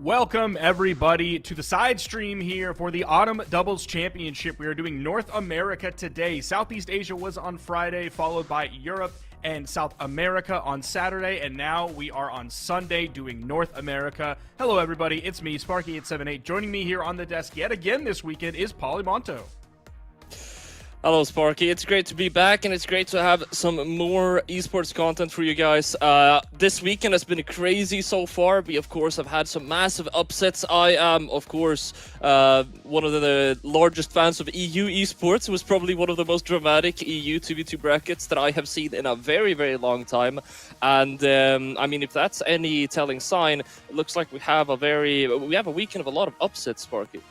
Welcome, everybody, to the side stream here for the Autumn Doubles Championship. We are doing North America today. Southeast Asia was on Friday, followed by Europe and South America on Saturday, and now we are on Sunday doing North America. Hello, everybody. It's me, Sparky878. Joining me here on the desk yet again this weekend is Polymonto. Hello, Sparky. It's great to be back, and it's great to have some more esports content for you guys. This weekend has been crazy so far. We, of course, have had some massive upsets. I am, of course, one of the largest fans of EU esports. It was probably one of the most dramatic EU 2v2 brackets that I have seen in a very, very long time. And, I mean, if that's any telling sign, it looks like we have a weekend of a lot of upsets, Sparky.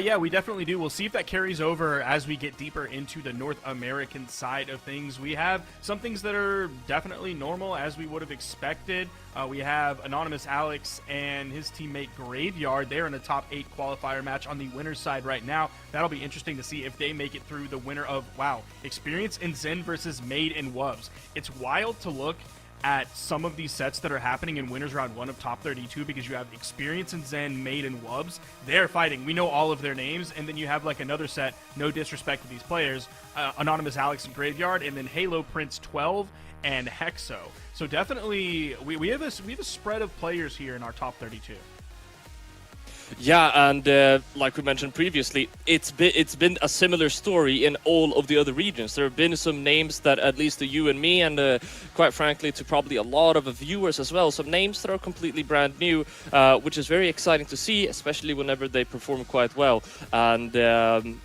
Yeah, we definitely do. We'll see if that carries over as we get deeper into the North American side of things. We have some things that are definitely normal as we would have expected. We have Anonymous Alex and his teammate Graveyard. They're in a top 8 qualifier match on the winner's side right now. That'll be interesting to see if they make it through the winner of, wow, Experience and Zen versus MegD and Wubs. It's wild to look at some of these sets that are happening in winners round 1 of top 32 because you have Experience and Zen, MegD, and Wubs. They're fighting. We know all of their names. And then you have like another set, no disrespect to these players, Anonymous Alex and Graveyard, and then Halo Prince 12 and Hexo. So definitely we have a spread of players here in our top 32. Yeah, and like we mentioned previously, it's been a similar story in all of the other regions. There have been some names that, at least to you and me, and quite frankly to probably a lot of viewers as well, some names that are completely brand new, which is very exciting to see, especially whenever they perform quite well. And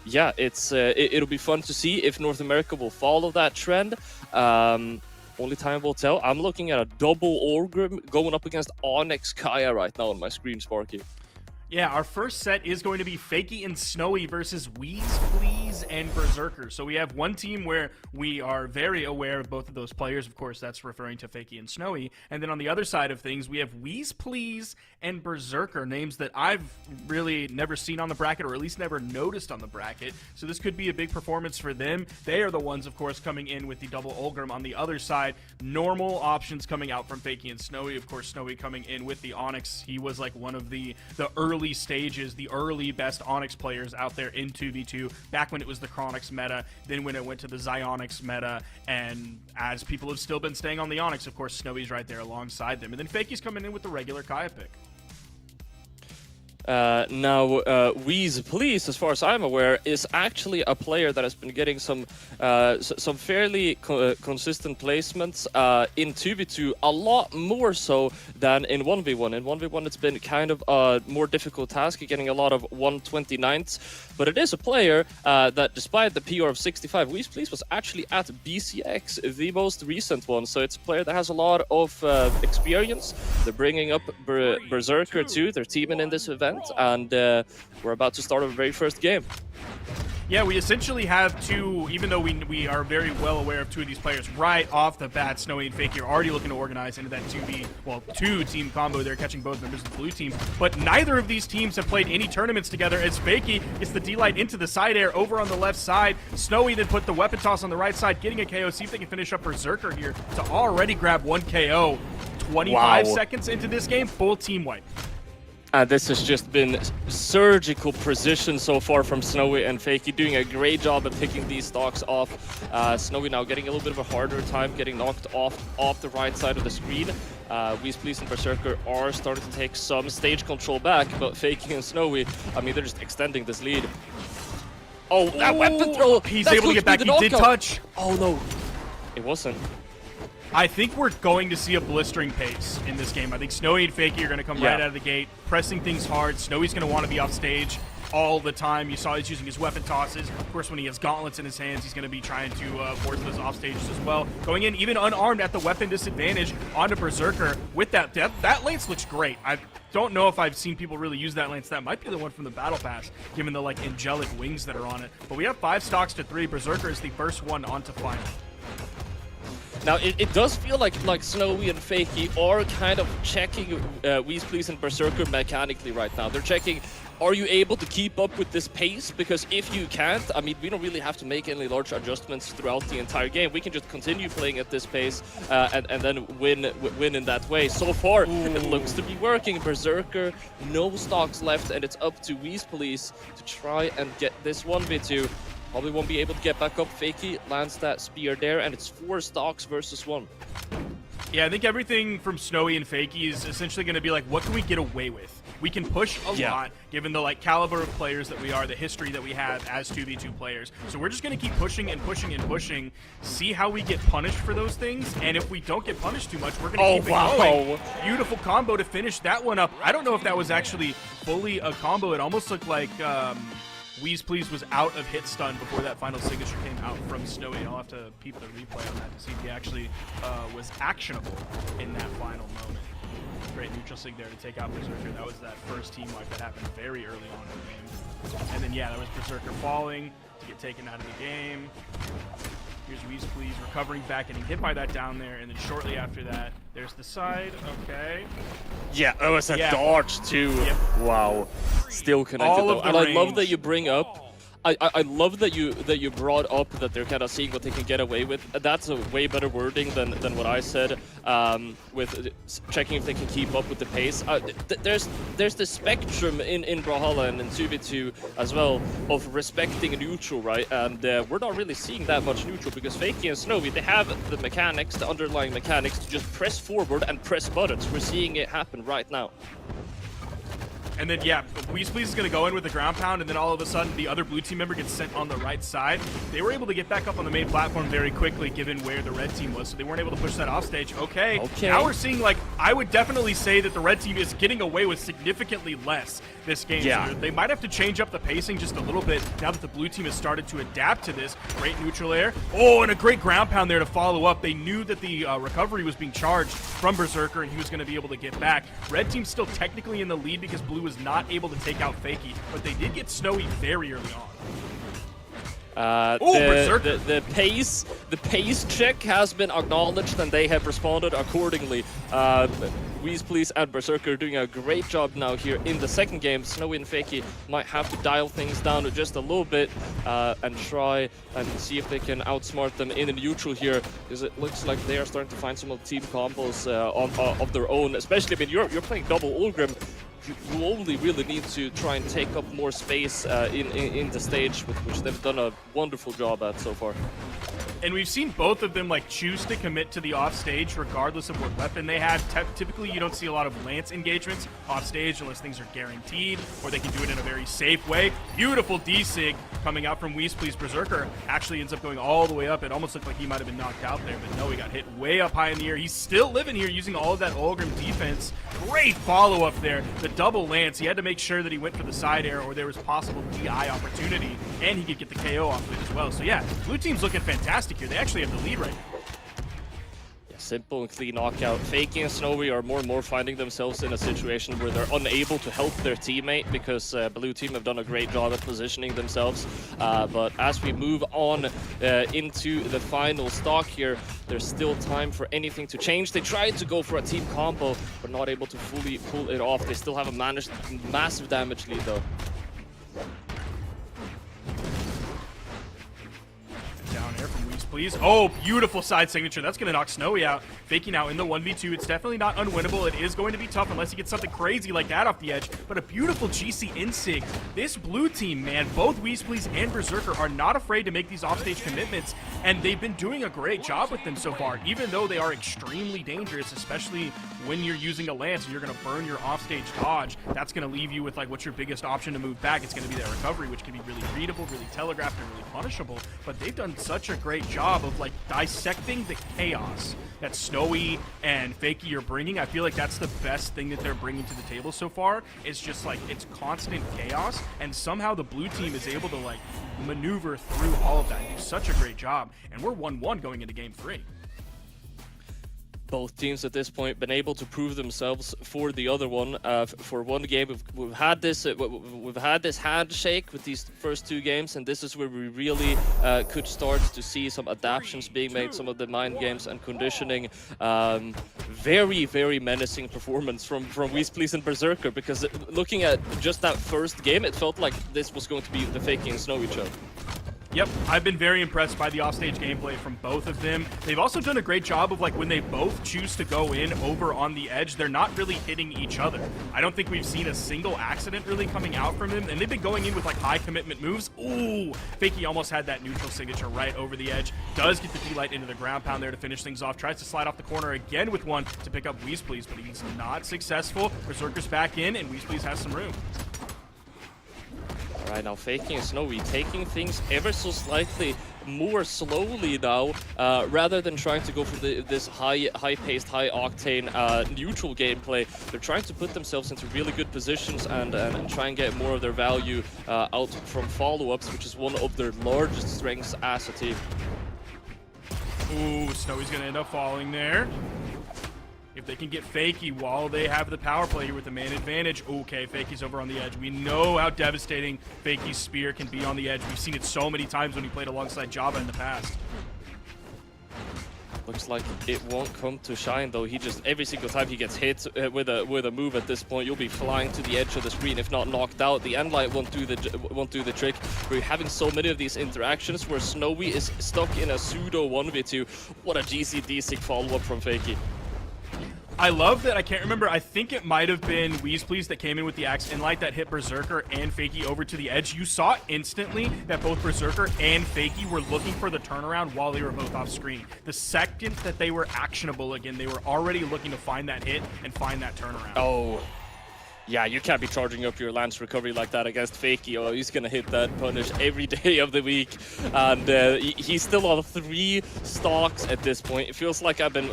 yeah, it'll be fun to see if North America will follow that trend. Only time will tell. I'm looking at a double Orgrim going up against Onyx Kaya right now on my screen, Sparky. Yeah, our first set is going to be Fakey and Snowy versus WheezePlease and Berserker. So we have one team where we are very aware of both of those players. Of course, that's referring to Fakey and Snowy. And then on the other side of things, we have WheezePlease and Berserker, names that I've really never seen on the bracket, or at least never noticed on the bracket. So this could be a big performance for them. They are the ones, of course, coming in with the double Olgrim. On the other side, normal options coming out from Fakey and Snowy. Of course, Snowy coming in with the Onyx. He was like one of the early stages, the early best Onyx players out there in 2v2, back when it was the Chronix meta, then when it went to the Zyonix meta, and as people have still been staying on the Onyx, of course, Snowy's right there alongside them. And then Fakey's coming in with the regular Kaya pick. Now, WheezePlease, as far as I'm aware, is actually a player that has been getting some fairly consistent placements in 2v2, a lot more so than in 1v1. In 1v1, it's been kind of a more difficult task, getting a lot of 129ths, but it is a player that, despite the PR of 65, WheezePlease was actually at BCX, the most recent one, so it's a player that has a lot of experience. They're bringing up Berserker too, they're teaming in this event, and we're about to start our very first game. Yeah, we essentially have two, even though we are very well aware of two of these players right off the bat. Snowy and Fakey are already looking to organize into that 2-team combo. They're catching both members of the blue team, but neither of these teams have played any tournaments together, as Fakey gets the D-Light into the side air over on the left side. Snowy then put the weapon toss on the right side, getting a KO. See if they can finish up Berserker here to already grab one KO. 25 seconds into this game, full team wipe. This has just been surgical precision so far from Snowy and Fakey, doing a great job at picking these stocks off. Snowy now getting a little bit of a harder time getting knocked off the right side of the screen. WheezePlease and Berserker are starting to take some stage control back, but Fakey and Snowy, I mean, they're just extending this lead. Oh, that weapon throw! He's able to get back. He did touch. Oh no, it wasn't. I think we're going to see a blistering pace in this game. I think Snowy and Fakey are going to come right out of the gate, pressing things hard. Snowy's going to want to be off stage all the time. You saw he's using his weapon tosses. Of course, when he has gauntlets in his hands, he's going to be trying to force those off stages as well. Going in even unarmed at the weapon disadvantage onto Berserker with that depth. That lance looks great. I don't know if I've seen people really use that lance. That might be the one from the Battle Pass, given the like angelic wings that are on it. But we have 5 stocks to 3. Berserker is the first one onto final. Now, it does feel like Snowy and Fakey are kind of checking WheezePlease and Berserker mechanically right now. They're checking, are you able to keep up with this pace? Because if you can't, I mean, we don't really have to make any large adjustments throughout the entire game. We can just continue playing at this pace and then win in that way. So far, it looks to be working. Berserker, no stocks left, and it's up to WheezePlease to try and get this 1v2. Probably won't be able to get back up. Fakey lands that spear there, and it's 4 stocks versus 1. Yeah, I think everything from Snowy and Fakey is essentially going to be like, what can we get away with? We can push a lot, given the caliber of players that we are, the history that we have as 2v2 players. So we're just going to keep pushing and pushing and pushing, see how we get punished for those things, and if we don't get punished too much, we're going to keep it going. Beautiful combo to finish that one up. I don't know if that was actually fully a combo. It almost looked like WheezePlease was out of hit stun before that final signature came out from Snowy. I'll have to peep the replay on that to see if he actually was actionable in that final moment. Great neutral sig there to take out Berserker. That was that first team wipe that happened very early on in the game. And then, yeah, that was Berserker falling to get taken out of the game. Here's WheezePlease recovering back, getting hit by that down there, and then shortly after that, there's the side. Okay. Yeah, that was a dodge too. Yep. Wow. Still connected though. And I love that you bring up. I love that you brought up that they're kind of seeing what they can get away with. That's a way better wording than what I said, with checking if they can keep up with the pace. There's the spectrum in Brawlhalla and in 2v2 as well of respecting a neutral, right? And we're not really seeing that much neutral because Fakey and Snowy, they have the mechanics, the underlying mechanics to just press forward and press buttons. We're seeing it happen right now. And then, yeah, WheezePlease is going to go in with the ground pound, and then all of a sudden, the other blue team member gets sent on the right side. They were able to get back up on the main platform very quickly, given where the red team was, so they weren't able to push that off stage. Okay. Now we're seeing, I would definitely say that the red team is getting away with significantly less this game. Yeah. So they might have to change up the pacing just a little bit now that the blue team has started to adapt to this. Great neutral air. Oh, and a great ground pound there to follow up. They knew that the recovery was being charged from Berserker, and he was going to be able to get back. Red team's still technically in the lead because blue was not able to take out Fakey, but they did get Snowy very early on. The pace check has been acknowledged, and they have responded accordingly. WheezePlease and Berserker are doing a great job now here in the second game. Snowy and Fakey might have to dial things down just a little bit and try and see if they can outsmart them in a neutral here, because it looks like they are starting to find some of the team combos of their own. Especially, I mean, you're playing double Ulgrim. You only really need to try and take up more space in the stage, which they've done a wonderful job at so far. And we've seen both of them choose to commit to the offstage regardless of what weapon they have. Typically, you don't see a lot of lance engagements offstage unless things are guaranteed, or they can do it in a very safe way. Beautiful D-Sig coming out from WheezePlease. Berserker actually ends up going all the way up. It almost looked like he might have been knocked out there, but no, he got hit way up high in the air. He's still living here using all of that Ulgrim defense. Great follow-up there. The double lance. He had to make sure that he went for the side air, or there was possible DI opportunity, and he could get the KO off of it as well. So yeah, blue team's looking fantastic here. They actually have the lead right now. Simple and clean knockout. Fakey and Snowy are more and more finding themselves in a situation where they're unable to help their teammate because blue team have done a great job at positioning themselves. But as we move on into the final stock here, there's still time for anything to change. They tried to go for a team combo, but not able to fully pull it off. They still have a massive damage lead though. Down air from WheezePlease. Oh, beautiful side signature. That's going to knock Snowy out. Fakey now in the 1v2. It's definitely not unwinnable. It is going to be tough unless he gets something crazy like that off the edge. But a beautiful GC insig. This blue team, man, both WheezePlease and Berserker are not afraid to make these offstage commitments, and they've been doing a great job with them so far, even though they are extremely dangerous, especially when you're using a lance and you're going to burn your offstage dodge. That's going to leave you with what's your biggest option to move back. It's going to be that recovery, which can be really readable, really telegraphed, and really punishable. But they've done such a great job of dissecting the chaos that Snowy and Fakey are bringing. I feel like that's the best thing that they're bringing to the table so far. It's just it's constant chaos, and somehow the blue team is able to maneuver through all of that and do such a great job. And we're 1-1 going into game 3. both teams at this point been able to prove themselves for the other one. For one game, we've had this handshake with these first 2 games, and this is where we really could start to see some adaptations being made, some of the mind games and conditioning. Very, very menacing performance from WheezePlease and Berserker, because looking at just that first game, it felt like this was going to be the Fakey and Snowy show. Yep, I've been very impressed by the offstage gameplay from both of them. They've also done a great job of, like, when they both choose to go in over on the edge, they're not really hitting each other. I don't think we've seen a single accident really coming out from them, and they've been going in with, like, high commitment moves. Ooh, Fakey almost had that neutral signature right over the edge. Does get the D-Light into the ground pound there to finish things off. Tries to slide off the corner again with one to pick up WheezePlease, but he's not successful. Berserker's back in, and WheezePlease has some room. Right now, Fakey and Snowy taking things ever so slightly more slowly now, rather than trying to go for this high-paced, high-octane neutral gameplay. They're trying to put themselves into really good positions and try and get more of their value out from follow-ups, which is one of their largest strengths as a team. Ooh, Snowy's gonna end up falling there. If they can get Fakey while they have the power play here with the man advantage. Okay, Fakey's over on the edge. We know how devastating Fakey's spear can be on the edge. We've seen it so many times when he played alongside Java in the past. Looks like it won't come to shine though. He just, every single time he gets hit with a move at this point, you'll be flying to the edge of the screen if not knocked out. The end light won't do the trick. We're having so many of these interactions where Snowy is stuck in a pseudo 1v2. What a GC-D-Sig follow-up from Fakey. I love that. I can't remember. I think it might have been WheezePlease that came in with the Axe Inlight that hit Berserker and Fakey over to the edge. You saw instantly that both Berserker and Fakey were looking for the turnaround while they were both off screen. The second that they were actionable again, they were already looking to find that hit and find that turnaround. Oh. Yeah, you can't be charging up your Lance recovery like that against Fakey. Oh, he's gonna hit that punish every day of the week, and he's still on 3 stocks at this point. It feels like I've been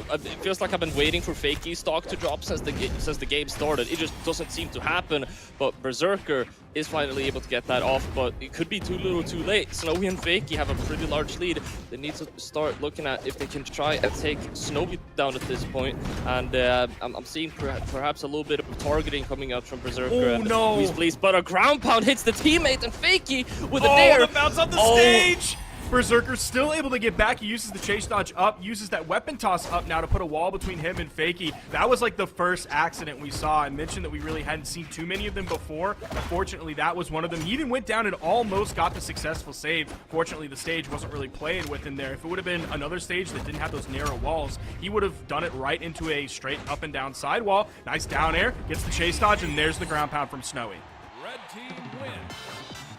waiting for Fakey's stock to drop since the game started. It just doesn't seem to happen. But Berserker is finally able to get that off, but it could be too little too late. Snowy and Fakey have a pretty large lead. They need to start looking at if they can try and take Snowy down at this point. And I'm seeing perhaps a little bit of targeting coming out from Berserker. Oh no! WheezePlease, but a ground pound hits the teammate, and Fakey with a nair. Oh, the bounce off the stage! Berserker's still able to get back. He uses the chase dodge up, uses that weapon toss up now to put a wall between him and Fakey. That was like the first accident we saw. I mentioned that we really hadn't seen too many of them before. Fortunately, that was one of them. He even went down and almost got the successful save. Fortunately, the stage wasn't really playing with him there. If it would have been another stage that didn't have those narrow walls, he would have done it right into a straight up and down sidewall. Nice down air, gets the chase dodge, and there's the ground pound from Snowy. Red team wins.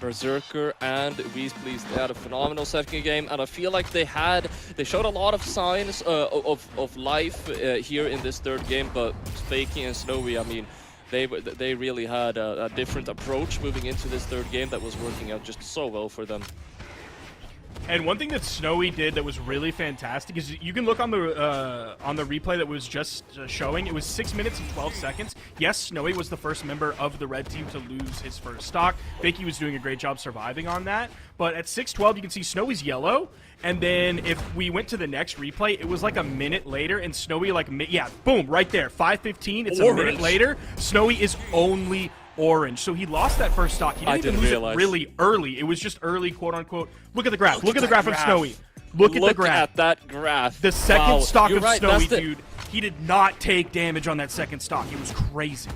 Berserker and WheezePlease, they had a phenomenal second game, and I feel like they showed a lot of signs of life here in this third game, but Fakey and Snowy, I mean, they really had a different approach moving into this third game that was working out just so well for them. And one thing that Snowy did that was really fantastic is you can look on the replay that was just showing. It was 6 minutes and 12 seconds. Yes, Snowy was the first member of the red team to lose his first stock. Fakey was doing a great job surviving on that. But at 6:12, you can see Snowy's yellow. And then if we went to the next replay, it was like a minute later, and Snowy, like, yeah, boom, right there, 5:15. It's Orange. a minute later. Snowy is only orange. So he lost that first stock. He didn't even lose it really early. It was just early, quote unquote. Look at the graph. Look at the graph of Snowy. Look at the graph. Look at that graph. The second stock You're of right, Snowy, dude, he did not take damage on that second stock. It was crazy.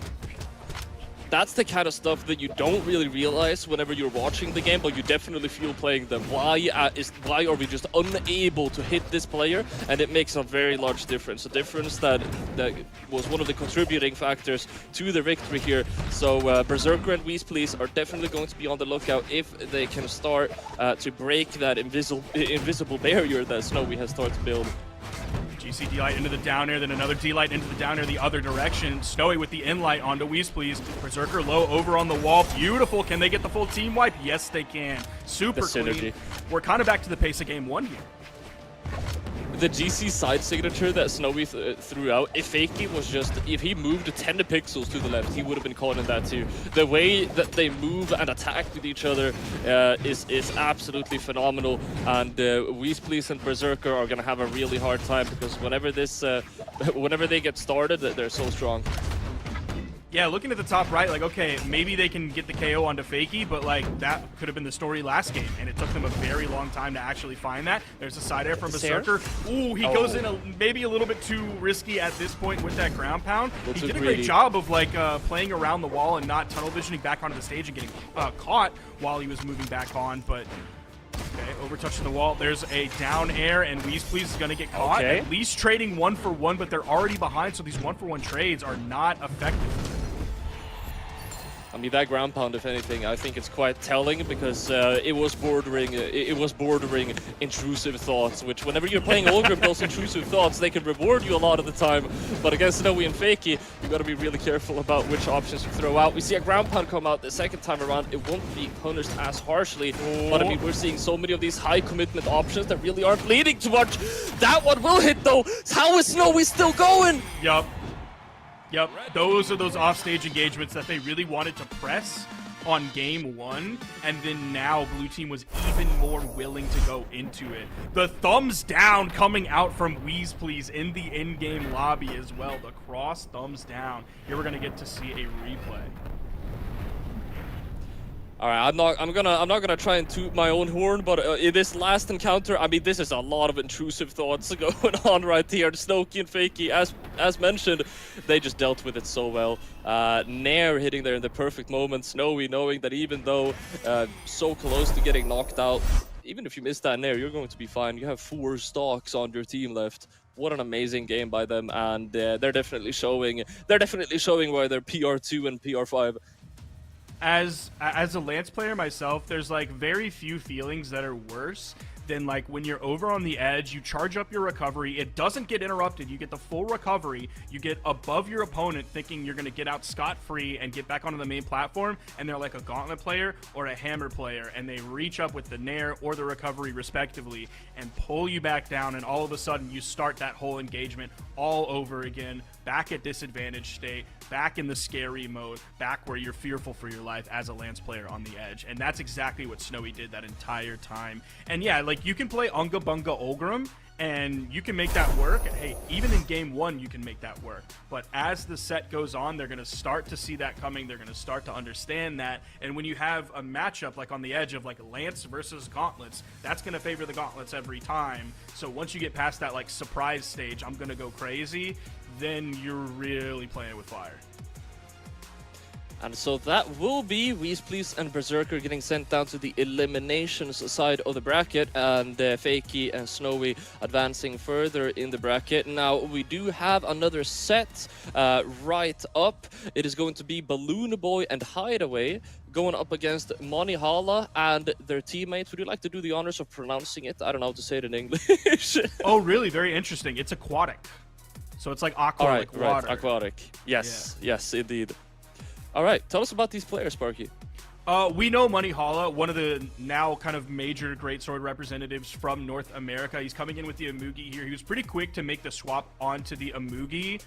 That's the kind of stuff that you don't really realize whenever you're watching the game, but you definitely feel playing them. Why are we just unable to hit this player? And it makes a very large difference. A difference that was one of the contributing factors to the victory here. So Berserker and WheezePlease are definitely going to be on the lookout if they can start to break that invisible barrier that Snowy has started to build. GC D-Light into the down air, then another D-Light into the down air the other direction. Snowy with the in-light onto WheezePlease. Berserker low over on the wall. Beautiful. Can they get the full team wipe? Yes, they can. Super clean. We're kind of back to the pace of game 1 here. the GC side signature that Snowy threw out, if Fakey was just, if he moved 10 pixels to the left, he would have been caught in that too. The way that they move and attack with each other is absolutely phenomenal, and WheezePlease and Berserker are gonna have a really hard time, because whenever this, whenever they get started, they're so strong. Yeah, looking at the top right, like, okay, maybe they can get the KO onto Fakey, but, like, that could have been the story last game, and it took them a very long time to actually find that. There's a side air from Berserker. Ooh, he goes in maybe a little bit too risky at this point with that ground pound. He did a great job of, like, playing around the wall and not tunnel visioning back onto the stage and getting caught while he was moving back on, but... Okay, overtouching the wall. There's a down air, and WheezePlease is going to get caught. Okay. At least trading 1-for-1, but they're already behind, so these 1-for-1 trades are not effective. I mean, that ground pound, if anything, I think it's quite telling, because it was bordering intrusive thoughts, which whenever you're playing Olgrim, those intrusive thoughts, they can reward you a lot of the time. But against Snowy and Fakey, you got to be really careful about which options you throw out. We see a ground pound come out the second time around. It won't be punished as harshly, but I mean, we're seeing so many of these high commitment options that really aren't bleeding too much. That one will hit though. How is Snowy still going? Yup. Yep, those are those offstage engagements that they really wanted to press on game one, and then now Blue Team was even more willing to go into it. The thumbs down coming out from WheezePlease in the in-game lobby as well. The cross thumbs down. Here we're gonna get to see a replay. All right, I'm not gonna try and toot my own horn, but in this last encounter, I mean, this is a lot of intrusive thoughts going on right here. Snowky and Fakey, as mentioned, they just dealt with it so well. Nair hitting there in the perfect moment. Snowy knowing that even though so close to getting knocked out, even if you miss that Nair, you're going to be fine. You have 4 stocks on your team left. What an amazing game by them, and they're definitely showing. They're definitely showing why they're PR2 and PR5. As a Lance player myself, there's like very few feelings that are worse than like when you're over on the edge, you charge up your recovery, it doesn't get interrupted, you get the full recovery, you get above your opponent thinking you're going to get out scot-free and get back onto the main platform, and they're like a gauntlet player or a hammer player, and they reach up with the nair or the recovery respectively and pull you back down, and all of a sudden you start that whole engagement all over again, back at disadvantage state, back in the scary mode, back where you're fearful for your life as a Lance player on the edge. And that's exactly what Snowy did that entire time. And yeah, like you can play Unga Bunga Olgrim and you can make that work. Hey, even in game one, you can make that work. But as the set goes on, they're going to start to see that coming. They're going to start to understand that. And when you have a matchup like on the edge of like Lance versus Gauntlets, that's going to favor the Gauntlets every time. So once you get past that like surprise stage, I'm going to go crazy, then you're really playing with fire. And so that will be WheezePlease and Berserker getting sent down to the eliminations side of the bracket, and Fakey and Snowy advancing further in the bracket. Now, we do have another set right up. It is going to be BalloonBoy and Hideway going up against Monihalla and their teammates. Would you like to do the honors of pronouncing it? I don't know how to say it in English. Oh, really? Very interesting. It's Aquatic. So it's like aqua, like water. Right, Aquatic. Yes, yeah. Yes, indeed. All right, tell us about these players, Sparky. We know Monihalla, one of the now kind of major Greatsword representatives from North America. He's coming in with the Amugi here. He was pretty quick to make the swap onto the Amugi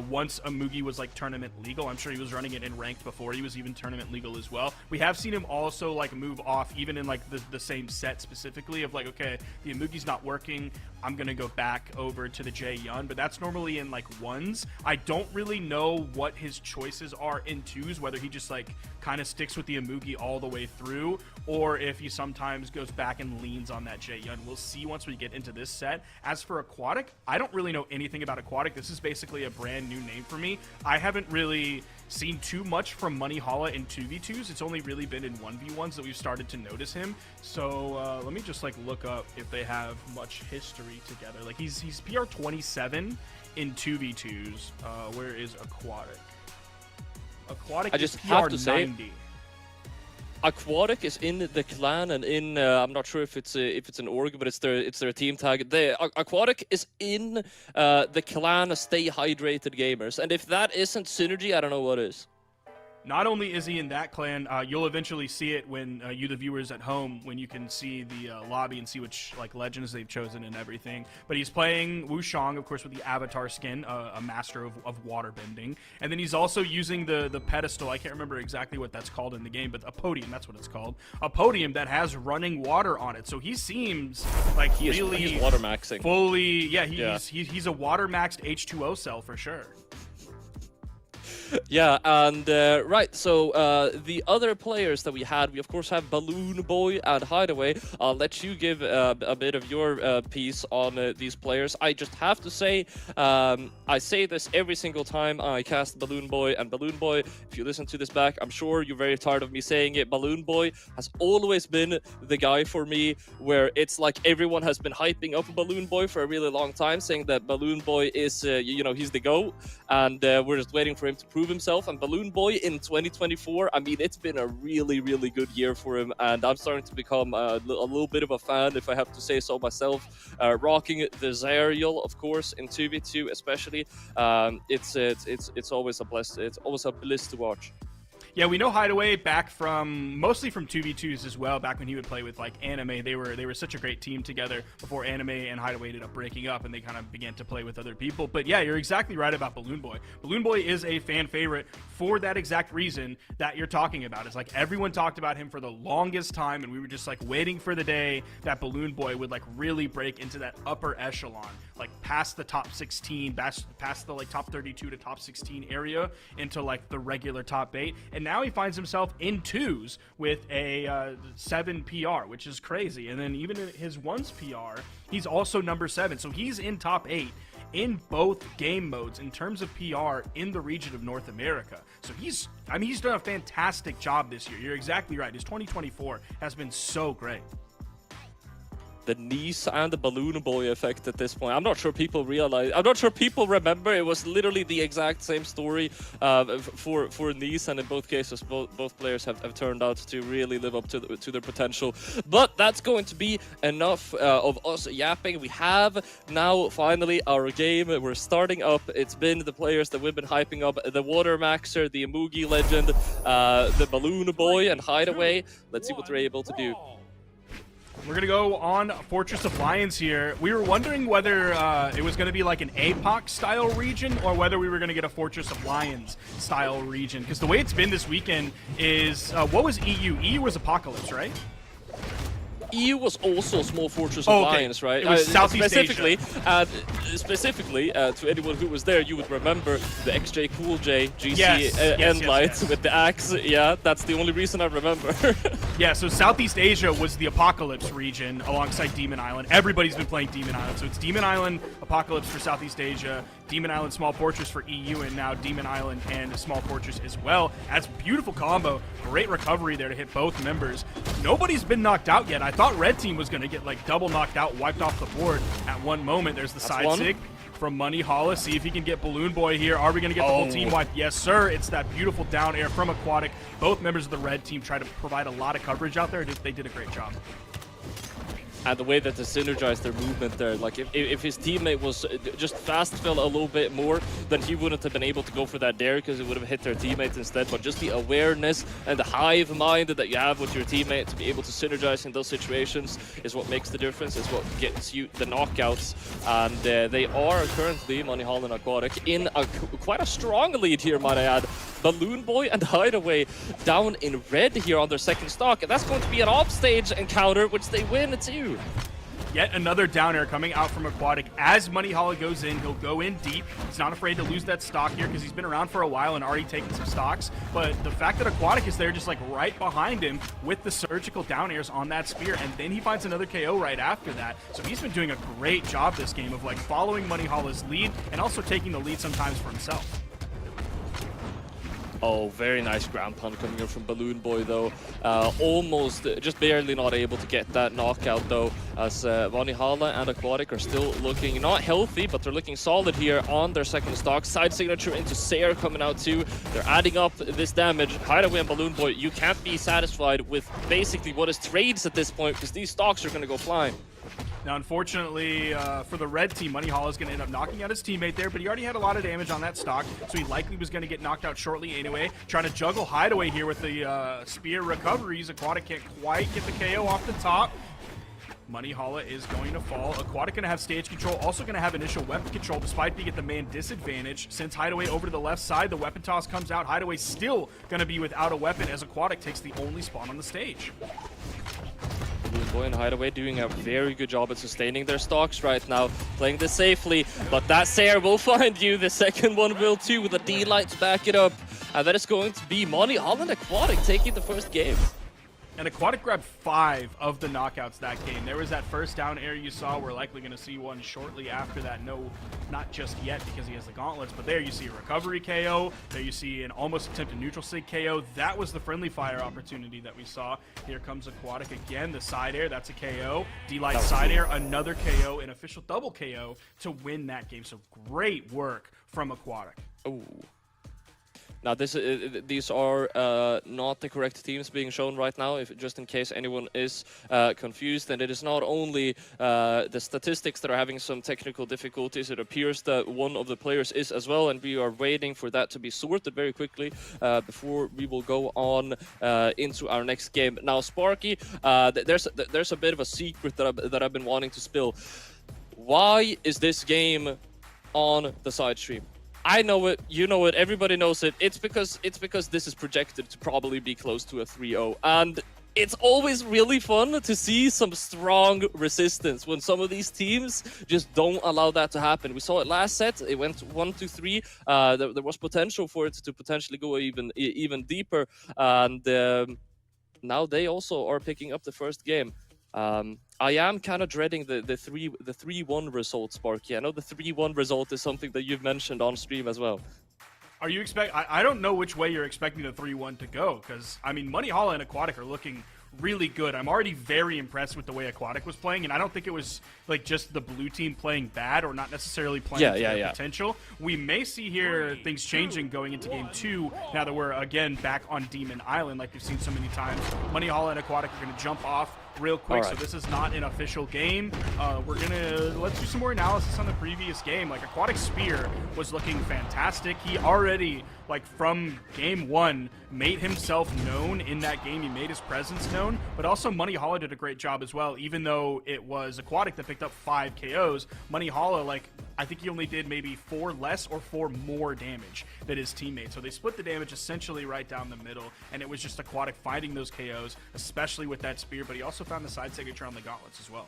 once Amugi was like tournament legal. I'm sure he was running it in ranked before he was even tournament legal as well. We have seen him also like move off even in like the same set specifically of like, okay, the Amugi's not working, I'm gonna go back over to the Jae Yun, but that's normally in like ones. I don't really know what his choices are in twos, whether he just like kind of sticks with the Amugi all the way through, or if he sometimes goes back and leans on that Jae Yun. We'll see once we get into this set. As for Aquatic, I don't really know anything about Aquatic. This is basically a brand new name for me. I haven't really seen too much from Monihalla in 2v2s. It's only really been in 1v1s that we've started to notice him. So let me just like look up if they have much history together. Like he's PR 27 in 2v2s. Where is Aquatic? Aquatic I just is PR have to 90. say, Aquatic is in the clan and in I'm not sure if it's an org, but it's their team tag. Aquatic is in the clan Stay Hydrated Gamers, and if that isn't synergy, I don't know what is. Not only is he in that clan, you'll eventually see it when you, the viewers at home, when you can see the lobby and see which like legends they've chosen and everything. But he's playing Wushang, of course, with the avatar skin, a master of water bending, and then he's also using the pedestal. I can't remember exactly what that's called in the game, but a podium. That's what it's called. A podium that has running water on it. So he seems like he's water maxing. Fully, yeah. He's a water maxed H2O cell for sure. Yeah, and right, so the other players that we had, we of course have BalloonBoy and Hideway. I'll let you give a bit of your piece on these players. I just have to say, I say this every single time I cast BalloonBoy, and BalloonBoy, if you listen to this back, I'm sure you're very tired of me saying it, BalloonBoy has always been the guy for me, where it's like everyone has been hyping up BalloonBoy for a really long time, saying that BalloonBoy is, you know, he's the GOAT, and we're just waiting for him to prove himself. And BalloonBoy in 2024, I mean, it's been a really, really good year for him, and I'm starting to become a little bit of a fan, if I have to say so myself. Rocking the Zerial, of course, in 2v2 especially. It's always a bliss to watch. Yeah, we know Hideway back from mostly from 2v2s as well. Back when he would play with like Anime, they were such a great team together before Anime and Hideway ended up breaking up, and they kind of began to play with other people. But yeah, you're exactly right about BalloonBoy. BalloonBoy is a fan favorite for that exact reason that you're talking about. It's like everyone talked about him for the longest time, and we were just like waiting for the day that BalloonBoy would like really break into that upper echelon, like past the top 16, past the like top 32 to top 16 area into like the regular top 8. And now he finds himself in 2s with a 7 PR, which is crazy. And then even in his 1s PR, he's also number 7. So he's in top 8 in both game modes in terms of PR in the region of North America. So he's done a fantastic job this year. You're exactly right. His 2024 has been so great. The Nice and the BalloonBoy effect at this point. I'm not sure people realize. I'm not sure people remember. It was literally the exact same story for Nice, and in both cases, both players have turned out to really live up to their potential. But that's going to be enough of us yapping. We have now finally our game. We're starting up. It's been the players that we've been hyping up: the Water Maxer, the Amugi Legend, the BalloonBoy, and Hideway. Let's see what they're able to do. We're going to go on Fortress of Lions here. We were wondering whether it was going to be like an APOC-style region or whether we were going to get a Fortress of Lions-style region. Because the way it's been this weekend is, what was EU? EU was Apocalypse, right? EU was also Small Fortress of Lions, right? It was Southeast specifically, Asia. Specifically, to anyone who was there, you would remember the XJ Cool J GC yes. with the axe. Yeah, that's the only reason I remember. Yeah, so Southeast Asia was the Apocalypse region alongside Demon Island. Everybody's been playing Demon Island. So it's Demon Island, Apocalypse for Southeast Asia, Demon Island, Small Fortress for EU, and now Demon Island and Small Fortress as well. That's a beautiful combo. Great recovery there to hit both members. Nobody's been knocked out yet. I thought Red Team was going to get like double knocked out, wiped off the board at one moment. There's the side sig from Monihalla. See if he can get BalloonBoy here. Are we going to get the whole team wiped? Yes, sir. It's that beautiful down air from Aquatic. Both members of the Red Team try to provide a lot of coverage out there. They did a great job. And the way that they synergized their movement there, like if his teammate was just fast fell a little bit more, then he wouldn't have been able to go for that dare because it would have hit their teammates instead. But just the awareness and the hive mind that you have with your teammate to be able to synergize in those situations is what makes the difference, is what gets you the knockouts. And they are currently, Monihalla and Aquatic, in quite a strong lead here, might I add. BalloonBoy and Hideway down in red here on their second stock, and that's going to be an offstage encounter, which they win too. Yet another down air coming out from Aquatic. As Monihalla goes in, he'll go in deep. He's not afraid to lose that stock here because he's been around for a while and already taken some stocks. But the fact that Aquatic is there just like right behind him with the surgical down airs on that spear, and then he finds another KO right after that. So he's been doing a great job this game of like following Monihalla's lead and also taking the lead sometimes for himself. Oh, very nice ground pound coming in from BalloonBoy though. Almost, just barely not able to get that knockout though, as Monihalla and Aquatic are still looking not healthy, but they're looking solid here on their second stock. Side signature into Sayer coming out too. They're adding up this damage. Hideway and BalloonBoy, you can't be satisfied with basically what is trades at this point, because these stocks are going to go flying. Now, unfortunately, for the red team, Monihalla is going to end up knocking out his teammate there, but he already had a lot of damage on that stock, so he likely was going to get knocked out shortly anyway. Trying to juggle Hideway here with the spear recoveries. Aquatic can't quite get the KO off the top. Monihalla is going to fall. Aquatic going to have stage control, also going to have initial weapon control despite being at the man disadvantage. Since Hideway over to the left side, the weapon toss comes out. Hideway still going to be without a weapon as Aquatic takes the only spawn on the stage. BalloonBoy and Hideway doing a very good job at sustaining their stocks right now, playing this safely, but that Sair will find you. The second one will too, with a D-Light to back it up. And that is going to be Monihalla and Aquatic taking the first game. And Aquatic grabbed 5 of the knockouts that game. There was that first down air you saw. We're likely going to see one shortly after that. No, not just yet because he has the gauntlets, but there you see a recovery KO. There you see an almost attempted neutral sig KO. That was the friendly fire opportunity that we saw. Here comes Aquatic again. The side air, that's a KO. D-Light side air, another KO, an official double KO to win that game. So great work from Aquatic. Oh. Now, these are not the correct teams being shown right now, just in case anyone is confused. And it is not only the statistics that are having some technical difficulties. It appears that one of the players is as well, and we are waiting for that to be sorted very quickly before we will go on into our next game. Now, Sparky, there's a bit of a secret that I've been wanting to spill. Why is this game on the side stream? I know it, you know it, everybody knows it. It's because this is projected to probably be close to a 3-0. And it's always really fun to see some strong resistance when some of these teams just don't allow that to happen. We saw it last set, it went 1-3. There was potential for it to potentially go even deeper. And now they also are picking up the first game. I am kind of dreading the 3-1 result, Sparky. I know the 3-1 result is something that you've mentioned on stream as well. Are you I don't know which way you're expecting the 3-1 to go, because, I mean, Monihalla and Aquatic are looking really good. I'm already very impressed with the way Aquatic was playing, and I don't think it was like just the blue team playing bad or not necessarily playing to their potential. We may see here things changing going into game 2 now that we're again back on Demon Island like we've seen so many times. Monihalla and Aquatic are going to jump off real quick, so this is not an official game. Let's do some more analysis on the previous game. Like, Aquatic Spear was looking fantastic. He already, like, from game 1 made himself known in that game. He made his presence known, but also Monihalla did a great job as well. Even though it was Aquatic that picked up 5 KOs, Monihalla, like, I think he only did maybe 4 less or 4 more damage than his teammate. So they split the damage essentially right down the middle, and it was just Aquatic finding those KOs, especially with that spear, but he also found the side signature on the gauntlets as well.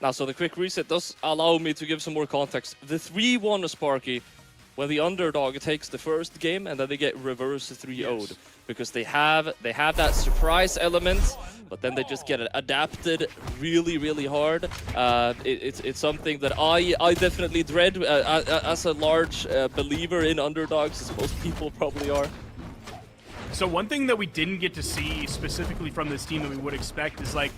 Now, so the quick reset does allow me to give some more context. The 3-1 Sparky, when the underdog takes the first game and then they get reverse 3-0'd. Yes. Because they have that surprise element, but then they just get adapted really, really hard. It's something that I definitely dread as a large believer in underdogs, as most people probably are. So one thing that we didn't get to see specifically from this team that we would expect is like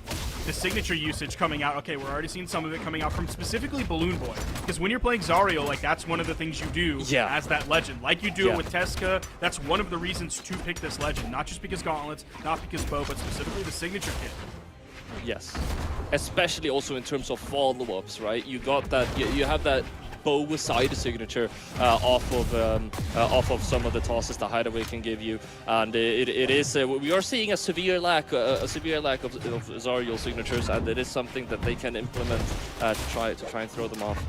the signature usage coming out. Okay, we're already seeing some of it coming out from specifically BalloonBoy. Because when you're playing Zariel, like, that's one of the things you do as that legend. Like you do it with Teska, that's one of the reasons to pick this legend. Not just because gauntlets, not because bow, but specifically the signature kit. Yes. Especially also in terms of follow-ups, right? You got that, you have that bow side signature off of some of the tosses that Hideway can give you, and it is we are seeing a severe lack of Zariel signatures, and it is something that they can implement to try and throw them off.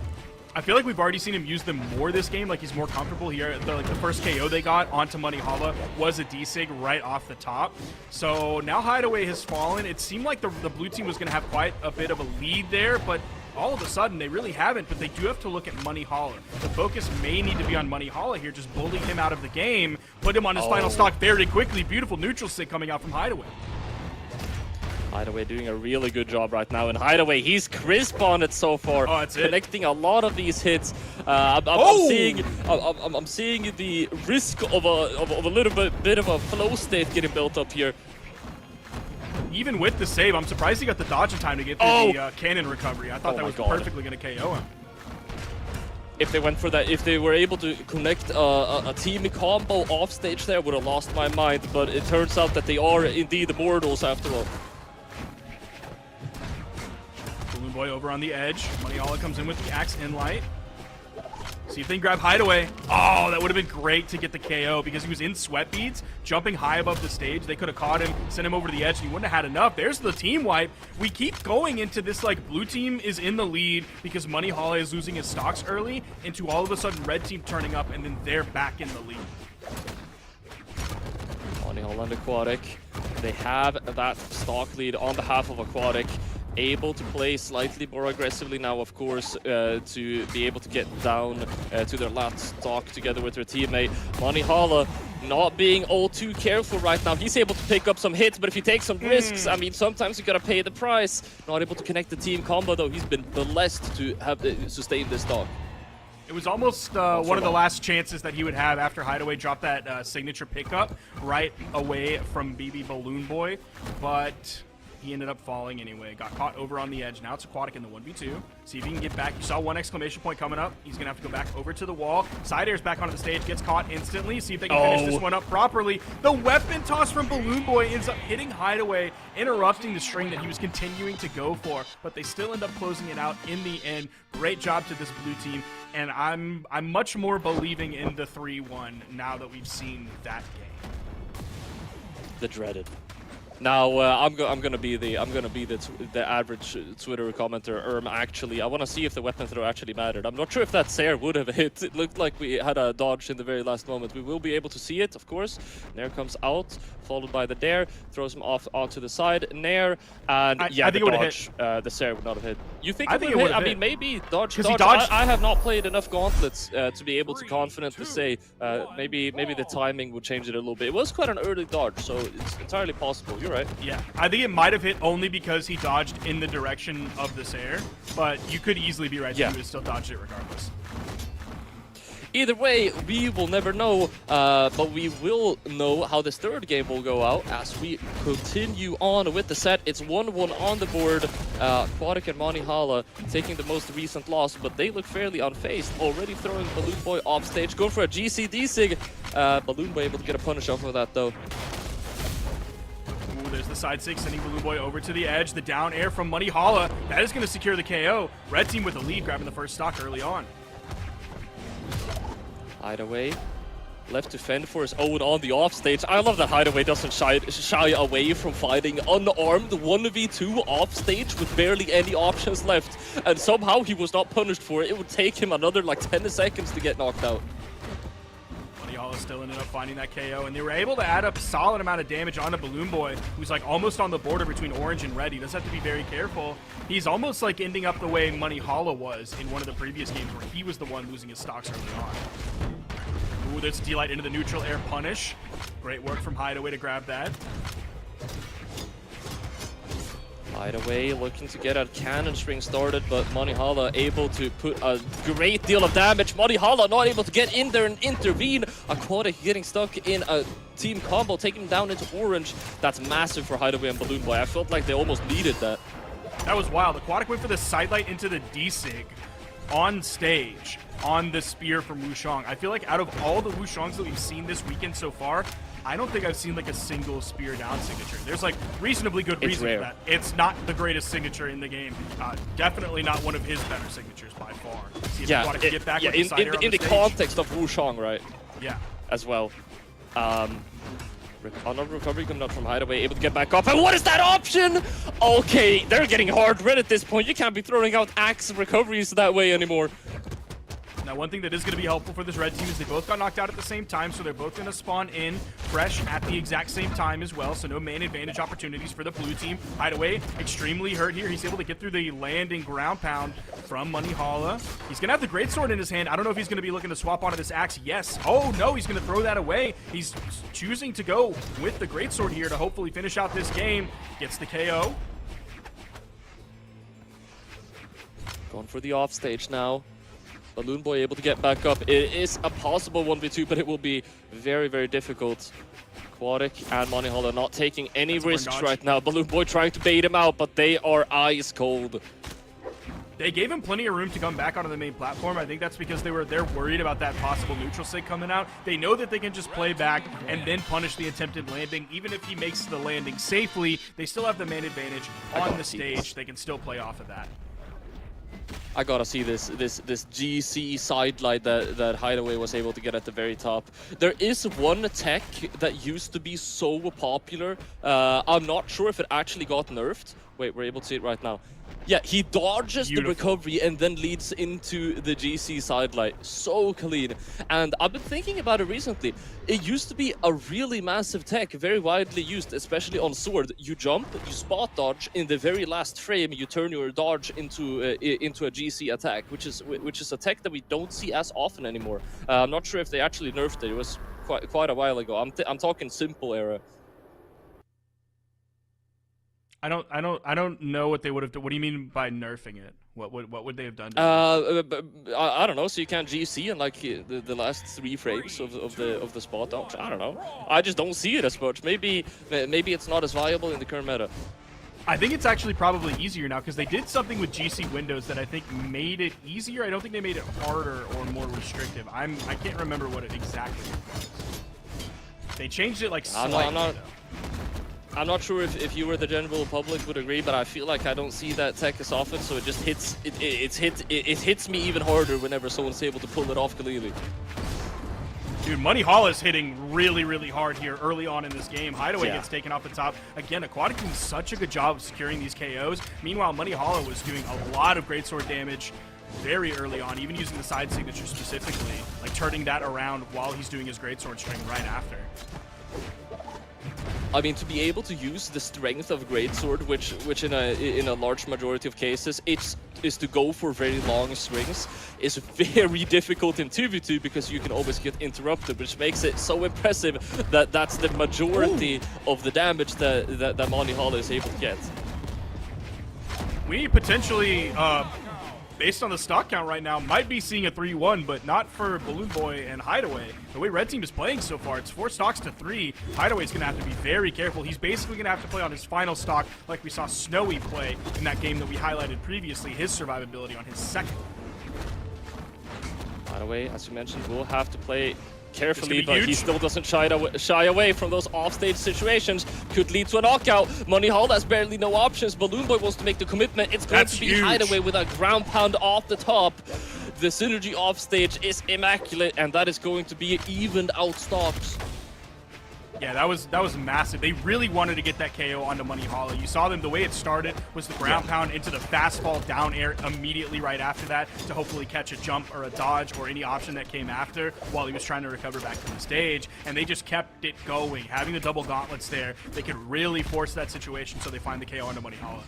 I feel like we've already seen him use them more this game. Like, he's more comfortable here. The first KO they got onto Monihalla was a D-Sig right off the top. So now Hideway has fallen. It seemed like the blue team was going to have quite a bit of a lead there, but all of a sudden they really haven't. But they do have to look at Monihalla. The focus may need to be on Monihalla here, just bully him out of the game, put him on his final stock very quickly. Beautiful neutral sig coming out from Hideway. Hideway doing a really good job right now, and Hideway, he's crisp on it so far, connecting a lot of these hits. I'm seeing the risk of a little bit of a flow state getting built up here. Even with the save, I'm surprised he got the dodge in time to get through the cannon recovery. I thought that was perfectly going to KO him. If they went for that, if they were able to connect a team combo off stage there, would have lost my mind. But it turns out that they are indeed immortals after all. BalloonBoy over on the edge. Monihalla comes in with the axe in light. See if they can grab Hideway. Oh, that would have been great to get the KO because he was in sweat beads, jumping high above the stage. They could have caught him, sent him over to the edge, and he wouldn't have had enough. There's the team wipe. We keep going into this, like, blue team is in the lead because Monihalla is losing his stocks early, into all of a sudden red team turning up, and then they're back in the lead. Monihalla and Aquatic, they have that stock lead on behalf of Aquatic. Able to play slightly more aggressively now, of course, to be able to get down to their last stock together with their teammate. Monihalla not being all too careful right now. He's able to pick up some hits, but if he takes some risks, I mean, sometimes you gotta pay the price. Not able to connect the team combo, though. He's been blessed to have sustained this stock. It was almost one of the last chances that he would have after Hideway dropped that signature pickup right away from BalloonBoy, but he ended up falling anyway. Got caught over on the edge. Now it's Aquatic in the 1v2. See if he can get back. You saw one exclamation point coming up. He's going to have to go back over to the wall. Side air's back onto the stage. Gets caught instantly. See if they can finish this one up properly. The weapon toss from BalloonBoy ends up hitting Hideway, interrupting the string that he was continuing to go for. But they still end up closing it out in the end. Great job to this blue team. And I'm much more believing in the 3-1 now that we've seen that game. The dreaded. Now I'm gonna be the average Twitter commenter. Actually, I want to see if the weapon throw actually mattered. I'm not sure if that Sair would have hit. It looked like we had a dodge in the very last moment. We will be able to see it, of course. Nair comes out, followed by the Dare, throws him off onto the side. Nair and I think the it would have dodge. hit. The Sair would not have hit. You think I think it would have hit? I mean, maybe dodge. Because he dodged. I have not played enough gauntlets to be able to confidently say maybe the timing would change it a little bit. It was quite an early dodge, so it's entirely possible. You're right. Yeah, I think it might have hit only because he dodged in the direction of this air, but you could easily be right. Yeah. He would have still dodged it regardless. Either way, we will never know, but we will know how this third game will go out as we continue on with the set. It's 1-1 on the board. Aquatic and Monihalla taking the most recent loss, but they look fairly unfazed. Already throwing BalloonBoy off stage, going for a GCD sig. BalloonBoy able to get a punish off of that, though. Ooh, there's the side six, sending BalloonBoy over to the edge. The down air from Monihalla. That is going to secure the KO. Red team with the lead, grabbing the first stock early on. Hideway left to fend for his own on the offstage. I love that Hideway doesn't shy away from fighting unarmed 1v2 offstage with barely any options left. And somehow he was not punished for it. It would take him another like 10 seconds to get knocked out. Monihalla still ended up finding that KO, and they were able to add up a solid amount of damage onto BalloonBoy, who's like almost on the border between orange and red. He does have to be very careful. He's almost like ending up the way Monihalla was in one of the previous games where he was the one losing his stocks early on. Ooh, there's D-Light into the neutral air punish. Great work from Hideway to grab that. Hideway looking to get a cannon string started, but Monihalla able to put a great deal of damage. Monihalla not able to get in there and intervene. Aquatic getting stuck in a team combo, taking him down into orange. That's massive for Hideway and BalloonBoy. I felt like they almost needed that. That was wild. Aquatic went for the sidelight into the D-Sig on stage on the spear from Wushang. I feel like out of all the Wushangs that we've seen this weekend so far, I don't think I've seen like a single spear down signature. There's like reasonably good reason for that. It's not the greatest signature in the game. Definitely not one of his better signatures by far. See if Aquatic can get back with the side air on in the stage. context of Wushang, right? Yeah. As well. Another recovery coming up from Hideway, able to get back up. And what is that option? Okay, they're getting hard red at this point. You can't be throwing out axe recoveries that way anymore. Now, one thing that is going to be helpful for this red team is they both got knocked out at the same time, so they're both going to spawn in fresh at the exact same time as well, so no main advantage opportunities for the blue team. Hideway extremely hurt here. He's able to get through the landing ground pound from Monihalla. He's going to have the greatsword in his hand. I don't know if he's going to be looking to swap onto this axe. Yes. Oh, no, he's going to throw that away. He's choosing to go with the greatsword here to hopefully finish out this game. Gets the KO. Going for the offstage now. BalloonBoy able to get back up. It is a possible 1v2, but it will be very, very difficult. Aquatic and Monihalla not taking any risks right now. BalloonBoy trying to bait him out, but they are ice cold. They gave him plenty of room to come back onto the main platform. I think that's because they're worried about that possible neutral sig coming out. They know that they can just play back and then punish the attempted landing. Even if he makes the landing safely, they still have the main advantage on the stage. They can still play off of that. I gotta see this GC sidelight that Hideway was able to get at the very top. There is one tech that used to be so popular. I'm not sure if it actually got nerfed. Wait, we're able to see it right now. Yeah, he dodges the recovery and then leads into the GC sidelight. So clean. And I've been thinking about it recently. It used to be a really massive tech, very widely used, especially on sword. You jump, you spot dodge, in the very last frame you turn your dodge into a GC attack, which is a tech that we don't see as often anymore. I'm not sure if they actually nerfed it. It was quite a while ago. I'm talking simple era. I don't know what they would have done. What do you mean by nerfing it? What would they have done to I don't know. So you can't GC in like the last 3 frames of the spot dodge. I don't know. I just don't see it as much. Maybe it's not as viable in the current meta. I think it's actually probably easier now because they did something with GC windows that I think made it easier. I don't think they made it harder or more restrictive. I can't remember what it exactly was. They changed it like slightly. I'm not sure if you or the general public would agree, but I feel like I don't see that tech as often, so it just hits it hits me even harder whenever someone's able to pull it off cleanly. Dude, Monihalla is hitting really, really hard here early on in this game. Hideway gets taken off the top. Again, Aquatic doing such a good job of securing these KOs. Meanwhile, Monihalla was doing a lot of greatsword damage very early on, even using the side signature specifically, like turning that around while he's doing his greatsword string right after. I mean, to be able to use the strength of greatsword, which in a large majority of cases is to go for very long strings, is very difficult in 2v2 because you can always get interrupted, which makes it so impressive that that's the majority of the damage that Monihalla is able to get. We potentially, based on the stock count right now, might be seeing a 3-1, but not for BalloonBoy and Hideway. The way Red Team is playing so far, it's 4 stocks to 3. Hideway's going to have to be very careful. He's basically going to have to play on his final stock like we saw Snowy play in that game that we highlighted previously, his survivability on his second. Hideway, as you mentioned, will have to play carefully, but he still doesn't shy away from those offstage situations. Could lead to a knockout. Monihalla has barely no options. BalloonBoy wants to make the commitment. It's going to be Hideway with a ground pound off the top. The synergy offstage is immaculate, and that is going to be evened out stocks. Yeah, that was massive. They really wanted to get that KO onto Monihalla. You saw them, the way it started was the ground pound into the fast fall down air immediately right after that to hopefully catch a jump or a dodge or any option that came after while he was trying to recover back from the stage. And they just kept it going. Having the double gauntlets there, they could really force that situation so they find the KO onto Monihalla.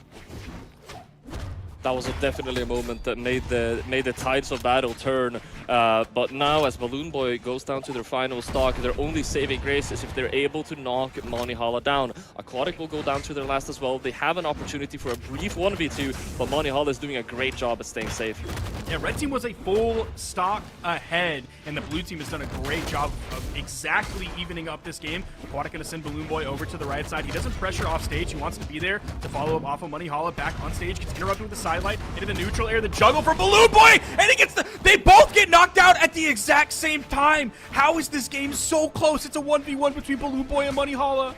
That was definitely a moment that made the tides of battle turn. But now, as BalloonBoy goes down to their final stock, their only saving grace is if they're able to knock Monihalla down. Aquatic will go down to their last as well. They have an opportunity for a brief 1v2, but Monihalla is doing a great job at staying safe. Yeah, Red Team was a full stock ahead, and the Blue Team has done a great job of exactly evening up this game. Aquatic going to send BalloonBoy over to the right side. He doesn't pressure off stage. He wants to be there to follow up off of Monihalla back on stage. Gets interrupted with the sidelight into the neutral air. The juggle for BalloonBoy, and he gets they both get knocked out at the exact same time. How is this game so close? It's a 1v1 between BalloonBoy and Monihalla.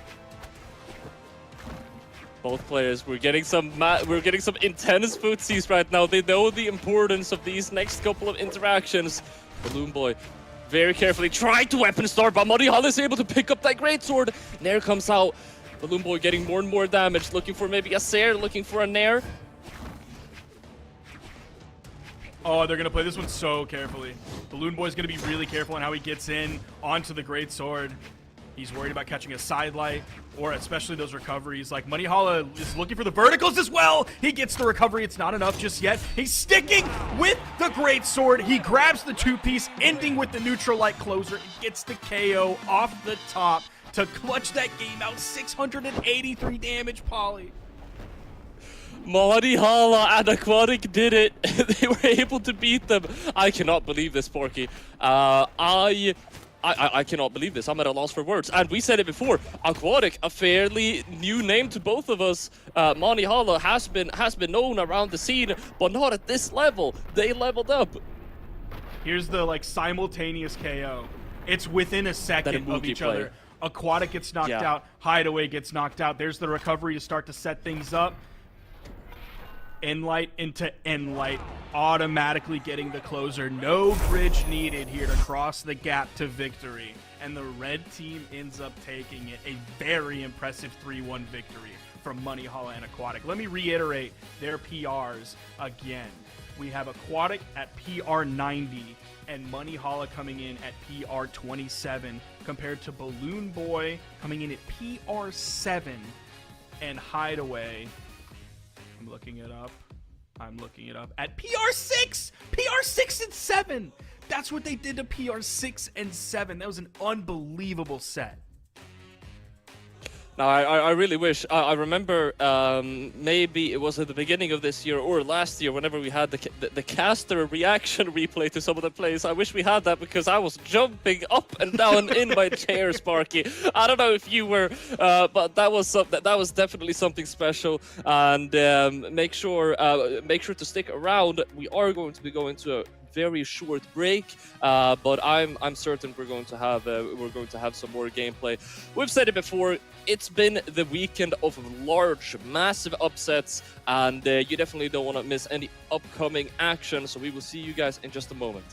Both players, we're getting some intense footsies right now. They know the importance of these next couple of interactions. BalloonBoy very carefully trying to weapon start, but Monihalla is able to pick up that greatsword. Nair comes out. BalloonBoy getting more and more damage, looking for maybe a Sair, looking for a Nair. Oh, they're going to play this one so carefully. BalloonBoy's going to be really careful on how he gets in onto the greatsword. He's worried about catching a sidelight, or especially those recoveries. Like, Monihalla is looking for the verticals as well. He gets the recovery. It's not enough just yet. He's sticking with the greatsword. He grabs the 2-piece, ending with the neutral light closer. He gets the KO off the top to clutch that game out. 683 damage, Polly. Monihalla and Aquatic did it. They were able to beat them. I cannot believe this, Porky. I cannot believe this. I'm at a loss for words. And we said it before. Aquatic, a fairly new name to both of us. Monihalla has been known around the scene, but not at this level. They leveled up. Here's the simultaneous KO. It's within a second of each other. Aquatic gets knocked out. Hideway gets knocked out. There's the recovery to start to set things up. Enlight into Enlight, automatically getting the closer. No bridge needed here to cross the gap to victory. And the red team ends up taking it. A very impressive 3-1 victory from Monihalla and Aquatic. Let me reiterate their PRs again. We have Aquatic at PR 90 and Monihalla coming in at PR 27 compared to BalloonBoy coming in at PR 7 and Hideway. I'm looking it up at PR 6! PR 6 and 7! That's what they did to PR 6 and 7. That was an unbelievable set. Now, I really wish. I remember maybe it was at the beginning of this year or last year, whenever we had the caster reaction replay to some of the plays. I wish we had that because I was jumping up and down in my chair, Sparky. I don't know if you were, but that was definitely something special. And make sure to stick around. We are going to be going to a very short break, but I'm certain we're going to have some more gameplay. We've said it before. It's been the weekend of large, massive upsets, and you definitely don't want to miss any upcoming action. So we will see you guys in just a moment.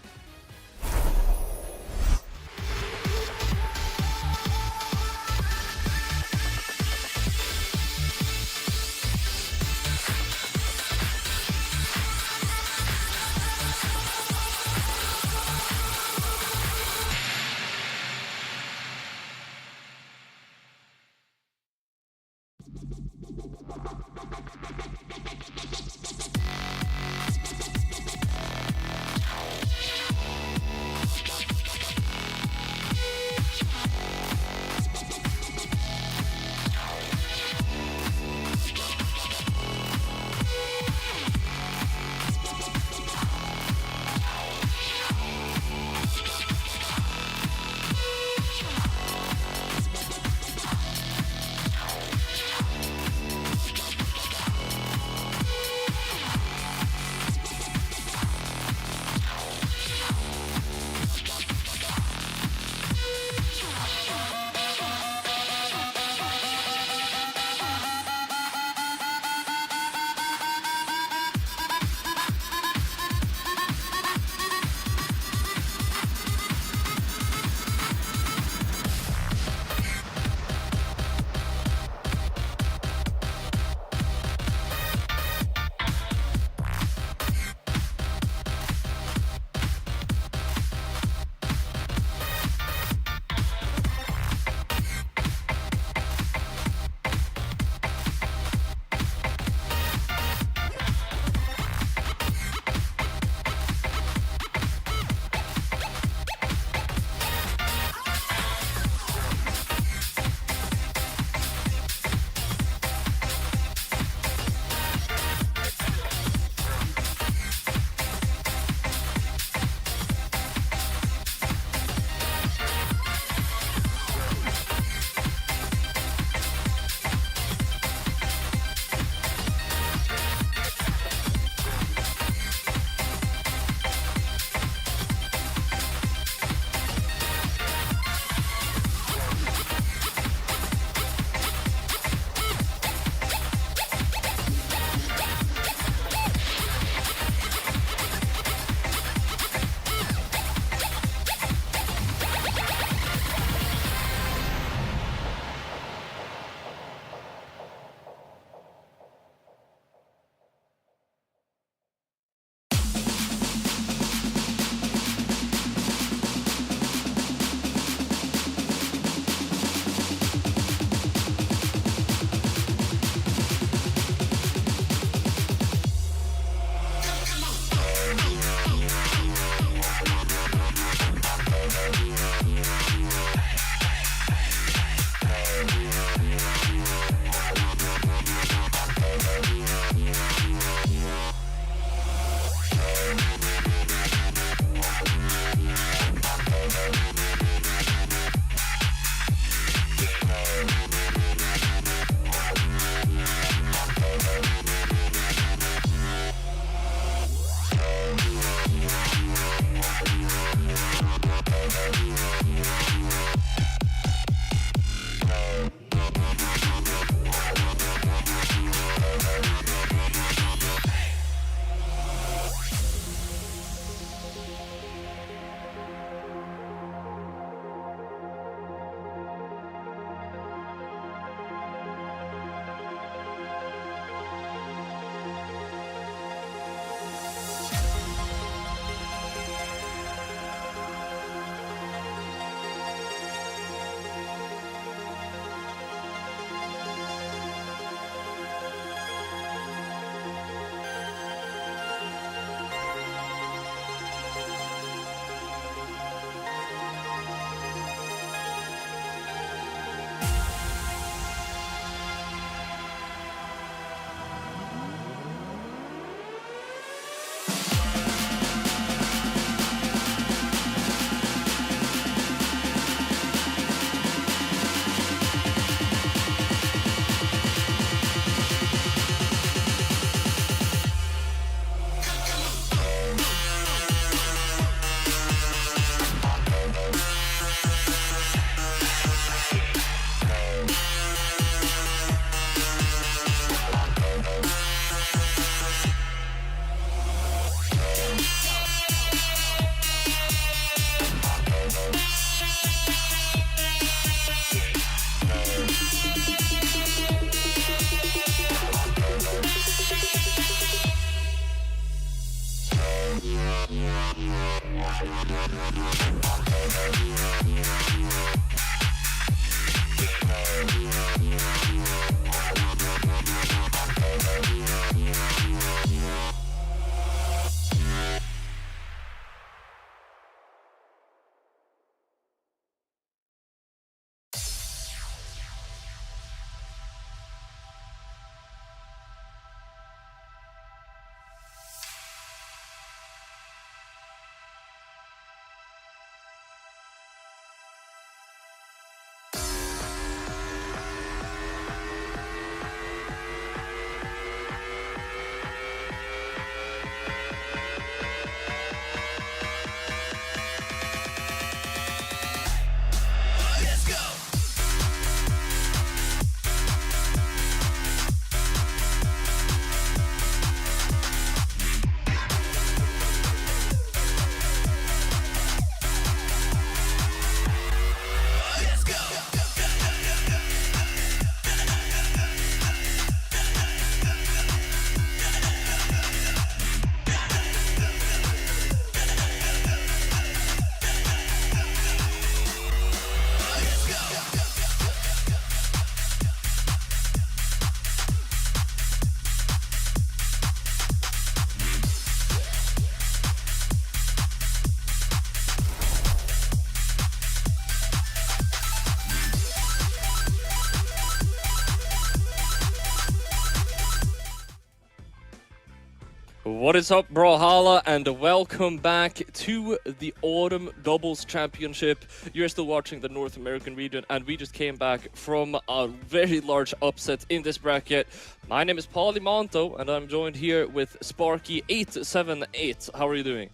What is up, Brawlhalla, and welcome back to the Autumn Doubles Championship. You're still watching the North American region, and we just came back from a very large upset in this bracket. My name is Polymonto, and I'm joined here with Sparky878. How are you doing?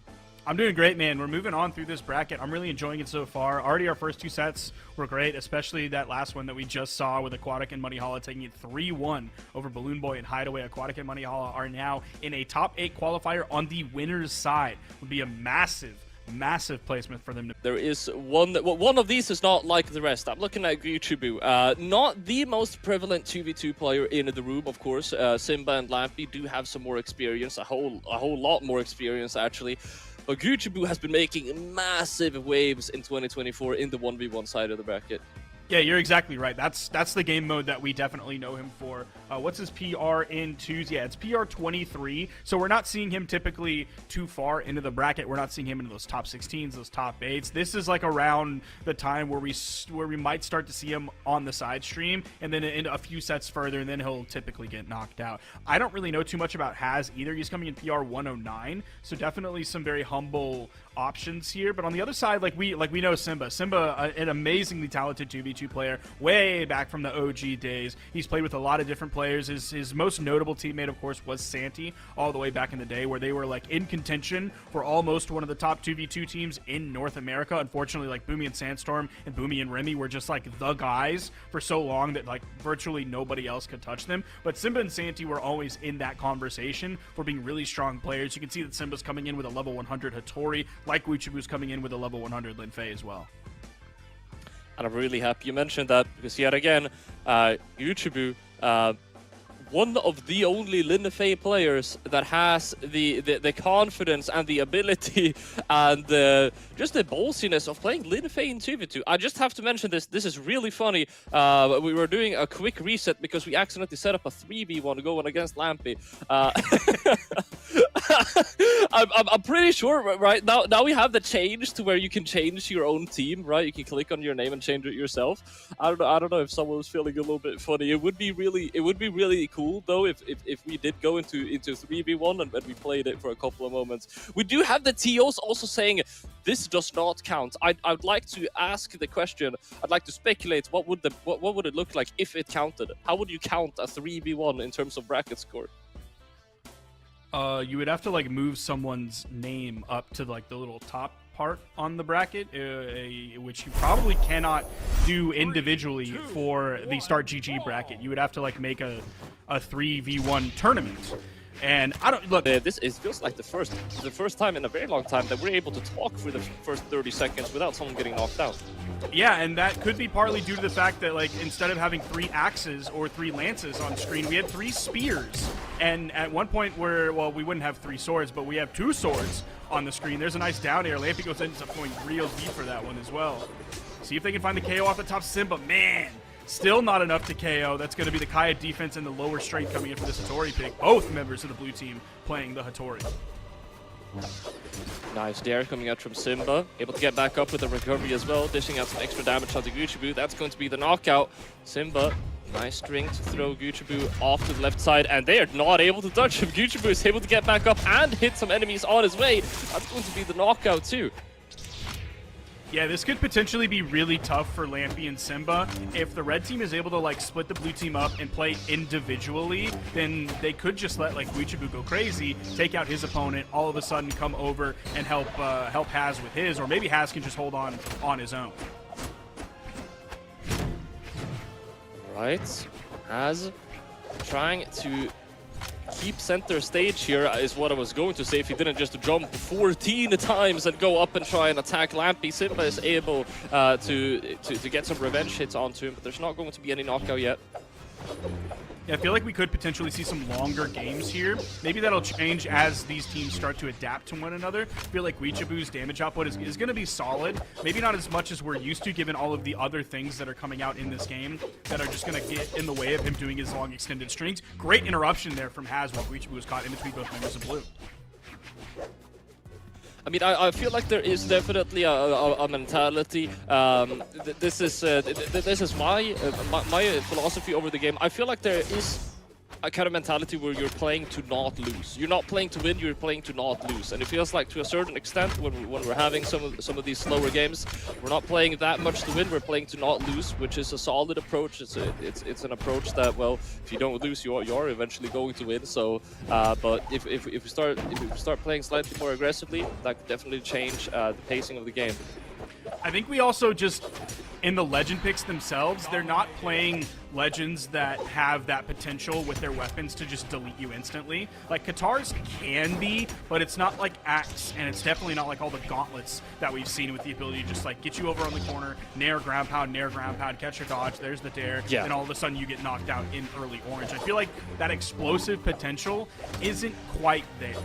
I'm doing great, man. We're moving on through this bracket. I'm really enjoying it so far. Already our first two sets were great, especially that last one that we just saw with Aquatic and Monihalla taking it 3-1 over BalloonBoy and Hideway. Aquatic and Monihalla are now in a top 8 qualifier on the winner's side. Would be a massive placement for them. There is one of these is not like the rest. I'm looking at Guchubu. Not the most prevalent 2v2 player in the room, of course. Simba and Lampy do have some more experience, a whole lot more experience actually. But Guchubu has been making massive waves in 2024 in the 1v1 side of the bracket. Yeah, you're exactly right. That's the game mode that we definitely know him for. What's his PR in twos? Yeah, it's PR 23. So we're not seeing him typically too far into the bracket. We're not seeing him into those top 16s, those top 8s. This is like around the time where we might start to see him on the side stream, and then in a few sets further, and then he'll typically get knocked out. I don't really know too much about Hasz either. He's coming in PR 109, so definitely some very humble options here. But on the other side, like we know Simba, an amazingly talented 2v2 player, way back from the OG days. He's played with a lot of different players. His most notable teammate, of course, was Santi, all the way back in the day, where they were like in contention for almost one of the top 2v2 teams in North America. Unfortunately, like Boomy and Sandstorm and Boomy and Remy were just like the guys for so long that like virtually nobody else could touch them. But Simba and Santi were always in that conversation for being really strong players. You can see that Simba's coming in with a level 100 Hattori, like Guchubu's coming in with a level 100 Lin Fei as well. And I'm really happy you mentioned that, because yet again, Guchubu, one of the only Lin Fei players that has the confidence and the ability and just the ballsiness of playing Lin Fei in 2v2. I just have to mention this. This is really funny. We were doing a quick reset because we accidentally set up a 3v1 going against Lampy. I'm pretty sure right now we have the change to where you can change your own team, right? You can click on your name and change it yourself. I don't know if someone was feeling a little bit funny. It would be really cool though if we did go into 3v1 and we played it for a couple of moments. We do have the TOs also saying this does not count. I'd like to ask the question. I'd like to speculate what would it look like if it counted? How would you count a 3v1 in terms of bracket score? You would have to like move someone's name up to like the little top part on the bracket, which you probably cannot do individually for the Start GG bracket. You would have to like make a 3v1 tournament. And I don't look. This feels like the first time in a very long time that we're able to talk for the first 30 seconds without someone getting knocked out. Yeah, and that could be partly due to the fact that like instead of having 3 axes or 3 lances on screen, we had 3 spears. And at one point where, well, we wouldn't have 3 swords, but we have 2 swords on the screen. There's a nice down air. Lampy ends up going real deep for that one as well. See if they can find the KO off the top. Simba, man, still not enough to KO. That's going to be the Kaya defense and the lower strength coming in for this Hattori pick. Both members of the blue team playing the Hattori. Nice dare coming out from Simba. Able to get back up with the recovery as well, dishing out some extra damage onto Guccibu. That's going to be the knockout. Simba, nice string to throw Guccibu off to the left side, and they are not able to touch him. Guccibu is able to get back up and hit some enemies on his way. That's going to be the knockout too. Yeah, this could potentially be really tough for Lampy and Simba. If the red team is able to like split the blue team up and play individually, then they could just let like Guccibu go crazy, take out his opponent, all of a sudden come over and help Hasz with his, or maybe Hasz can just hold on his own. Right, Hasz trying to keep center stage here is what I was going to say if he didn't just jump 14 times and go up and try and attack Lampy. Simba is able to get some revenge hits onto him, but there's not going to be any knockout yet. Yeah, I feel like we could potentially see some longer games here. Maybe that'll change as these teams start to adapt to one another. I feel like Guccibu's damage output is going to be solid. Maybe not as much as we're used to, given all of the other things that are coming out in this game that are just going to get in the way of him doing his long extended strings. Great interruption there from Hasz while Guccibu was caught in between both members of blue. I mean, I feel like there is definitely a mentality. This is my philosophy over the game. I feel like there is a kind of mentality where you're playing to not lose. You're not playing to win. You're playing to not lose. And it feels like to a certain extent, when we're having some of these slower games, we're not playing that much to win. We're playing to not lose, which is a solid approach. It's an approach that, well, if you don't lose, you're eventually going to win. So, but if we start playing slightly more aggressively, that could definitely change the pacing of the game. I think we also just, in the legend picks themselves, they're not playing legends that have that potential with their weapons to just delete you instantly. Like, Katars can be, but it's not like Axe, and it's definitely not like all the gauntlets that we've seen with the ability to just, like, get you over on the corner, nair ground pound, catch your dodge, there's the dare, and all of a sudden you get knocked out in early orange. I feel like that explosive potential isn't quite there.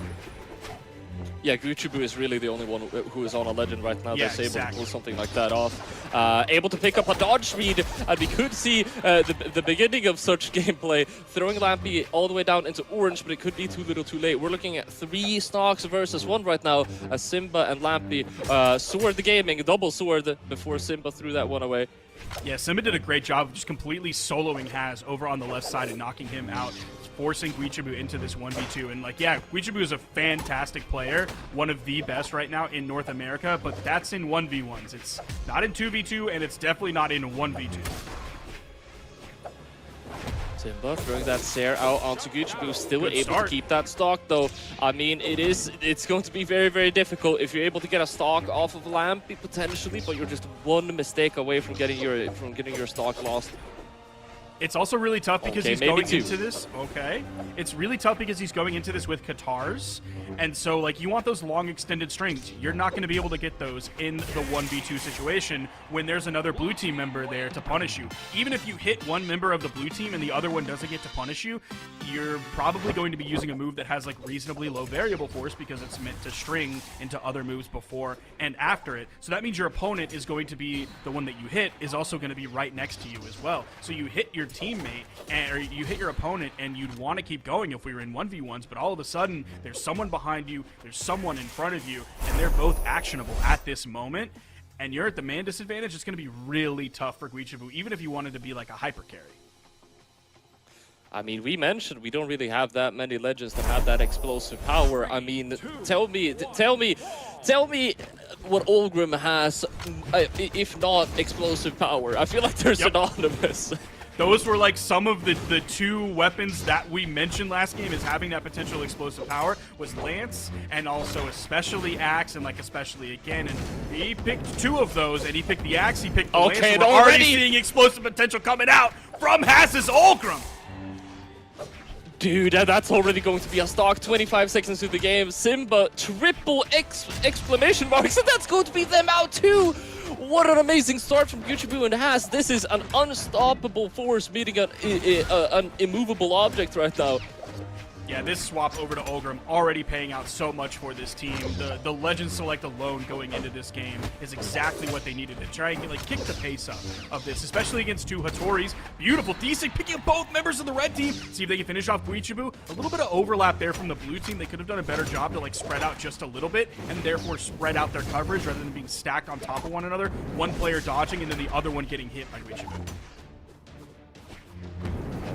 Yeah, Guccibu is really the only one who is on a legend right now that's able to pull something like that off. Able to pick up a dodge speed, and we could see the beginning of such gameplay, throwing Lampy all the way down into orange, but it could be too little too late. We're looking at 3 stocks versus 1 right now, as Simba and Lampy sword the gaming, double sword, before Simba threw that one away. Yeah, Simba did a great job of just completely soloing Hasz over on the left side and knocking him out, forcing Guccibu into this 1v2. And, like, yeah, Guccibu is a fantastic player, one of the best right now in North America, but that's in 1v1s. It's not in 2v2, and it's definitely not in 1v2. Simba throwing that Sair out onto Guccibu, still able to keep that stock though. I mean, it's going to be very, very difficult if you're able to get a stock off of Lampy potentially, but you're just one mistake away from getting your stock lost. It's also really tough because he's going into this. Okay. It's really tough because he's going into this with Katars. And so, like, you want those long extended strings. You're not going to be able to get those in the 1v2 situation when there's another blue team member there to punish you. Even if you hit one member of the blue team and the other one doesn't get to punish you, you're probably going to be using a move that has, like, reasonably low variable force because it's meant to string into other moves before and after it. So that means your opponent is going to be the one that you hit is also going to be right next to you as well. So you hit your teammate or you hit your opponent and you'd want to keep going if we were in 1v1s, but all of a sudden there's someone behind you, there's someone in front of you, and they're both actionable at this moment, and you're at the man disadvantage. It's going to be really tough for Guccibu, even if you wanted to be like a hyper carry. I mean, we mentioned we don't really have that many legends that have that explosive power. I mean, tell me what Olgrim has, if not explosive power. I feel like they're synonymous. Those were like some of the 2 weapons that we mentioned last game as having that potential explosive power was Lance and also especially Axe and like especially again. And he picked 2 of those and he picked the Axe, he picked the Lance. So we're already seeing explosive potential coming out from Hasz's Olgrim. Dude, that's already going to be a stock 25 seconds through the game. Simba, triple exclamation marks, and that's going to be them out too! What an amazing start from Guccibu and Hasz. This is an unstoppable force meeting an immovable object right now. Yeah, this swap over to Olgrim already paying out so much for this team. The Legend Select alone going into this game is exactly what they needed to try and kick the pace up of this, especially against two Hattoris. Beautiful D-Sig picking up both members of the red team. See if they can finish off Guichibu. A little bit of overlap there from the blue team. They could have done a better job to spread out just a little bit and therefore spread out their coverage rather than being stacked on top of one another. One player dodging and then the other one getting hit by Guichibu.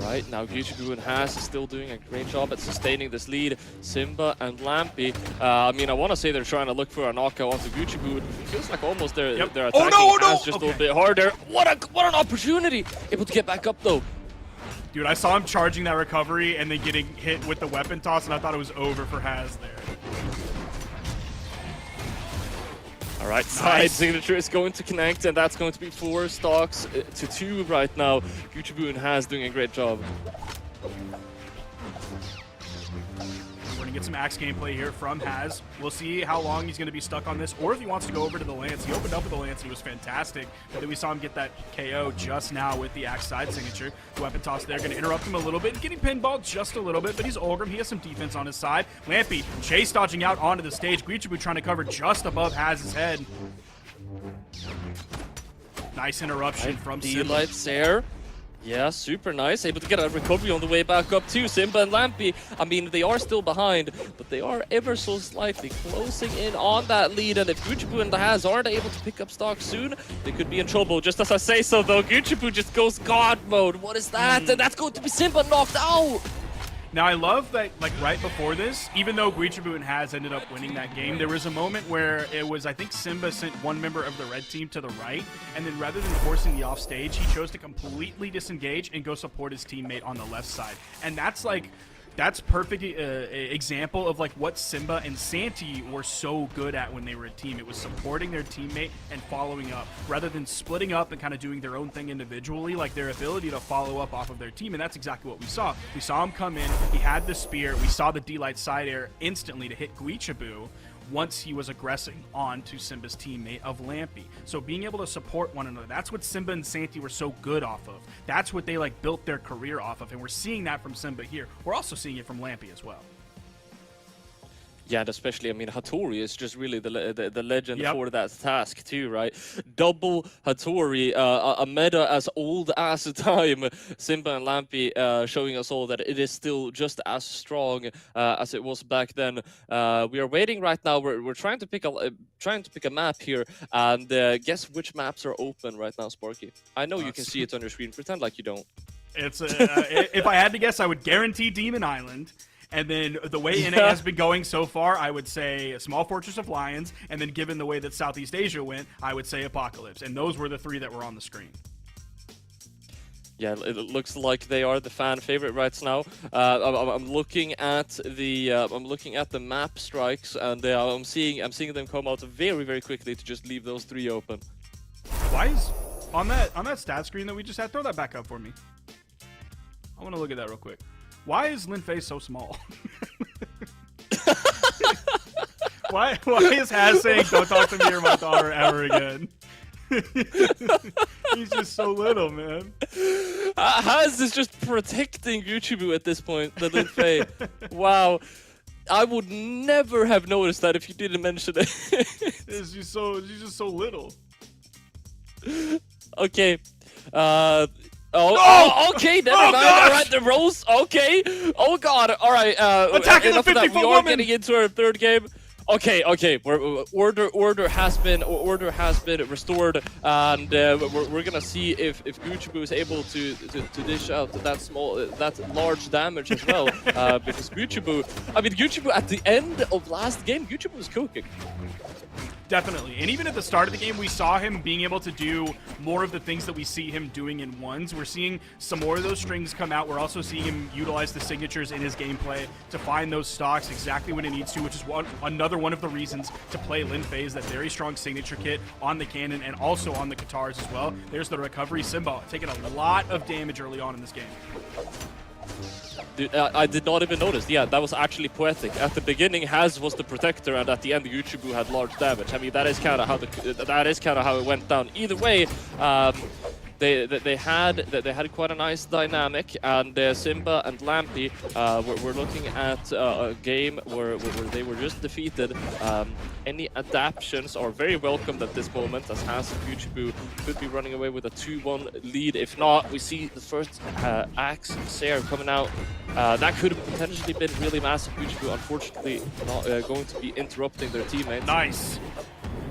Right, now Guichibu and Hasz is still doing a great job at sustaining this lead. Simba and Lampy, I mean, I want to say they're trying to look for a knockout onto Guichibu. It feels like almost they're attacking Hasz just a little bit harder. What an opportunity! Able to get back up though. Dude, I saw him charging that recovery and then getting hit with the weapon toss, and I thought it was over for Hasz there. All right, side signature is going to connect, and that's going to be 4 stocks to 2 right now. Guichibu and Hasz doing a great job. We're going to get some axe gameplay here from Hasz. We'll see how long he's going to be stuck on this, or if he wants to go over to the Lance. He opened up with the Lance, he was fantastic, but then we saw him get that KO just now with the axe side signature. The weapon toss there, going to interrupt him a little bit, getting pinballed just a little bit, but he's Olgrim, he has some defense on his side. Lampy chase dodging out onto the stage. Guichibu trying to cover just above Haz's head. Nice interruption from Simba. D-Lights there. Yeah, super nice. Able to get a recovery on the way back up too. Simba and Lampy, I mean, they are still behind, but they are ever so slightly closing in on that lead. And if Guichibu and the Hasz aren't able to pick up stock soon, they could be in trouble. Just as I say so, though, Guichibu just goes God mode. What is that? And that's going to be Simba knocked out. Now, I love that, right before this, even though Guichibu and Hasz ended up winning that game, there was a moment where it was, I think Simba sent one member of the red team to the right, and then rather than forcing the offstage, he chose to completely disengage and go support his teammate on the left side. And that's perfect example of what Simba and Santi were so good at when they were a team. It was supporting their teammate and following up rather than splitting up and kind of doing their own thing individually, their ability to follow up off of their team. And that's exactly what we saw. We saw him come in, he had the spear, we saw the D-Light side air instantly to hit Guichibu once he was aggressing on to Simba's teammate of Lampy. So being able to support one another, that's what Simba and Santi were so good off of. That's what they built their career off of, and we're seeing that from Simba here. We're also seeing it from Lampy as well. Yeah, and especially, I mean, Hattori is just really the legend for that task too, right? Double Hattori, a meta as old as time. Simba and Lampy showing us all that it is still just as strong as it was back then. We are waiting right now. We're trying to pick a map here, and guess which maps are open right now, Sparky? I know you can see it on your screen. Pretend like you don't. It's if I had to guess, I would guarantee Demon Island. And then the way NA has been going so far, I would say a Small Fortress of Lions. And then given the way that Southeast Asia went, I would say Apocalypse. And those were the 3 that were on the screen. Yeah, it looks like they are the fan favorite right now. I'm looking at the map strikes, and I'm seeing them come out very, very quickly to just leave those 3 open. Why is on that stat screen that we just had? Throw that back up for me. I want to look at that real quick. Why is Lin Fei so small? why is Hasz saying, "Don't talk to me or my daughter ever again"? He's just so little, man. Hasz is just protecting Guichibu at this point, the Lin Fei. Wow. I would never have noticed that if you didn't mention it. She's just so little. Okay. Okay, never mind. All right, the Rose. Okay. Oh God. All right. Attacking the 50-foot woman. We are getting into our 3rd game. Okay. Order has been restored, and we're gonna see if Guichibu is able to dish out that large damage as well. Because Guichibu at the end of last game, Guichibu was cooking. Definitely. And even at the start of the game, we saw him being able to do more of the things that we see him doing in ones. We're seeing some more of those strings come out. We're also seeing him utilize the signatures in his gameplay to find those stocks exactly when he needs to, which is another one of the reasons to play Lin Fei, is that very strong signature kit on the cannon and also on the guitars as well. There's the recovery. Simba taking a lot of damage early on in this game. Dude, I did not even notice. Yeah, that was actually poetic. At the beginning, Hasz was the protector, and at the end, Guichibu had large damage. I mean, that is kind of how it went down. Either way, they had quite a nice dynamic, and Simba and Lampy were looking at a game where they were just defeated. Any adaptations are very welcomed at this moment, as Hasz and Guccibu could be running away with a 2-1 lead. If not, we see the first axe Sair coming out. That could have potentially been really massive. Guccibu, unfortunately, not going to be interrupting their teammates. Nice.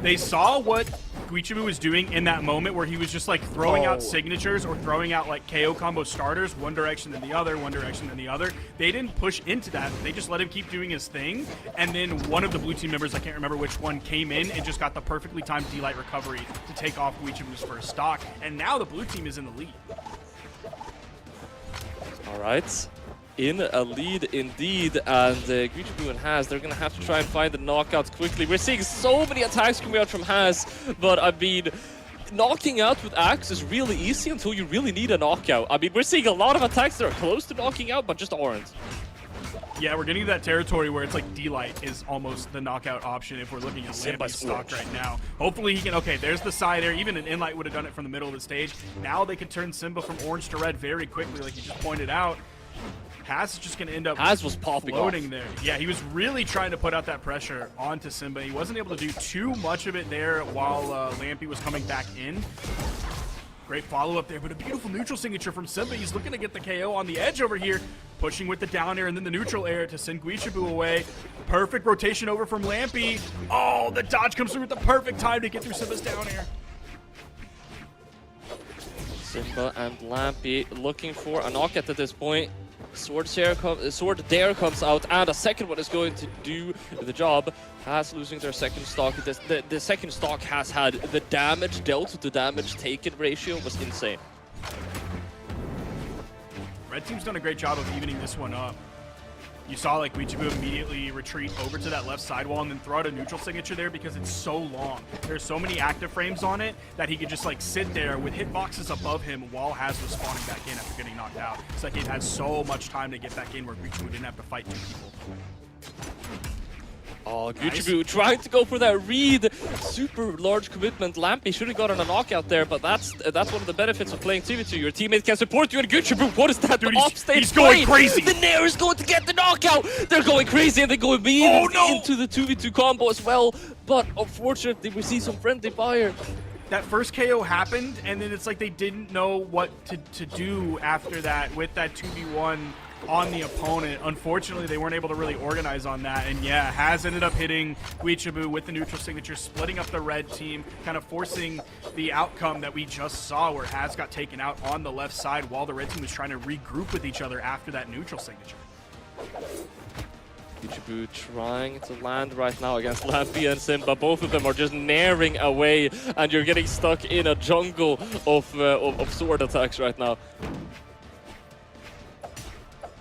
They saw what Guichibu was doing in that moment where he was just like throwing out signatures or throwing out like KO combo starters, one direction then the other, one direction then the other. They didn't push into that. They just let him keep doing his thing. And then one of the blue team members, I can't remember which one, came in and just got the perfectly timed D-Light recovery to take off Guichibu's first stock. And now the blue team is in the lead. All right. In a lead indeed, and Guccibu and Hasz, they're going to have to try and find the knockouts quickly. We're seeing so many attacks coming out from Hasz, but I mean, knocking out with Axe is really easy until you really need a knockout. I mean, we're seeing a lot of attacks that are close to knocking out, but just aren't. Yeah, we're getting to that territory where it's like D-Light is almost the knockout option if we're looking at Lampy's stock right now. Hopefully he can, okay, there's the side air. Even an in-light would have done it from the middle of the stage. Now they can turn Simba from orange to red very quickly, like you just pointed out. Hasz is just going to end up was popping floating off there. Yeah, he was really trying to put out that pressure onto Simba. He wasn't able to do too much of it there while Lampy was coming back in. Great follow-up there, but a beautiful neutral signature from Simba. He's looking to get the KO on the edge over here, pushing with the down air and then the neutral air to send Guichibu away. Perfect rotation over from Lampy. Oh, the dodge comes through at the perfect time to get through Simba's down air. Simba and Lampy looking for a knockout at this point. Sword Dare comes out, and a second one is going to do the job. Hasz losing their second stock. The second stock has had the damage dealt to damage taken ratio was insane. Red team's done a great job of evening this one up. You saw like Guichibu immediately retreat over to that left sidewall and then throw out a neutral signature there because it's so long. There's so many active frames on it that he could just like sit there with hitboxes above him while Hasz was spawning back in after getting knocked out. It's like he'd had so much time to get back in where Guichibu didn't have to fight two people. Oh, Guccibu trying to go for that read. Super large commitment. Lampy should have gotten a knockout there, but that's one of the benefits of playing 2v2. Your teammate can support you, and Guccibu, what is that? Dude, the offstage he's going crazy. The Nair is going to get the knockout. They're going crazy, and they're going into the 2v2 combo as well. But unfortunately, we see some friendly fire. That first KO happened, and then it's like they didn't know what to do after that with that 2v1 on the opponent. Unfortunately, they weren't able to really organize on that. And yeah, Hasz ended up hitting Guichibu with the neutral signature, splitting up the red team, kind of forcing the outcome that we just saw where Hasz got taken out on the left side while the red team was trying to regroup with each other after that neutral signature. Guccibu trying to land right now against Lampy and Simba. Both of them are just naring away, and you're getting stuck in a jungle of sword attacks right now.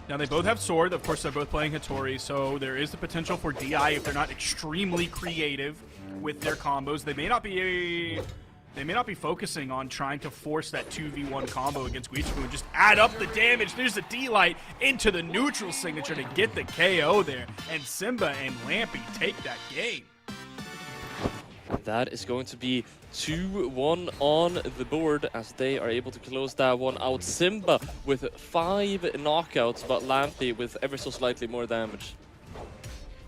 Now they both have sword. Of course, they're both playing Hattori, so there is the potential for DI if they're not extremely creative with their combos. They may not be focusing on trying to force that 2v1 combo against Guichibu and just add up the damage. There's a D-Light into the neutral signature to get the KO there, and Simba and Lampy take that game. That is going to be 2-1 on the board as they are able to close that one out. Simba with 5 knockouts, but Lampy with ever so slightly more damage.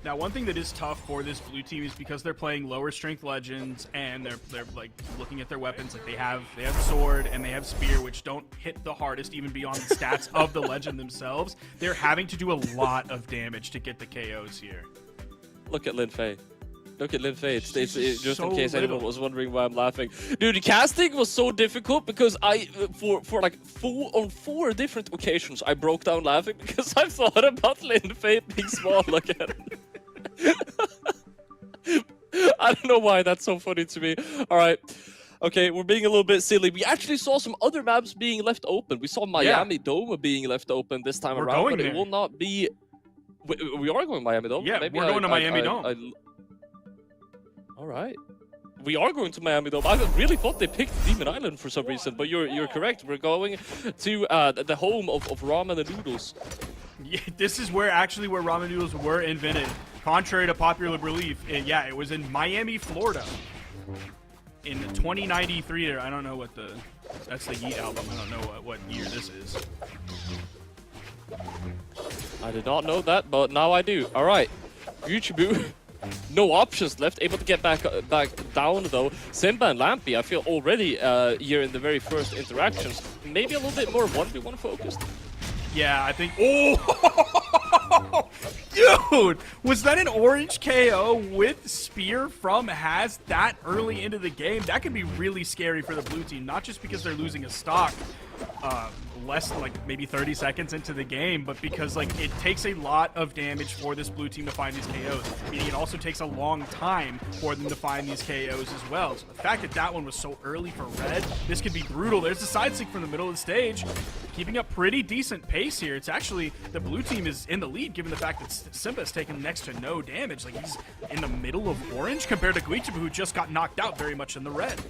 Now, one thing that is tough for this blue team is because they're playing lower strength legends and they're like looking at their weapons. Like they have sword and they have spear, which don't hit the hardest even beyond the stats of the legend themselves. They're having to do a lot of damage to get the KOs here. Look at Lin Fei. Look at Lin Fei. It's just so in case little. anyone was wondering why I'm laughing. Dude, the casting was so difficult because for like 4 different occasions, I broke down laughing because I thought about Lin Fei being small again. I don't know why that's so funny to me. All right. Okay, we're being a little bit silly. We actually saw some other maps being left open. We saw Miami Dome being left open this time around, but it will not be... We are going Miami Dome? Yeah, maybe we're going to Miami Dome. All right. We are going to Miami Dome. I really thought they picked Demon Island for some reason, but you're correct. We're going to the home of ramen and noodles. Yeah, this is where ramen noodles were invented. Contrary to popular belief, it was in Miami, Florida. in 2093. I don't know what that's the Yeet album. I don't know what year this is. I did not know that, but now I do. All right, Guccibu. No options left, able to get back down though. Simba and Lampy, I feel already here in the very first interactions, maybe a little bit more 1v1 focused. Yeah, I think. Oh, dude, was that an orange KO with spear from Hasz that early into the game? That could be really scary for the blue team, not just because they're losing a stock. Less than like maybe 30 seconds into the game, but because like it takes a lot of damage for this blue team to find these KOs, meaning it also takes a long time for them to find these KOs as well. So the fact that that one was so early for red, this could be brutal. There's the side sync from the middle of the stage, keeping up pretty decent pace here. It's actually, the blue team is in the lead given the fact that Simba has taken next to no damage. Like he's in the middle of orange compared to Guichibu, who just got knocked out very much in the red.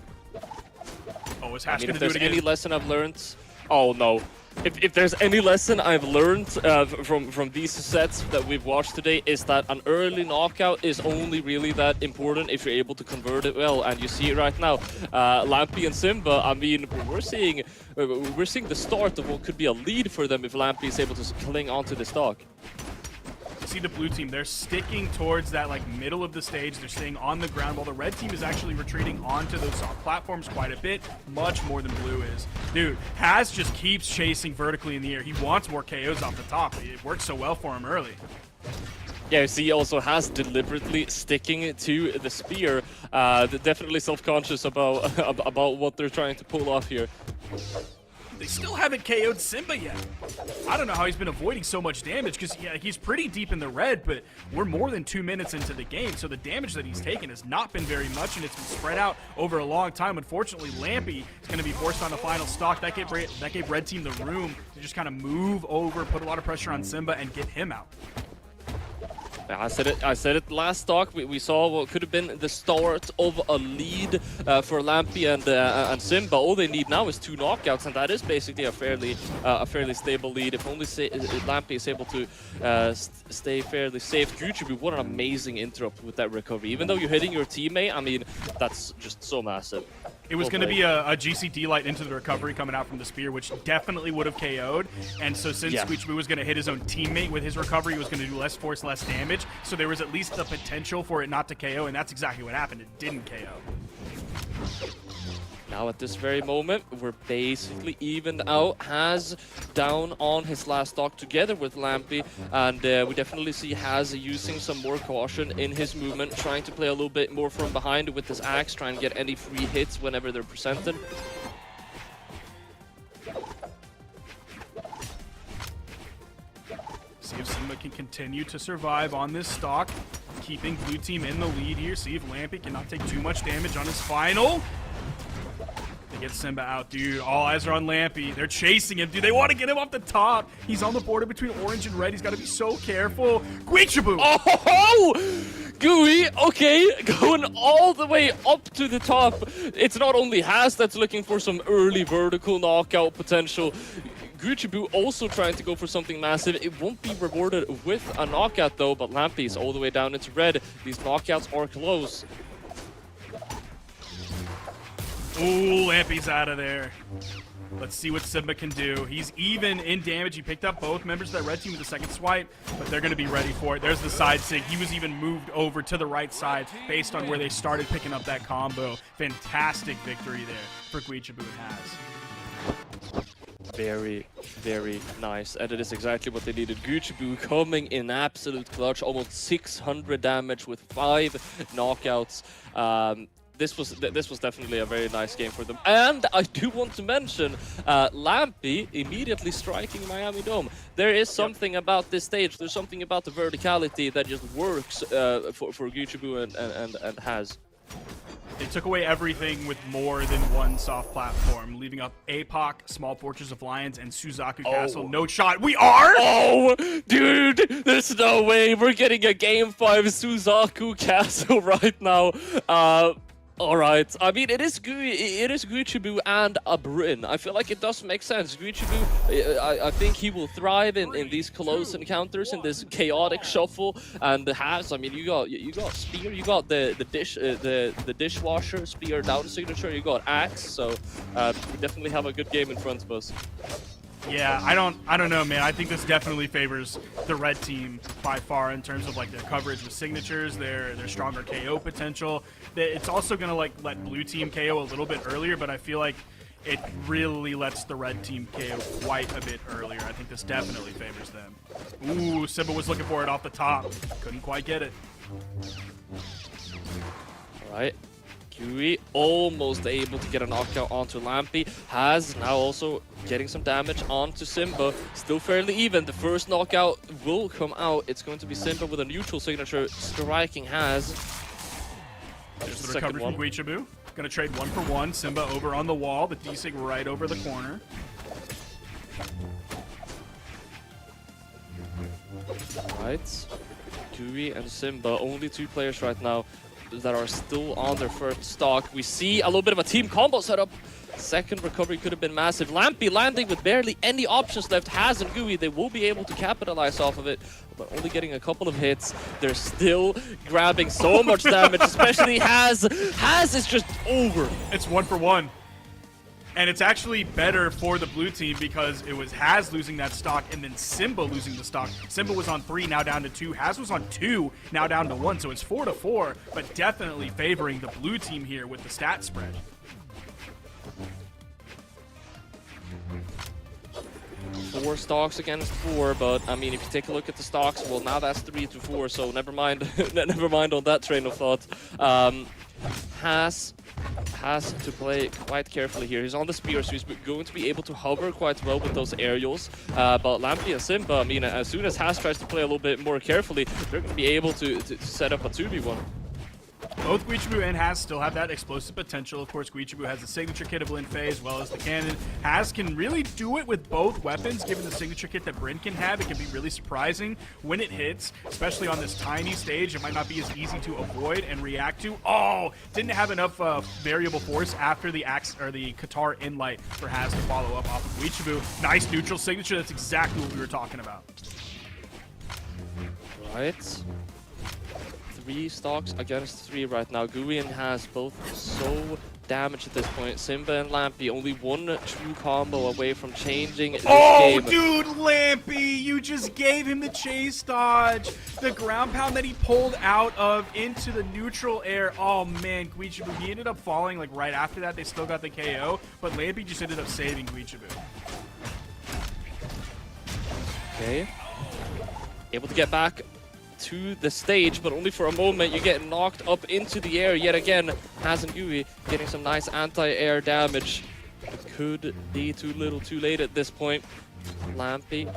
Oh, is Hasz gonna do it again? Any lesson I've learned? Oh no. If there's any lesson I've learned from these sets that we've watched today, is that an early knockout is only really that important if you're able to convert it well. And you see it right now. Lampy and Simba, I mean, we're seeing the start of what could be a lead for them if Lampy is able to cling onto the stock. See the blue team, they're sticking towards that like middle of the stage. They're staying on the ground while the red team is actually retreating onto those soft platforms quite a bit, much more than blue is. Dude, Hasz just keeps chasing vertically in the air. He wants more KOs off the top. It worked so well for him early. Yeah, you see also Hasz deliberately sticking to the spear. Definitely self-conscious about what they're trying to pull off here. They still haven't KO'd Simba yet. I don't know how he's been avoiding so much damage, because yeah, he's pretty deep in the red, but we're more than 2 minutes into the game, so the damage that he's taken has not been very much, and it's been spread out over a long time. Unfortunately, Lampy is going to be forced on the final stock. That gave red team the room to just kind of move over, put a lot of pressure on Simba, and get him out. I said it last stock. We saw what could have been the start of a lead for Lampy and Simba. All they need now is 2 knockouts, and that is basically a fairly stable lead. If only Lampy is able to stay fairly safe. Guccibu, what an amazing interrupt with that recovery. Even though you're hitting your teammate, I mean, that's just so massive. It was going to be a GCD light into the recovery coming out from the spear, which definitely would have KO'd. And so since Guichibu was going to hit his own teammate with his recovery, he was going to do less force, less damage. So there was at least the potential for it not to KO, and that's exactly what happened. It didn't KO. Now at this very moment, we're basically evened out. Hasz down on his last stock together with Lampy, and we definitely see Hasz using some more caution in his movement, trying to play a little bit more from behind with his axe, trying to get any free hits whenever they're presented. See if Simba can continue to survive on this stock, keeping blue team in the lead here. See if Lampy cannot take too much damage on his final. They get Simba out, dude. All eyes are on Lampy. They're chasing him, dude. They want to get him off the top. He's on the border between orange and red. He's got to be so careful. Guichibu! Oh! Gooey, okay, going all the way up to the top. It's not only Hasz that's looking for some early vertical knockout potential. Guccibu also trying to go for something massive. It won't be rewarded with a knockout though, but Lampy is all the way down into red. These knockouts are close. Ooh, Lampy's out of there. Let's see what Simba can do. He's even in damage. He picked up both members of that red team with the second swipe, but they're going to be ready for it. There's the side sig. He was even moved over to the right side based on where they started picking up that combo. Fantastic victory there for Guichibu and Hasz. Very, very nice, and it is exactly what they needed. Guccibu coming in absolute clutch, almost 600 damage with 5 knockouts. This was definitely a very nice game for them. And I do want to mention Lampy immediately striking Miami Dome. There is something about this stage. There's something about the verticality that just works for Guccibu and Hasz. They took away everything with more than one soft platform, leaving up APOC, Small Fortress of Lions, and Suzaku Castle. No shot. We are? Oh, dude, there's no way we're getting a Game 5 Suzaku Castle right now. All right. I mean, it is Guichibu and a Bryn. I feel like it does make sense. Guichibu, I think he will thrive in these close encounters, in this chaotic shuffle. And the Hasz, I mean, you got spear, you got the dishwasher spear down signature, you got axe. So we definitely have a good game in front of us. Yeah, I don't know, man. I think this definitely favors the red team by far in terms of like their coverage with signatures, their stronger KO potential. It's also gonna like let blue team KO a little bit earlier, but I feel like it really lets the red team KO quite a bit earlier. I think this definitely favors them. Ooh, Simba was looking for it off the top. Couldn't quite get it. All right. Gui almost able to get a knockout onto Lampy. Hasz now also getting some damage onto Simba. Still fairly even. The first knockout will come out. It's going to be Simba with a neutral signature striking Hasz. There's the recovery from Guichibu. Gonna trade 1-for-1. Simba over on the wall. The D-Sig right over the corner. Right. Gui and Simba, only two players right now that are still on their first stock. We see a little bit of a team combo setup. Second recovery could have been massive. Lampy landing with barely any options left. Hasz and Gui, they will be able to capitalize off of it, but only getting a couple of hits. They're still grabbing so much damage, especially Hasz. Hasz is just over. It's 1-for-1. And it's actually better for the blue team because it was Hasz losing that stock and then Simba losing the stock. Simba was on 3, now down to 2. Hasz was on 2, now down to 1. So it's 4-4, but definitely favoring the blue team here with the stat spread. Four stocks against 4, but I mean, if you take a look at the stocks, well, now that's 3-4. So never mind, never mind on that train of thought. Hasz has to play quite carefully here. He's on the spear, so he's going to be able to hover quite well with those aerials. But Lampy and Simba, I mean, as soon as Hasz tries to play a little bit more carefully, they're going to be able to set up a 2v1. Both Guichibu and Hasz still have that explosive potential. Of course, Guichibu has the signature kit of Linfei as well as the cannon. Hasz can really do it with both weapons, given the signature kit that Bryn can have. It can be really surprising when it hits, especially on this tiny stage. It might not be as easy to avoid and react to. Oh, didn't have enough variable force after the axe or the Qatar inlight for Hasz to follow up off of Guichibu. Nice neutral signature. That's exactly what we were talking about. Right. 3 stocks against 3 right now. Gui and Hasz both so damaged at this point. Simba and Lampy only one true combo away from changing this game. Oh, dude, Lampy, you just gave him the chase dodge. The ground pound that he pulled out of into the neutral air. Oh, man, Guichibu, he ended up falling like right after that. They still got the KO, but Lampy just ended up saving Guichibu. Okay. Able to get back to the stage, but only for a moment. You get knocked up into the air yet again. Hasz and Gui getting some nice anti-air damage. It could be too little too late at this point. Lampy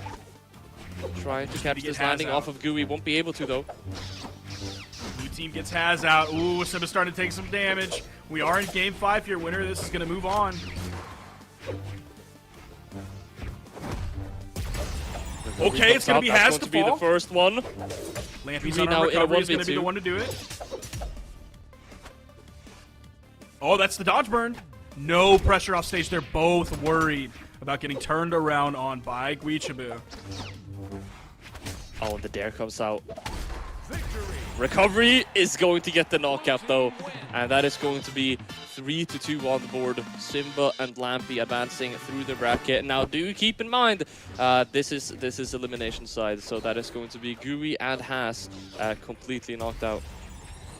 trying to catch this landing off of Gui. Won't be able to, though. Blue team gets Hasz out. Ooh, Simba starting to take some damage. We are in game 5 here, winner. This is going to move on. Okay, it's going to be Hasz to fall. The first one. Lampy's on recovery is going to be the one to do it. Oh, that's the dodge burn. No pressure off stage. They're both worried about getting turned around on by Guichibu. Oh, and the dare comes out. Recovery is going to get the knockout, though, and that is going to be 3-2 on the board. Simba and Lampy advancing through the bracket. Now, do keep in mind, this is elimination side, so that is going to be Gui and Hasz completely knocked out.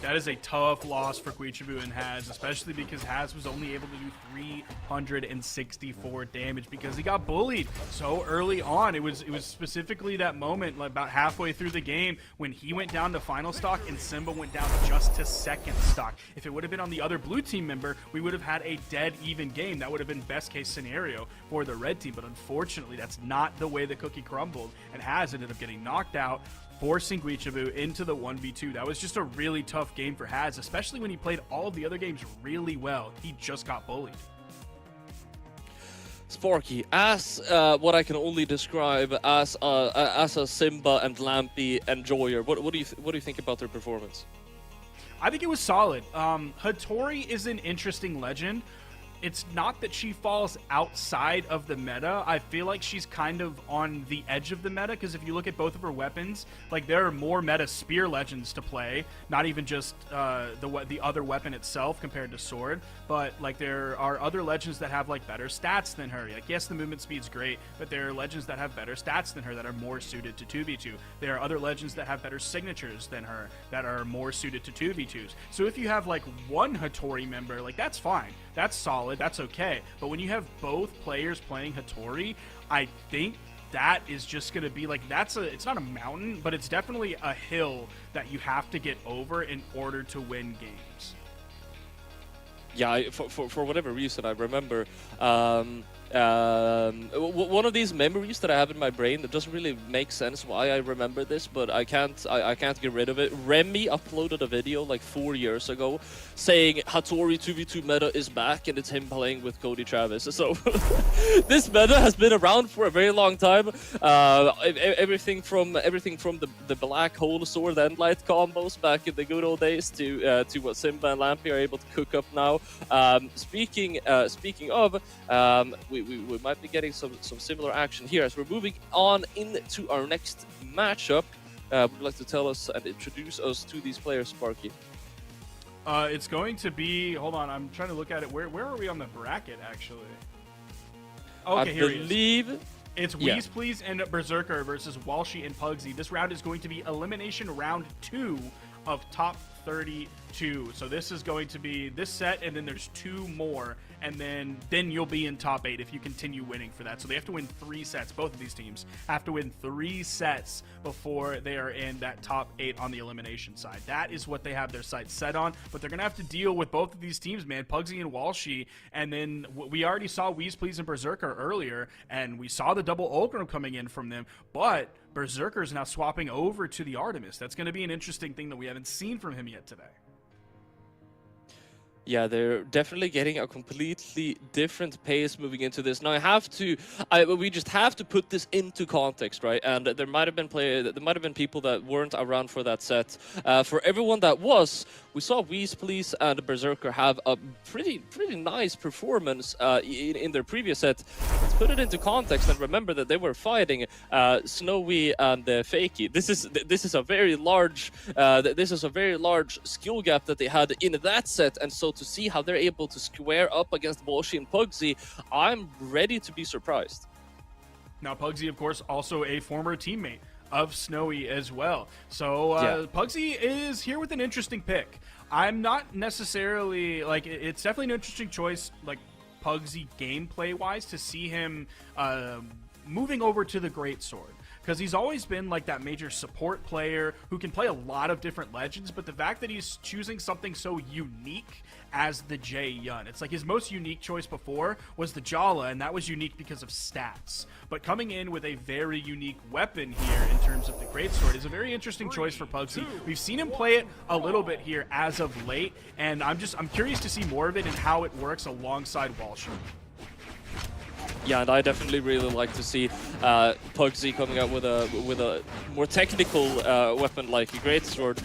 That is a tough loss for Guichibu and Hasz, especially because Hasz was only able to do 364 damage because he got bullied so early on. It was specifically that moment, like about halfway through the game, when he went down to final stock and Simba went down just to second stock. If it would have been on the other blue team member, we would have had a dead even game. That would have been best case scenario for the red team, but unfortunately, that's not the way the cookie crumbled, and Hasz ended up getting knocked out, forcing Guichibu into the 1v2. That was just a really tough game for Hasz, especially when he played all of the other games really well. He just got bullied. Sparky, as what I can only describe as a Simba and Lampy enjoyer, what do you think about their performance? I think it was solid. Hattori is an interesting legend. It's not that she falls outside of the meta. I feel like she's kind of on the edge of the meta, because if you look at both of her weapons, like there are more meta spear legends to play, not even just the other weapon itself compared to sword, but like there are other legends that have like better stats than her. Like yes, the movement speed's great, but there are legends that have better stats than her that are more suited to 2v2. There are other legends that have better signatures than her that are more suited to 2v2s. So if you have like one Hattori member, like that's fine. That's solid, that's okay. But when you have both players playing Hattori, I think that is just going to be like, it's not a mountain, but it's definitely a hill that you have to get over in order to win games. Yeah, for whatever reason, I remember one of these memories that I have in my brain that doesn't really make sense why I remember this, but I can't get rid of it. Remy uploaded a video like 4 years ago saying Hattori 2v2 meta is back, and it's him playing with Cody Travis. So this meta has been around for a very long time. Everything from the black hole sword and light combos back in the good old days to what Simba and Lampy are able to cook up now. Speaking of, we might be getting some similar action here as we're moving on into our next matchup. Would you like to tell us and introduce us to these players, Sparky? It's going to be, hold on, I'm trying to look at it. Where are we on the bracket, actually? Okay, here he is. I believe it's WheezePlease and Berserker versus Walshy and Pugsy. This round is going to be elimination round 2 of top 32. So this is going to be this set, and then there's 2 more, and then you'll be in top 8 if you continue winning for that. So they have to win 3 sets. Both of these teams have to win 3 sets before they are in that top 8 on the elimination side. That is what they have their sights set on, but they're gonna have to deal with both of these teams, man. Pugsy and Walshy, and then we already saw WheezePlease and Berserker earlier, and we saw the double Ulgrim coming in from them, but Berserker's now swapping over to the Artemis. That's going to be an interesting thing that we haven't seen from him yet today. Yeah, they're definitely getting a completely different pace moving into this. Now we just have to put this into context, right? And there might have been people that weren't around for that set. For everyone that was, we saw Wheeze and Berserker have a pretty nice performance in their previous set. Let's put it into context and remember that they were fighting Snowy and Fakey. This is a very large skill gap that they had in that set, and so to see how they're able to square up against Walshy and Pugsy, I'm ready to be surprised. Now, Pugsy, of course, also a former teammate of Snowy as well. So Pugsy is here with an interesting pick. I'm not necessarily, like, it's definitely an interesting choice, like, Pugsy gameplay-wise, to see him moving over to the Greatsword. Because he's always been like that major support player who can play a lot of different legends, but the fact that he's choosing something so unique as the Jay Yun. It's like his most unique choice before was the Jala, and that was unique because of stats. But coming in with a very unique weapon here in terms of the Greatsword is a very interesting choice for Pugsy. We've seen him play it a little bit here as of late, and I'm curious to see more of it and how it works alongside Walshy. Yeah, and I definitely really like to see Pugsy coming out with a more technical weapon like a Greatsword.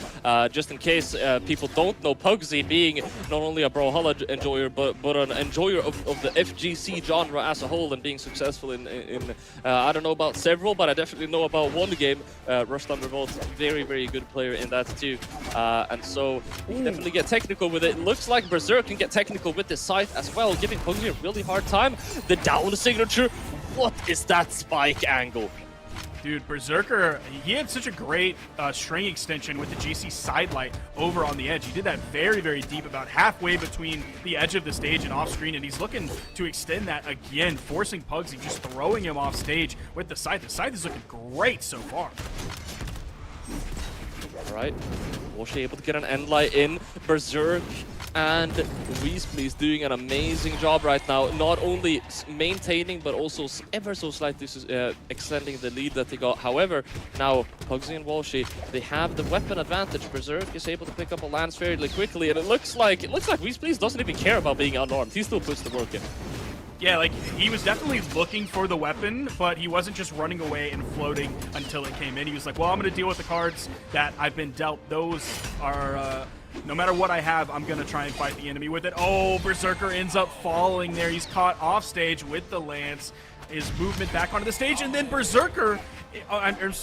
Just in case people don't know, Pugsy being not only a Brawlhalla enjoyer, but an enjoyer of the FGC genre as a whole, and being successful in I don't know about several, but I definitely know about one game, Rushdown Revolt. Very good player in that too. And so definitely get technical with it. Looks like Berserk can get technical with this scythe as well, giving Pugsy a really hard time. The down signature, what is that spike angle? Dude, Berserker, he had such a great string extension with the GC sidelight over on the edge. He did that very deep, about halfway between the edge of the stage and off screen, and he's looking to extend that again, forcing Pugsy, just throwing him off stage with the scythe. The scythe is looking great so far. All right, Walshy able to get an end light in. Berserk and WheezePlease doing an amazing job right now, not only maintaining but also ever so slightly extending the lead that they got. However, now Pugsy and Walshy, they have the weapon advantage. Berserk is able to pick up a lance fairly quickly, and it looks like WheezePlease doesn't even care about being unarmed. He still puts the work in. Yeah, like, he was definitely looking for the weapon, but he wasn't just running away and floating until it came in. He was like, well, I'm going to deal with the cards that I've been dealt. Those are no matter what I have, I'm going to try and fight the enemy with it. Oh, Berserker ends up falling there. He's caught off stage with the lance. His movement back onto the stage, and then Berserker,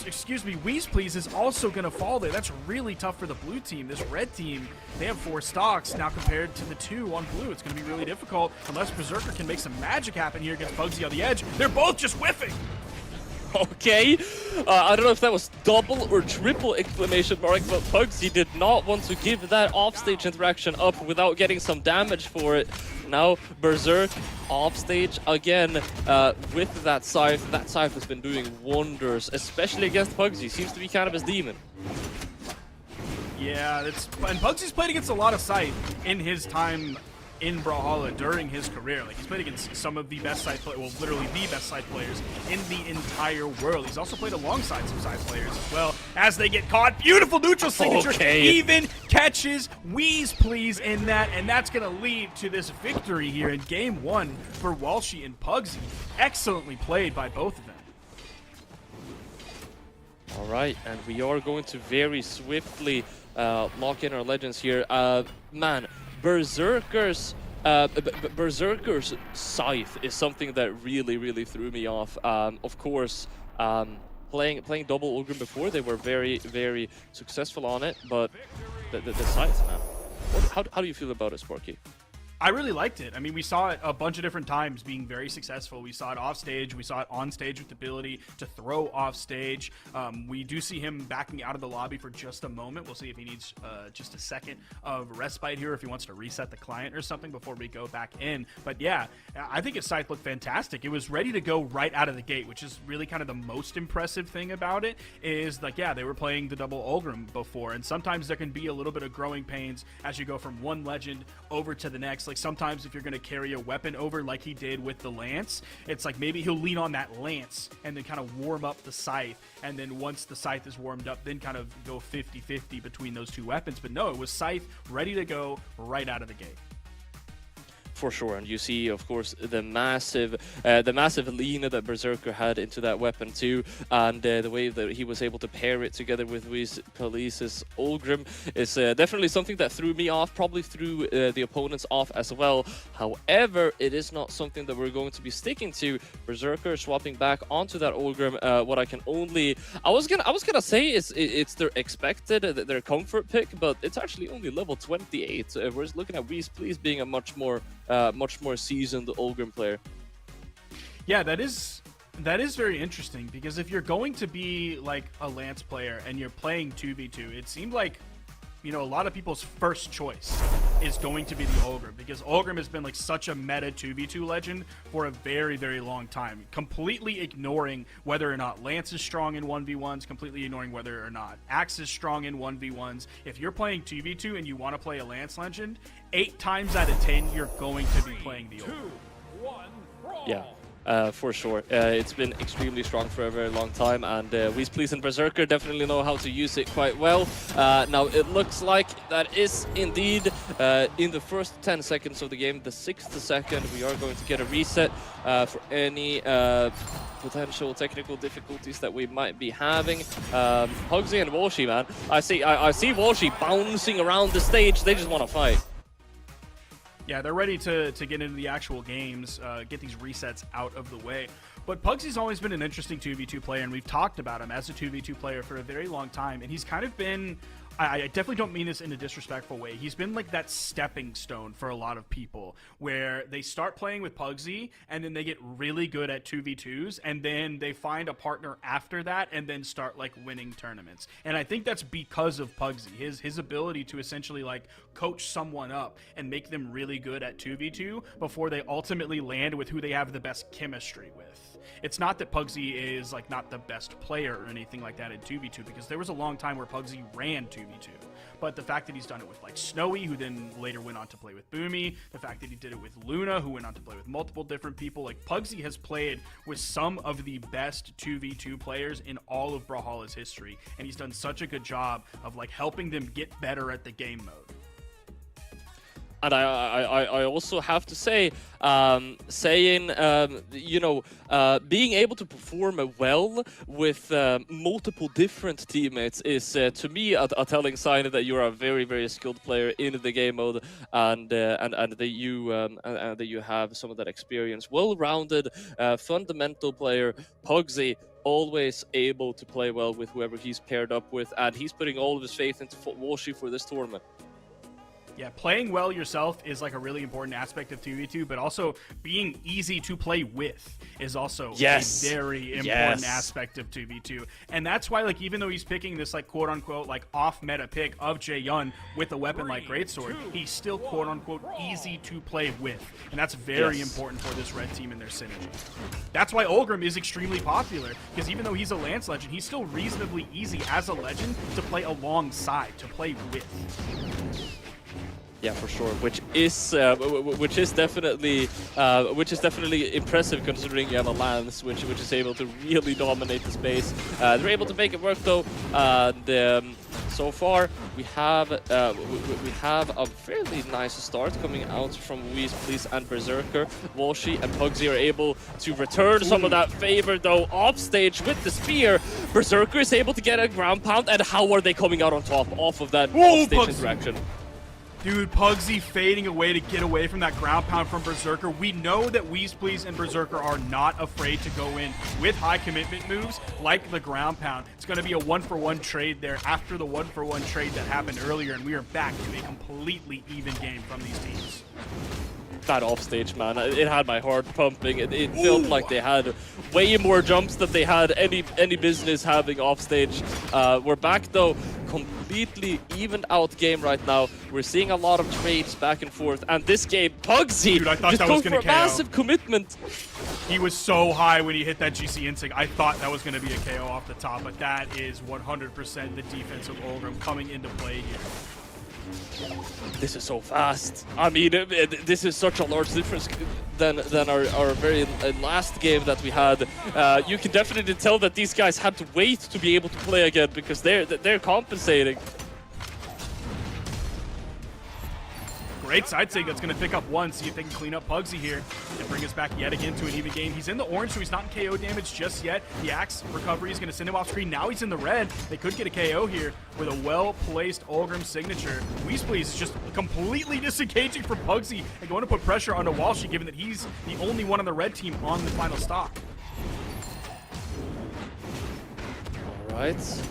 excuse me, WheezePlease is also going to fall there. That's really tough for the blue team. This red team, they have 4 stocks now compared to the 2 on blue. It's going to be really difficult unless Berserker can make some magic happen here against Pugsy on the edge. They're both just whiffing. Okay, I don't know if that was double or triple exclamation mark, but Pugsy did not want to give that offstage interaction up without getting some damage for it. Now Berserk offstage again with that scythe. That scythe has been doing wonders, especially against Pugsy. Seems to be kind of his demon. Yeah, and Pugsy's played against a lot of Scythe in his time in Brawlhalla during his career. Like, he's played against some of the best Scythe players, well, literally the best Scythe players in the entire world. He's also played alongside some Scythe players as well. As they get caught, beautiful neutral signature, even catches WheezePlease in that, and that's going to lead to this victory here in Game 1 for Walshy and Pugsy. Excellently played by both of them. All right, and we are going to very swiftly lock in our legends here. Man, Berserker's scythe is something that really threw me off. Of course, playing double Ogre before, they were very successful on it, but the scythe, man. How do you feel about it, Sparky? I really liked it. I mean, we saw it a bunch of different times being very successful. We saw it off stage. We saw it on stage with the ability to throw off stage. We do see him backing out of the lobby for just a moment. We'll see if he needs just a second of respite here, if he wants to reset the client or something before we go back in. But yeah, I think his scythe looked fantastic. It was ready to go right out of the gate, which is really kind of the most impressive thing about it. Is like, yeah, they were playing the double Ulgrim before, and sometimes there can be a little bit of growing pains as you go from one legend over to the next. Like, sometimes if you're going to carry a weapon over like he did with the lance, it's like maybe he'll lean on that lance and then kind of warm up the scythe, and then once the scythe is warmed up, then kind of go 50-50 between those two weapons. But no, it was scythe ready to go right out of the gate. For sure, and you see, of course, the massive lean that Berserker had into that weapon too, and the way that he was able to pair it together with WheezePlease's Ulgrim is definitely something that threw me off, probably threw the opponents off as well. However, it is not something that we're going to be sticking to. Berserker swapping back onto that Ulgrim. What I was gonna say is it's their expected, their comfort pick, but it's actually only level 28. We're looking at WheezePlease being a much more seasoned Ulgrim player. Yeah, that is very interesting, because if you're going to be like a Lance player and you're playing 2v2, it seemed like, you know, a lot of people's first choice is going to be the Ulgrim, because Ulgrim has been like such a meta 2v2 legend for a very long time, completely ignoring whether or not Lance is strong in 1v1s, completely ignoring whether or not Axe is strong in 1v1s. If you're playing 2v2 and you want to play a Lance legend, 8 times out of 10 you're going to be playing the Ulgrim. Yeah. For sure. It's been extremely strong for a very long time, and WheezePlease and Berserker definitely know how to use it quite well. Now, it looks like that is indeed in the first 10 seconds of the game, the 6th second, we are going to get a reset for any potential technical difficulties that we might be having. Pugsy and Walshy, man. I see Walshy bouncing around the stage. They just want to fight. Yeah, they're ready to get into the actual games, get these resets out of the way. But Pugsy's always been an interesting 2v2 player, and we've talked about him as a 2v2 player for a very long time, and he's kind of been... I definitely don't mean this in a disrespectful way. He's been like that stepping stone for a lot of people, where they start playing with Pugsy and then they get really good at 2v2s, and then they find a partner after that and then start like winning tournaments. And I think that's because of Pugsy, his ability to essentially like coach someone up and make them really good at 2v2 before they ultimately land with who they have the best chemistry with. It's not that Pugsy is like not the best player or anything like that in 2v2, because there was a long time where Pugsy ran 2v2. But the fact that he's done it with like Snowy, who then later went on to play with Boomy, the fact that he did it with Luna, who went on to play with multiple different people, like Pugsy has played with some of the best 2v2 players in all of Brawlhalla's history, and he's done such a good job of like helping them get better at the game mode. And I also have to say, being able to perform well with multiple different teammates is, to me, a telling sign that you are a very, very skilled player in the game mode, and that you have some of that experience. Well-rounded, fundamental player, Pugsy, always able to play well with whoever he's paired up with, and he's putting all of his faith into Walshy for this tournament. Yeah, playing well yourself is like a really important aspect of 2v2, but also being easy to play with is also a very important aspect of 2v2. And that's why, like, even though he's picking this, like, quote-unquote, like, off-meta pick of Jae-Yun with a weapon like Greatsword, he's still, quote-unquote, easy to play with. And that's very important for this red team and their synergy. That's why Olgrim is extremely popular, because even though he's a Lance legend, he's still reasonably easy as a legend to play alongside, to play with. Yeah, for sure. Which is definitely impressive considering you have a Lance, which is able to really dominate the space. They're able to make it work though. So far we have a fairly nice start coming out from WheezePlease and Berserker. Walshy and Pugsy are able to return some of that favor though off stage with the spear. Berserker is able to get a ground pound, and how are they coming out on top off of that off stage interaction? Dude, Pugsy fading away to get away from that ground pound from Berserker. We know that WheezePlease and Berserker are not afraid to go in with high commitment moves like the ground pound. It's going to be a 1-for-1 trade there after the 1-for-1 trade that happened earlier, and we are back to a completely even game from these teams. That offstage, man, it had my heart pumping. It felt like they had way more jumps than they had any business having offstage. We're back though, completely evened out game right now. We're seeing a lot of trades back and forth, and this game, Pugsy, dude, I thought just that was going for gonna a KO. massive commitment. He was so high when he hit that GC instinct. I thought that was going to be a KO off the top, but that is 100% the defense of Olgrim coming into play here. This is so fast. I mean, this is such a large difference than our very last game that we had. You can definitely tell that these guys had to wait to be able to play again because they're compensating. Great side take that's going to pick up one, see if they can clean up Pugsy here and bring us back yet again to an even game. He's in the orange, so he's not in KO damage just yet. The axe recovery is going to send him off screen. Now he's in the red. They could get a KO here with a well-placed Olgrim signature. WheezePlease is just completely disengaging from Pugsy and going to put pressure onto Walshy, given that he's the only one on the red team on the final stock. All right.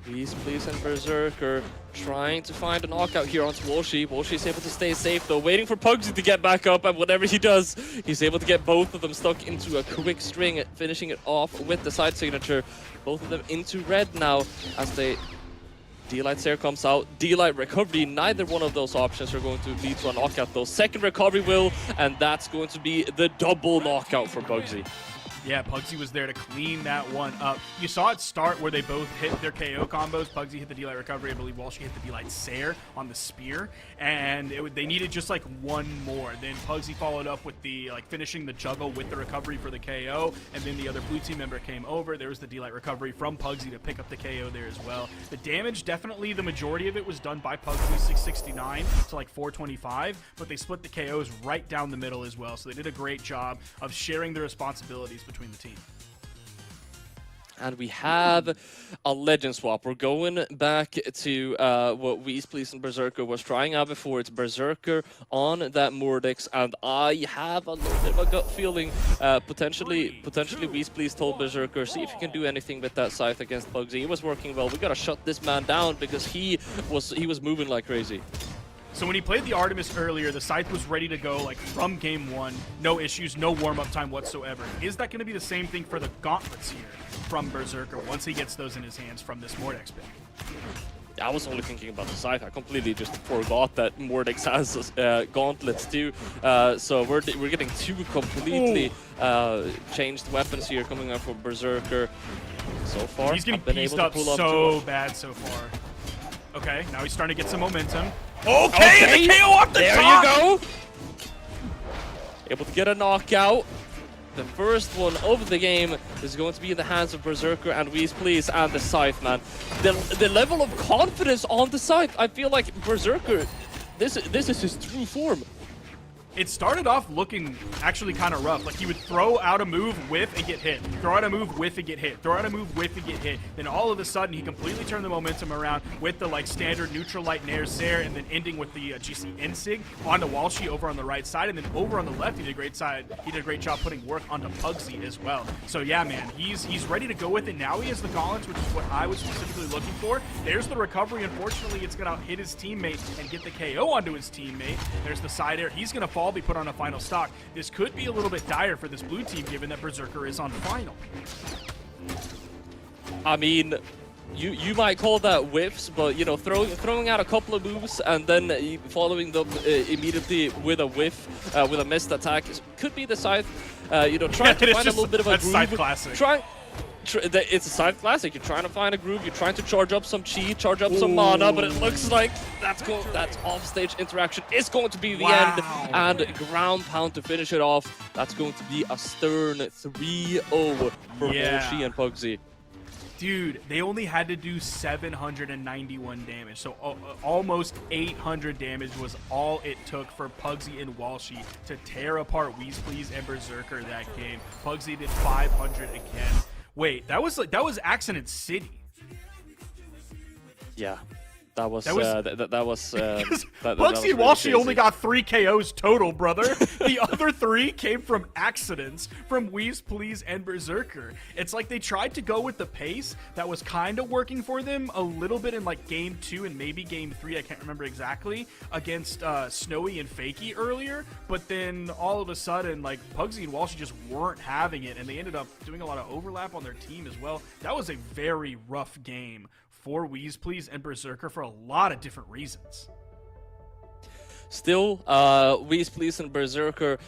WheezePlease and Berserker trying to find a knockout here onto Walshy. Walshy is able to stay safe though, waiting for Pugsy to get back up, and whatever he does, he's able to get both of them stuck into a quick string, finishing it off with the side signature. Both of them into red now as they... D-Light Stare comes out, D-Light recovery, neither one of those options are going to lead to a knockout though. Second recovery will, and that's going to be the double knockout for Pugsy. Yeah, Pugsy was there to clean that one up. You saw it start where they both hit their KO combos. Pugsy hit the D-Light recovery. I believe Walshy hit the D-Light Stare on the spear. And they needed just like one more. Then Pugsy followed up with the finishing the juggle with the recovery for the KO. And then the other blue team member came over. There was the D-Light recovery from Pugsy to pick up the KO there as well. The damage, definitely the majority of it was done by Pugsy, 669 to like 425. But they split the KOs right down the middle as well. So they did a great job of sharing the responsibilities between the team. And we have a legend swap. We're going back to what WheezePlease and Berserker was trying out before. It's Berserker on that Mordix, and I have a little bit of a gut feeling. Potentially WheezePlease told Berserker, see if you can do anything with that scythe against Pugsy. He was working well. We gotta shut this man down because he was moving like crazy. So when he played the Artemis earlier, the Scythe was ready to go like from game one. No issues, no warm-up time whatsoever. Is that going to be the same thing for the Gauntlets here from Berserker once he gets those in his hands from this Mordix pick? I was only thinking about the Scythe. I completely just forgot that Mordix has Gauntlets too. So we're getting two completely changed weapons here coming out from Berserker. So far, he's getting pieced up so bad so far. Okay, now he's starting to get some momentum. Okay, and the KO off the top! There you go! Able to get a knockout. The first one of the game is going to be in the hands of Berserker and WheezePlease and the Scythe, man. The level of confidence on the Scythe, I feel like Berserker this is his true form. It started off looking actually kind of rough. Like, he would throw out a move, whiff, and get hit. Throw out a move, whiff, and get hit. Throw out a move, whiff, and get hit. Then all of a sudden, he completely turned the momentum around with the, like, standard neutral light nair there, and then ending with the GC Insig onto Walshy over on the right side. And then over on the left, he did a great job putting work onto Pugsy as well. So, yeah, man, he's ready to go with it. Now he has the gauntlets, which is what I was specifically looking for. There's the recovery. Unfortunately, it's going to hit his teammate and get the KO onto his teammate. There's the side air. He's going to fall, be put on a final stock. This could be a little bit dire for this blue team, given that Berserker is on final. I mean, you might call that whiffs, but you know, throwing out a couple of moves and then following them immediately with a whiff, with a missed attack could be the side. You know, trying to find a little bit of a groove. Side classic. It's a side classic. You're trying to find a groove. You're trying to charge up some chi, charge up some mana, but it looks like that offstage interaction is going to be the end. And ground pound to finish it off. That's going to be a stern 3-0 for Walshy and Pugsy. Dude, they only had to do 791 damage, so almost 800 damage was all it took for Pugsy and Walshy to tear apart WheezePlease and Berserker that game. Pugsy did 500 again. Wait, that was Accident City. Yeah. That was Pugsy and Walshy only got 3 KOs total, brother. The other 3 came from accidents from WheezePlease and Berserker. It's like they tried to go with the pace that was kind of working for them a little bit in like game 2 and maybe game 3, I can't remember exactly, against Snowy and Fakey earlier, but then all of a sudden like Pugsy and Walshy just weren't having it, and they ended up doing a lot of overlap on their team as well. That was a very rough game for WheezePlease and Berserker for a lot of different reasons. Still, WheezePlease and Berserker,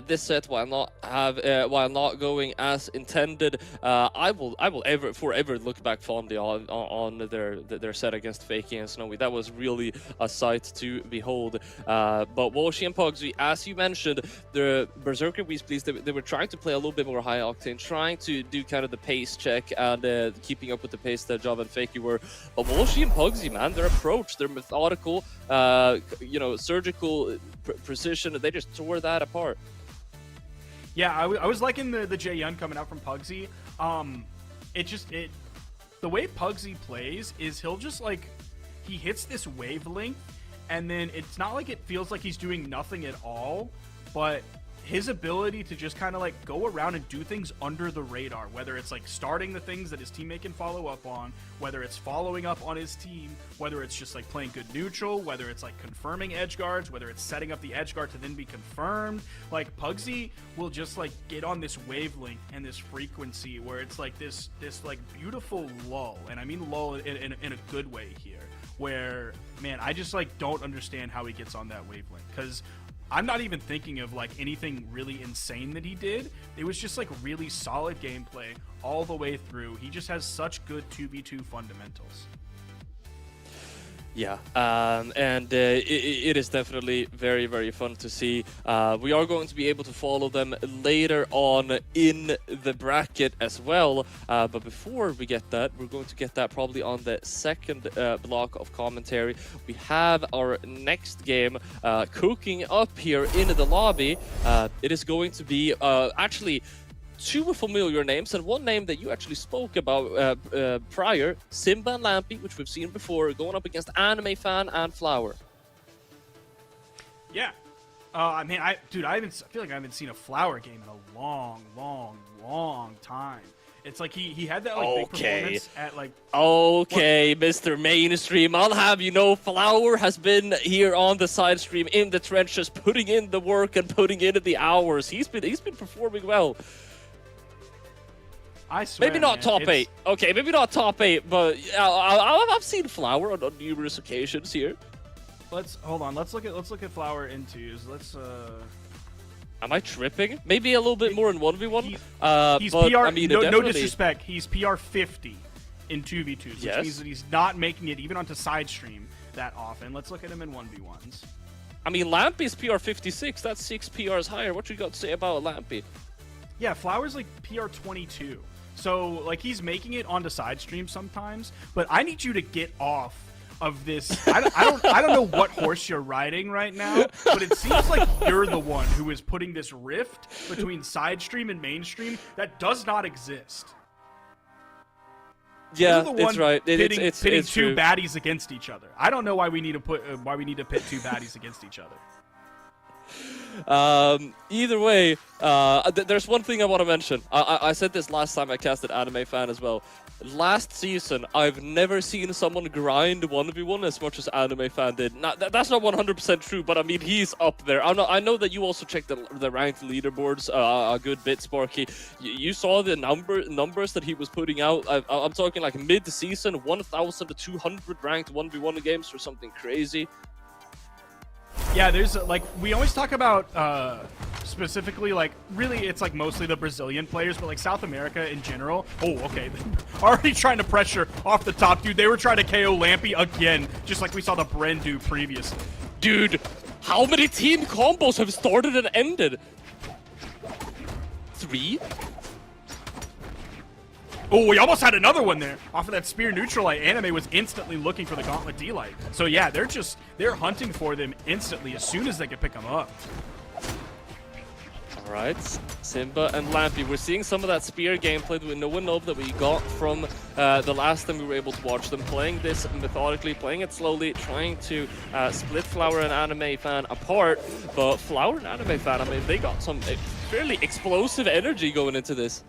this set, while not going as intended, I will forever look back fondly on their set against Fakey and Snowy. That was really a sight to behold. But Walshy and Pugsy, as you mentioned, the Berserker WheezePlease, they were trying to play a little bit more high octane, trying to do kind of the pace check and keeping up with the pace that Job and Fakey were. But Walshy and Pugsy, man, their approach, their methodical, you know, surgical precision, they just tore that apart. Yeah, I was liking the J-Yun coming out from Pugsy. The way Pugsy plays is he'll just like, he hits this wavelength and then it's not like it feels like he's doing nothing at all, but his ability to just kind of like go around and do things under the radar, whether it's like starting the things that his teammate can follow up on, whether it's following up on his team, whether it's just like playing good neutral, whether it's like confirming edge guards, whether it's setting up the edge guard to then be confirmed. Like Pugsy will just like get on this wavelength and this frequency where it's like this like beautiful lull, and I mean lull in a good way here, where, man, I just like don't understand how he gets on that wavelength, because I'm not even thinking of like anything really insane that he did. It was just like really solid gameplay all the way through. He just has such good 2v2 fundamentals. Yeah, and it is definitely very, very fun to see. We are going to be able to follow them later on in the bracket as well. But before we get that, we're going to get that probably on the second block of commentary. We have our next game cooking up here in the lobby. It is going to be actually 2 familiar names and 1 name that you actually spoke about prior, Simba and Lampy, which we've seen before, going up against Anime Fan and Flower. Yeah. I mean, I feel like I haven't seen a Flower game in a long time. It's like he had that like big performance at like... Okay, Mr. Mainstream, I'll have you know, Flower has been here on the side stream in the trenches, putting in the work and putting in the hours. He's been performing well. I swear, maybe not top 8. Okay, maybe not top 8, but I've seen Flower on numerous occasions here. Hold on. Let's look at Flower intos. Am I tripping? Maybe a little bit more in 1v1. He's but, PR. I mean, no disrespect. He's PR 50 in 2v2s, which yes, means that he's not making it even onto side stream that often. Let's look at him in 1v1s. I mean, Lampy's PR 56. That's 6 PRs higher. What you got to say about Lampy? Yeah, Flower's like PR 22. So, like, he's making it onto side stream sometimes, but I need you to get off of this. I don't know what horse you're riding right now, but it seems like you're the one who is putting this rift between side stream and mainstream that does not exist. Yeah, You're the one it's right. pitting It's two true. baddies against each other. I don't know why we need to pit two baddies against each other. Either way, there's one thing I want to mention. I said this last time I casted Anime Fan as well. Last season, I've never seen someone grind 1v1 as much as Anime Fan did. Now, that's not 100% true, but I mean, he's up there. I know that you also checked the ranked leaderboards a good bit, Sparky. You saw the numbers that he was putting out. I'm talking like mid-season, 1,200 ranked 1v1 games or something crazy. Yeah, there's like we always talk about specifically like really it's like mostly the Brazilian players, but like South America in general. Oh, okay. Already trying to pressure off the top, dude. They were trying to KO Lampy again, just like we saw the Bren do previously. Dude, how many team combos have started and ended? 3? Oh, we almost had another one there. Off of that spear neutralite, Anime was instantly looking for the Gauntlet D-Light. So yeah, they're hunting for them instantly as soon as they can pick them up. All right, Simba and Lampy. We're seeing some of that spear gameplay that we know that we got from the last time we were able to watch them playing this methodically, playing it slowly, trying to split Flower and Anime Fan apart. But Flower and Anime Fan, I mean, they got some fairly explosive energy going into this.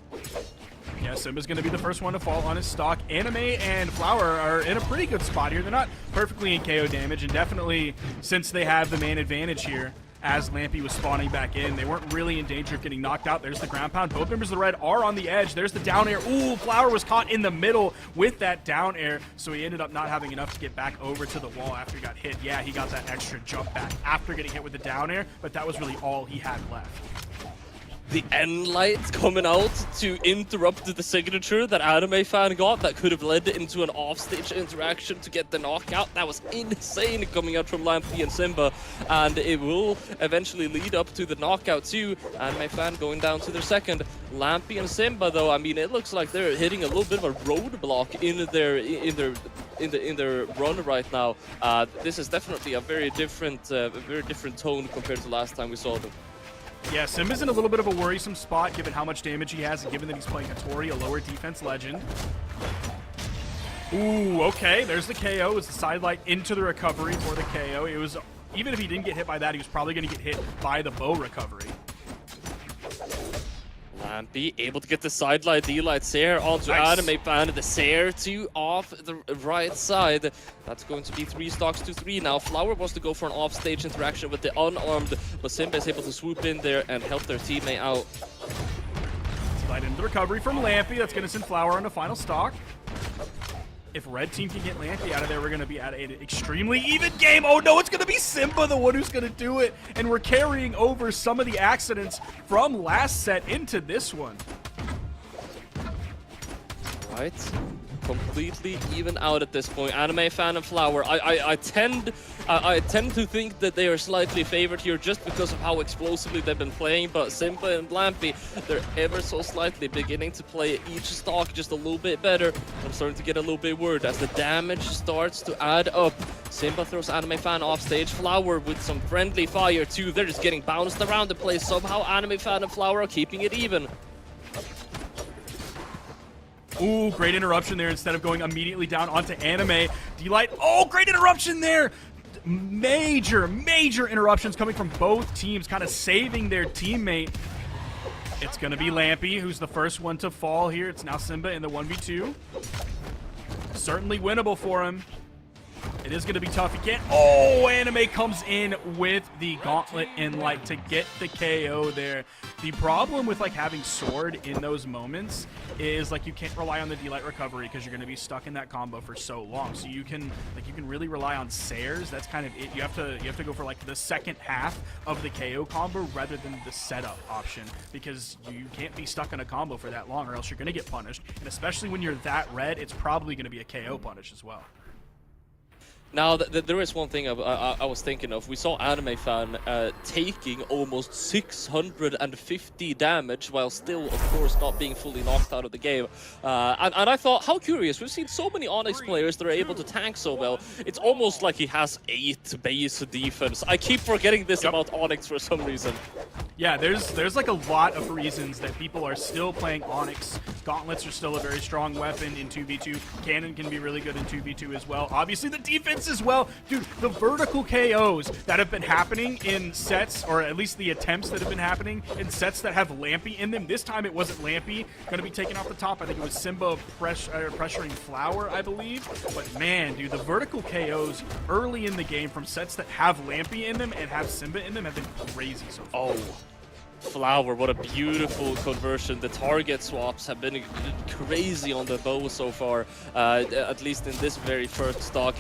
Yeah, Simba's going to be the first one to fall on his stock. Anime and Flower are in a pretty good spot here. They're not perfectly in KO damage, and definitely, since they have the man advantage here, as Lampy was spawning back in, they weren't really in danger of getting knocked out. There's the ground pound. Both members of the red are on the edge. There's the down air. Ooh, Flower was caught in the middle with that down air, so he ended up not having enough to get back over to the wall after he got hit. Yeah, he got that extra jump back after getting hit with the down air, but that was really all he had left. The end light coming out to interrupt the signature that Anime Fan got that could have led into an offstage interaction to get the knockout. That was insane coming out from Lampy and Simba, and it will eventually lead up to the knockout too. Anime Fan going down to their second. Lampy and Simba, though, I mean, it looks like they're hitting a little bit of a roadblock in their run right now. This is definitely a very different tone compared to last time we saw them. Yeah, Simba's in a little bit of a worrisome spot given how much damage he has and given that he's playing Hattori, a lower defense legend. Ooh, okay, there's the KO. It's the sidelight into the recovery for the KO. It was, even if he didn't get hit by that, he was probably going to get hit by the bow recovery. Lampy able to get the sidelight D-Light Sair onto Nice. Anime Fan. The Sair 2 off the right side. That's going to be 3 stocks to 3 now. Flower wants to go for an off-stage interaction with the unarmed, but Simba is able to swoop in there and help their teammate out. Slide into the recovery from Lampy. That's going to send Flower on the final stock. If red team can get Lampy out of there, we're going to be at an extremely even game. Oh no, it's going to be Simba the one who's going to do it. And we're carrying over some of the accidents from last set into this one. Right. Completely even out at this point. Anime Fan and Flower. I tend to think that they are slightly favored here just because of how explosively they've been playing, but Simba and Lampy, they're ever so slightly beginning to play each stock just a little bit better. I'm starting to get a little bit worried as the damage starts to add up. Simba throws Anime Fan off stage. Flower with some friendly fire too. They're just getting bounced around the place. Somehow Anime Fan and Flower are keeping it even. Ooh, great interruption there instead of going immediately down onto Anime. D-Light, oh, great interruption there! Major interruptions coming from both teams, kind of saving their teammate. It's going to be Lampy, who's the first one to fall here. It's now Simba in the 1v2. Certainly winnable for him. It is going to be tough. He can't. Oh, Anime comes in with the Gauntlet and like to get the KO there. The problem with like having Sword in those moments is like you can't rely on the D-Light recovery because you're going to be stuck in that combo for so long. So you can really rely on Sairs. That's kind of it. You have to go for like the second half of the KO combo rather than the setup option because you can't be stuck in a combo for that long or else you're going to get punished. And especially when you're that red, it's probably going to be a KO punish as well. Now, there is one thing I was thinking of. We saw Anime Fan taking almost 650 damage while still, of course, not being fully knocked out of the game. And I thought, how curious. We've seen so many Onyx players that are able to tank so well. It's almost like he has 8 base defense. I keep forgetting this about Onyx for some reason. Yeah, there's like a lot of reasons that people are still playing Onyx. Gauntlets are still a very strong weapon in 2v2. Cannon can be really good in 2v2 as well. Obviously, the defense as well. Dude, the vertical KOs that have been happening in sets, or at least the attempts that have been happening in sets that have Lampy in them. This time it wasn't Lampy going to be taken off the top. I think it was Simba pressuring Flower, I believe. But man, dude, the vertical KOs early in the game from sets that have Lampy in them and have Simba in them have been crazy so far. Oh. Flower, what a beautiful conversion. The target swaps have been crazy on the bow so far, at least in this very first stock.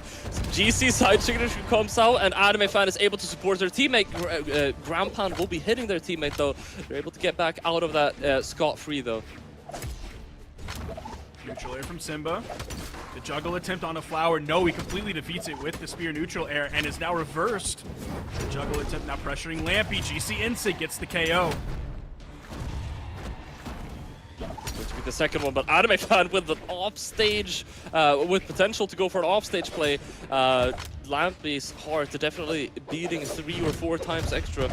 GC side signature comes out, and Anime Fan is able to support their teammate. Ground Pound will be hitting their teammate, though. They're able to get back out of that scot-free, though. Neutral air from Simba. The juggle attempt on a Flower. No, he completely defeats it with the spear neutral air and is now reversed. The juggle attempt now pressuring Lampy. GC Insig gets the KO. Going to be the second one, but Anime Fan with an offstage, with potential to go for an offstage play. Lampy's heart definitely beating 3 or 4 times extra.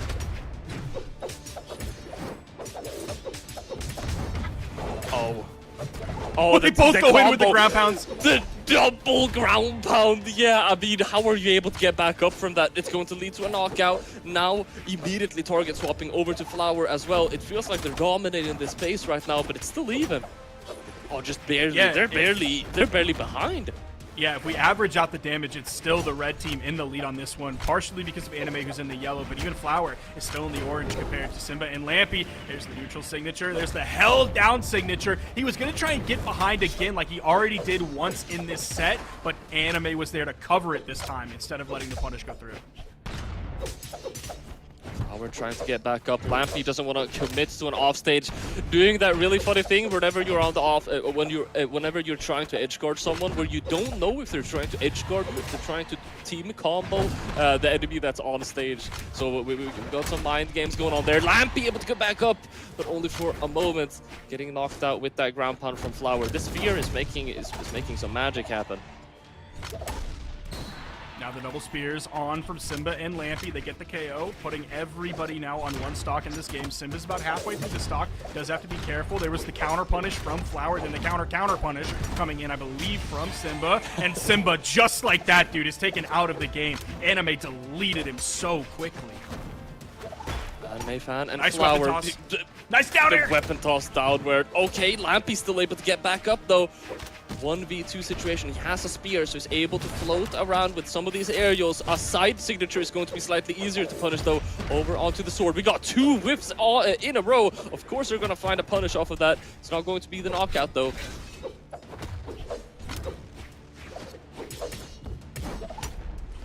Oh, they both go in with the ground pounds. The double ground pound. Yeah, I mean, how are you able to get back up from that? It's going to lead to a knockout. Now, immediately target swapping over to Flower as well. It feels like they're dominating this space right now, but it's still even. Oh, just barely. Yeah, they're barely behind. Yeah, if we average out the damage, it's still the red team in the lead on this one, partially because of Anime, who's in the yellow, but even Flower is still in the orange compared to Simba and Lampy. There's the neutral signature. There's the held down signature. He was going to try and get behind again like he already did once in this set, but Anime was there to cover it this time instead of letting the punish go through. We're trying to get back up. Lampy doesn't want to commit to an offstage, doing that really funny thing whenever you're on the off, whenever you're trying to edge guard someone, where you don't know if they're trying to edge guard or if they're trying to team combo the enemy that's on stage. So we've got some mind games going on there. Lampy able to get back up, but only for a moment, getting knocked out with that ground pound from Flower. This sphere is making some magic happen. Now the double spears on from Simba and Lampy. They get the KO, putting everybody now on one stock in this game. Simba's about halfway through the stock. Does have to be careful. There was the counter punish from Flower, then the counter punish coming in, I believe, from Simba. And Simba, just like that, dude, is taken out of the game. Anime deleted him so quickly. Anime Fan and nice Flower. Weapon toss. Nice down air. Weapon toss downward. Okay, Lampy's still able to get back up, though. 1v2 situation. He has a spear, so he's able to float around with some of these aerials. A side signature is going to be slightly easier to punish, though. Over onto the sword. We got 2 whiffs all in a row. Of course, they're going to find a punish off of that. It's not going to be the knockout, though.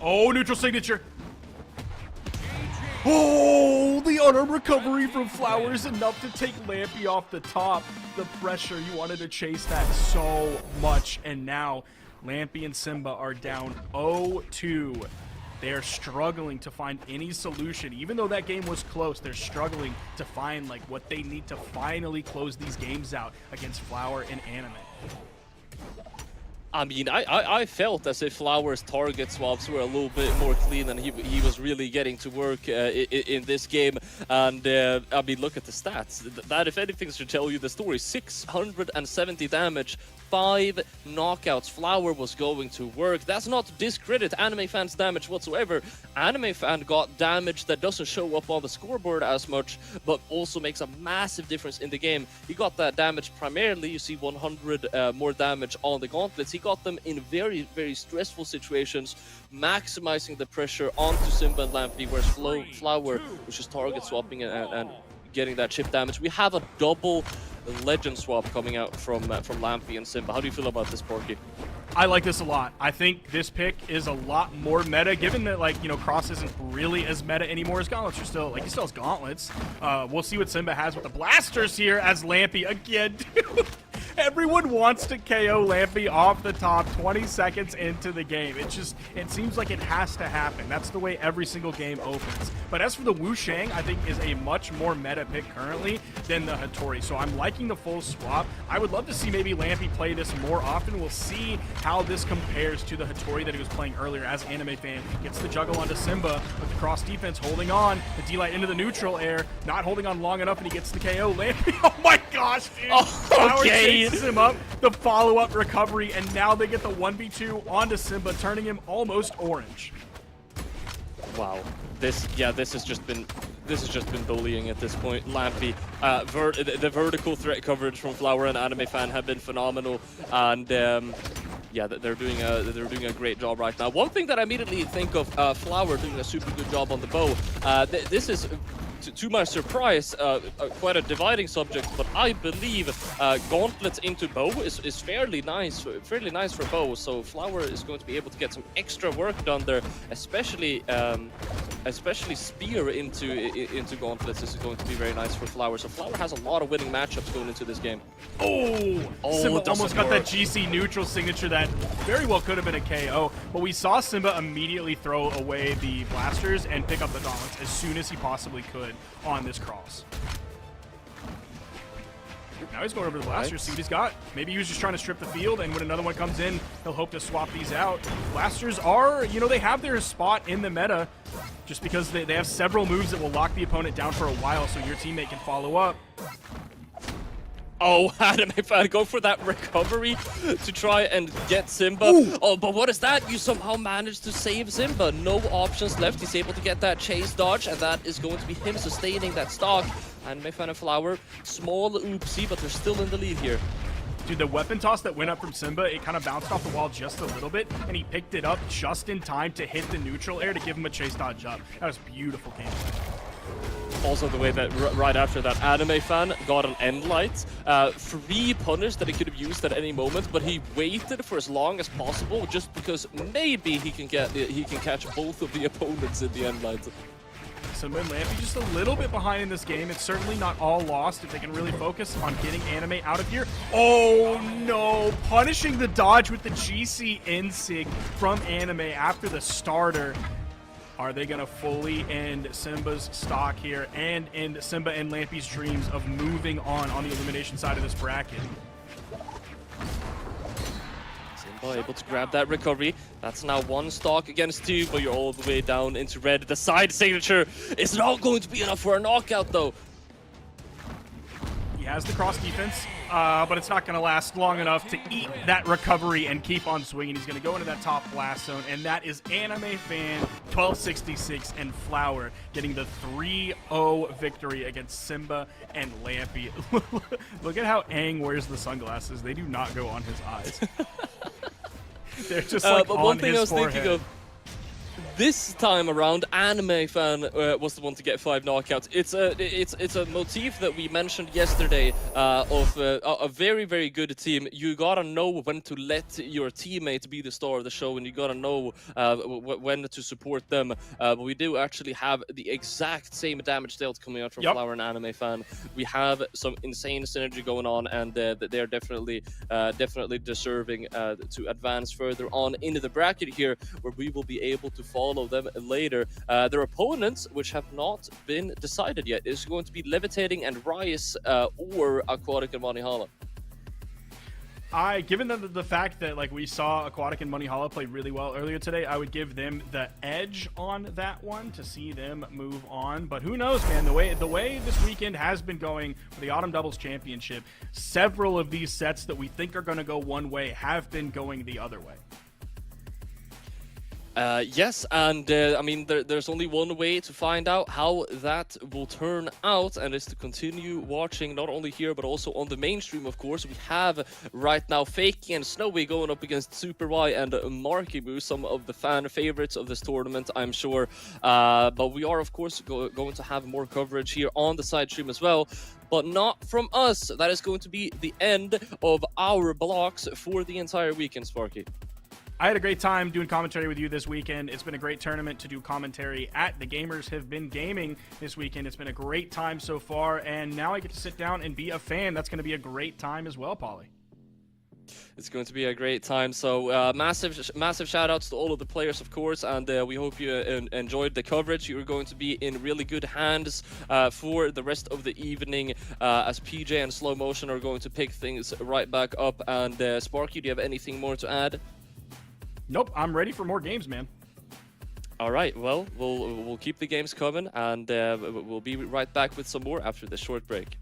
Oh, neutral signature. Oh, the unarmed recovery from Flower is enough to take Lampy off the top. The pressure, you wanted to chase that so much. And now Lampy and Simba are down 0-2. They're struggling to find any solution. Even though that game was close, they're struggling to find like what they need to finally close these games out against Flower and Anime. I mean, I felt as if Flower's target swaps were a little bit more clean and he was really getting to work in this game. And I mean, look at the stats. That, if anything, should tell you the story. 670 damage, 5 knockouts. Flower was going to work. That's not to discredit Anime Fan's damage whatsoever. Anime Fan got damage that doesn't show up on the scoreboard as much, but also makes a massive difference in the game. He got that damage primarily. You see 100 more damage on the gauntlets. He got them in very, very stressful situations, maximizing the pressure onto Simba and Lampy, whereas Flower was just target swapping and getting that chip damage. We have a double legend swap coming out from Lampy and Simba. How do you feel about this, Porky? I like this a lot. I think this pick is a lot more meta, given that, like, you know, Cross isn't really as meta anymore as Gauntlets are still, like, he still has Gauntlets. We'll see what Simba has with the blasters here as Lampy again, dude. Everyone wants to KO Lampy off the top 20 seconds into the game. It seems like it has to happen. That's the way every single game opens. But as for the Wu Shang, I think is a much more meta pick currently than the Hattori. So I'm liking the full swap. I would love to see maybe Lampy play this more often. We'll see how this compares to the Hattori that he was playing earlier as Anime Fan. Gets the juggle onto Simba with the cross defense, holding on. The D-Light into the neutral air, not holding on long enough, and he gets the KO. Lampy, oh my gosh, dude. Oh, okay. Chases him up, the follow-up recovery, and now they get the 1v2 onto Simba, turning him almost orange. Wow, this has just been bullying at this point. Lampy, the vertical threat coverage from Flower and Anime Fan have been phenomenal, and yeah, they're doing a great job right now. One thing that I immediately think of, Flower doing a super good job on the bow. This is, to my surprise, quite a dividing subject, but I believe gauntlets into bow is fairly nice for bow. So Flower is going to be able to get some extra work done there, especially spear into gauntlets is going to be very nice for Flower. So Flower has a lot of winning matchups going into this game. Simba almost got that GC neutral signature that very well could have been a KO, but we saw Simba immediately throw away the blasters and pick up the gauntlets as soon as he possibly could on this cross. Now he's going over to the blasters, see what he's got. Maybe he was just trying to strip the field, and when another one comes in, he'll hope to swap these out. Blasters are, you know, they have their spot in the meta just because they have several moves that will lock the opponent down for a while so your teammate can follow up. Oh, Anime Fan, go for that recovery to try and get Simba. Ooh. Oh, but what is that? You somehow managed to save Simba. No options left. He's able to get that chase dodge, and that is going to be him sustaining that stock. Anime Fan and Flower, small oopsie, but they're still in the lead here. Dude, the weapon toss that went up from Simba, it kind of bounced off the wall just a little bit, and he picked it up just in time to hit the neutral air to give him a chase dodge up. That was beautiful gameplay. Also, the way that right after that, Anime Fan got an end light, free punish that he could have used at any moment, but he waited for as long as possible just because maybe he can catch both of the opponents in the end light. Simba and Lampy just a little bit behind in this game. It's certainly not all lost if they can really focus on getting Anime out of here. Oh no, punishing the dodge with the GC Insig from Anime after the starter. Are they going to fully end Simba's stock here and end Simba and Lampy's dreams of moving on the elimination side of this bracket? Simba able to grab that recovery. That's now one stock against two, but you're all the way down into red. The side signature is not going to be enough for a knockout, though. He has the cross defense, but it's not going to last long enough to eat that recovery and keep on swinging. He's going to go into that top blast zone, and that is Anime Fan 1266 and Flower getting the 3-0 victory against Simba and Lampy. Look at how Aang wears the sunglasses. They do not go on his eyes. They're just like but on one thing his I was forehead. thinking of, this time around, Anime Fan was the one to get 5 knockouts. It's a motif that we mentioned yesterday of a very, very good team. You gotta know when to let your teammate be the star of the show, and you gotta know when to support them. But we do actually have the exact same damage dealt coming out from Flower and Anime Fan. We have some insane synergy going on, and they're definitely deserving to advance further on into the bracket here, where we will be able to follow them later. Their opponents, which have not been decided yet, is going to be Levitating and Rise or Aquatic and Monihalla. Given the fact that like we saw Aquatic and Monihalla play really well earlier today, I would give them the edge on that one to see them move on. But who knows, man? The way this weekend has been going for the Autumn Doubles Championship, several of these sets that we think are going to go one way have been going the other way. Yes, and I mean, there's only one way to find out how that will turn out, and is to continue watching, not only here, but also on the mainstream, of course. We have right now Fakey and Snowy going up against Super Y and Markibu, some of the fan favorites of this tournament, I'm sure. But we are, of course, going to have more coverage here on the side stream as well. But not from us. That is going to be the end of our blocks for the entire weekend, Sparky. I had a great time doing commentary with you this weekend. It's been a great tournament to do commentary at. The gamers have been gaming this weekend. It's been a great time so far, and now I get to sit down and be a fan. That's going to be a great time as well, Pauly. It's going to be a great time. So massive shout outs to all of the players, of course, and we hope you enjoyed the coverage. You're going to be in really good hands for the rest of the evening, as PJ and Slow Motion are going to pick things right back up. And Sparky, do you have anything more to add? Nope, I'm ready for more games, man. All right, well, we'll keep the games coming, and we'll be right back with some more after this short break.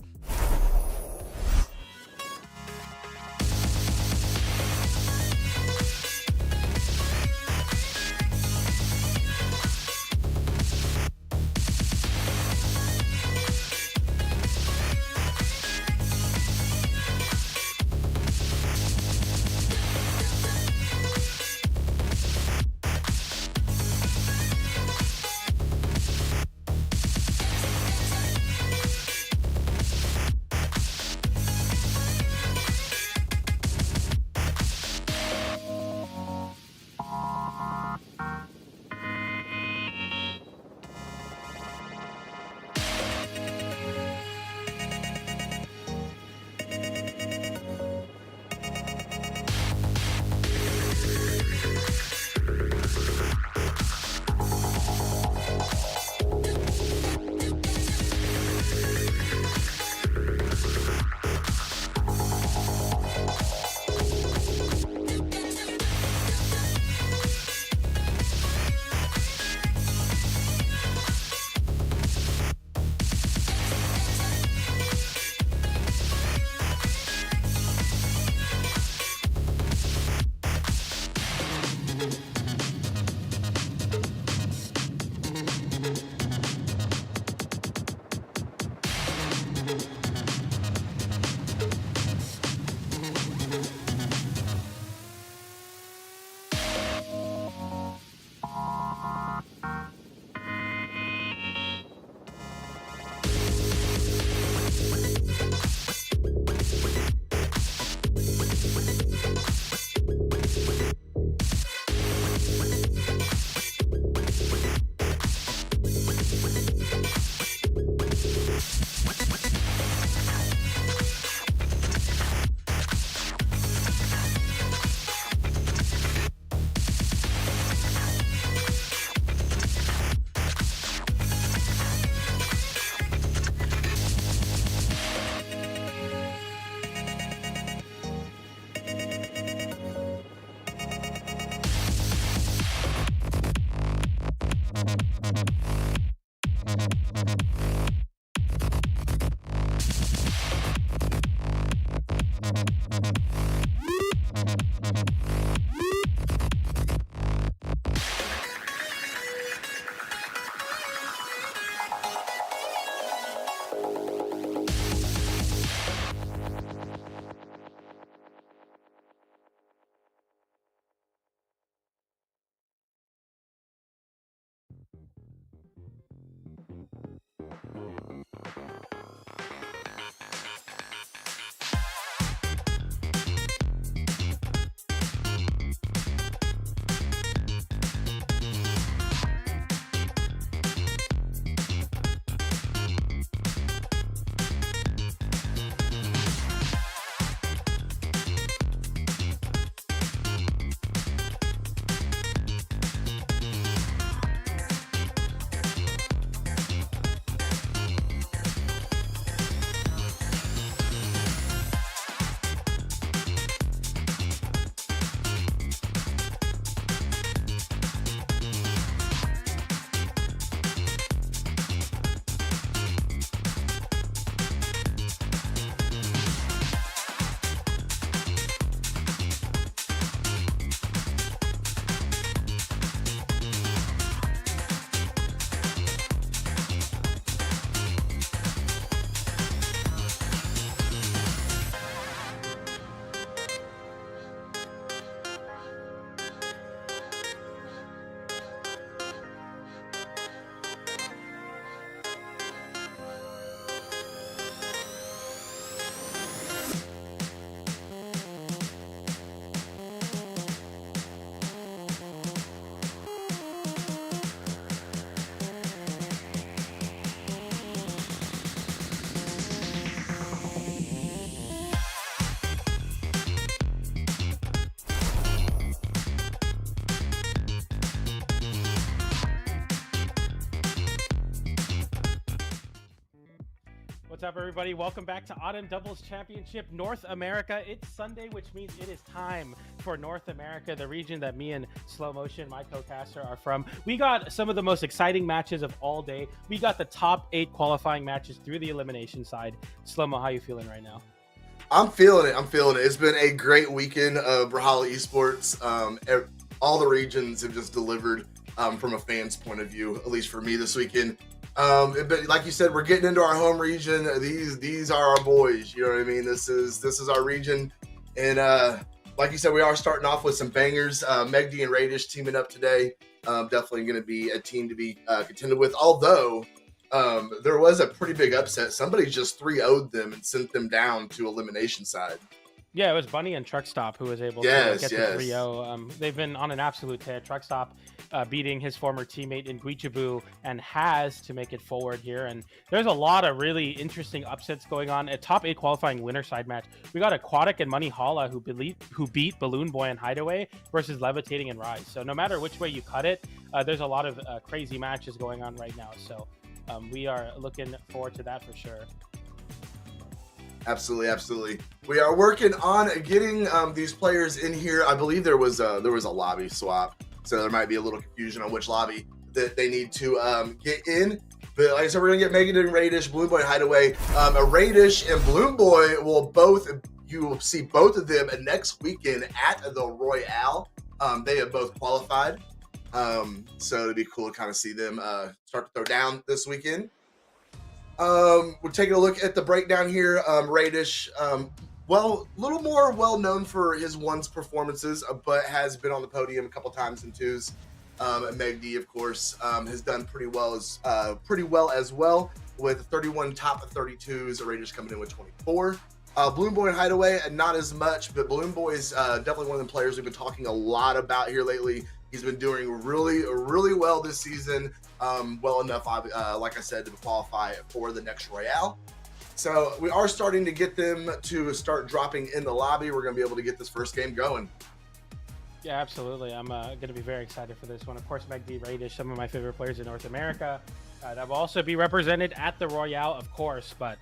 up, everybody? Welcome back to Autumn Doubles Championship North America. It's Sunday, which means it is time for North America, the region that me and Slow Motion, my co-caster, are from. We got some of the most exciting matches of all day. We got the top 8 qualifying matches through the elimination side. Slow-Mo, how you feeling right now? I'm feeling it. It's been a great weekend of Brawlhalla Esports. All the regions have just delivered from a fan's point of view, at least for me this weekend. But like you said, we're getting into our home region. These are our boys. You know what I mean? This is our region, and like you said, we are starting off with some bangers. MegD and Raidhyn teaming up today. Definitely going to be a team to be contended with. Although there was a pretty big upset. Somebody just 3-0'd them and sent them down to elimination side. Yeah, it was Bunny and Truckstop who was able to get the 3-0. They've been on an absolute tear. Truckstop beating his former teammate in Guichabu and Hasz to make it forward here. And there's a lot of really interesting upsets going on. A top 8 qualifying winner side match. We got Aquatic and Monihalla who beat BalloonBoy and Hideway versus Levitating and Rise. So no matter which way you cut it, there's a lot of crazy matches going on right now. So we are looking forward to that for sure. Absolutely. We are working on getting these players in here. I believe there was a lobby swap, so there might be a little confusion on which lobby that they need to get in. But like I said, we're gonna get MegD and Raidhyn, BalloonBoy and Hideway. Raidhyn and BalloonBoy you will see both of them next weekend at the Royale. They have both qualified, so it'd be cool to kind of see them start to throw down this weekend. We're taking a look at the breakdown here. Raidhyn, a little more well-known for his ones performances, but has been on the podium a couple times in twos. MegD, of course, has done pretty well as well with 31 top 32s. Raidhyn coming in with 24. BalloonBoy and Hideway, not as much, but BalloonBoy is definitely one of the players we've been talking a lot about here lately. He's been doing really well this season, well enough, like I said, to qualify for the next Royale. So we are starting to get them to start dropping in the lobby. We're going to be able to get this first game going. Yeah, absolutely. I'm going to be very excited for this one. Of course, MegD, Raidhyn, some of my favorite players in North America. That will also be represented at the Royale, of course. But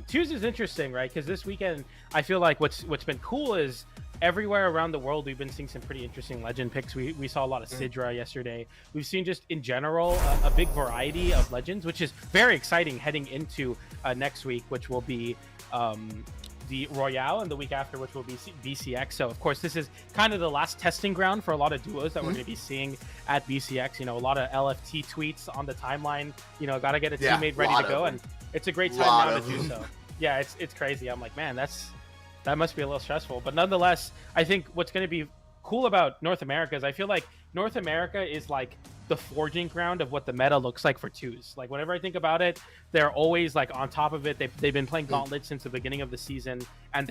twos is interesting, right? Because this weekend, I feel like what's been cool is everywhere around the world, we've been seeing some pretty interesting legend picks. We saw a lot of Sidra yesterday. We've seen just in general a big variety of legends, which is very exciting heading into next week, which will be the Royale, and the week after, which will be BCX. So, of course, this is kind of the last testing ground for a lot of duos that we're going to be seeing at BCX. You know, a lot of LFT tweets on the timeline. You know, got to get a teammate ready to go, and it's a great time now to do so. Yeah, it's crazy. I'm like, man, that must be a little stressful. But nonetheless, I think what's going to be cool about North America is I feel like North America is like the forging ground of what the meta looks like for twos. Like whenever I think about it, they're always like on top of it. They've been playing Gauntlet since the beginning of the season, and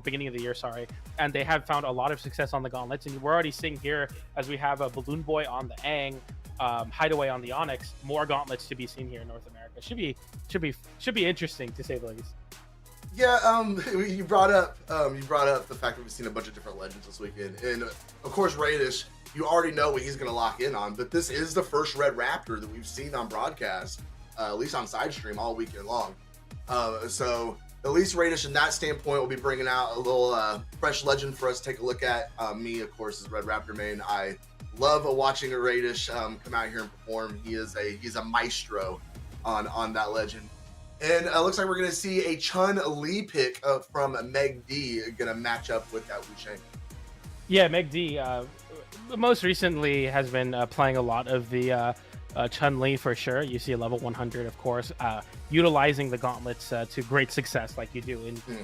beginning of the year, sorry. And they have found a lot of success on the Gauntlets. And we're already seeing here, as we have a BalloonBoy on the Aang, Hideway on the Onyx, more Gauntlets to be seen here in North America. Should be interesting, to say the least. Yeah, you brought up the fact that we've seen a bunch of different legends this weekend, and of course Raidhyn, you already know what he's going to lock in on. But this is the first Red Raptor that we've seen on broadcast, at least on side stream all weekend long. So at least Raidhyn, in that standpoint, will be bringing out a little fresh legend for us to take a look at. Me, of course, as Red Raptor main, I love watching a Raidhyn come out here and perform. He's a maestro on that legend. And it looks like we're going to see a Chun Li pick from MegD going to match up with that Wusheng. Yeah, MegD most recently has been playing a lot of the Chun-Li for sure. You see a level 100, of course, utilizing the gauntlets to great success like you do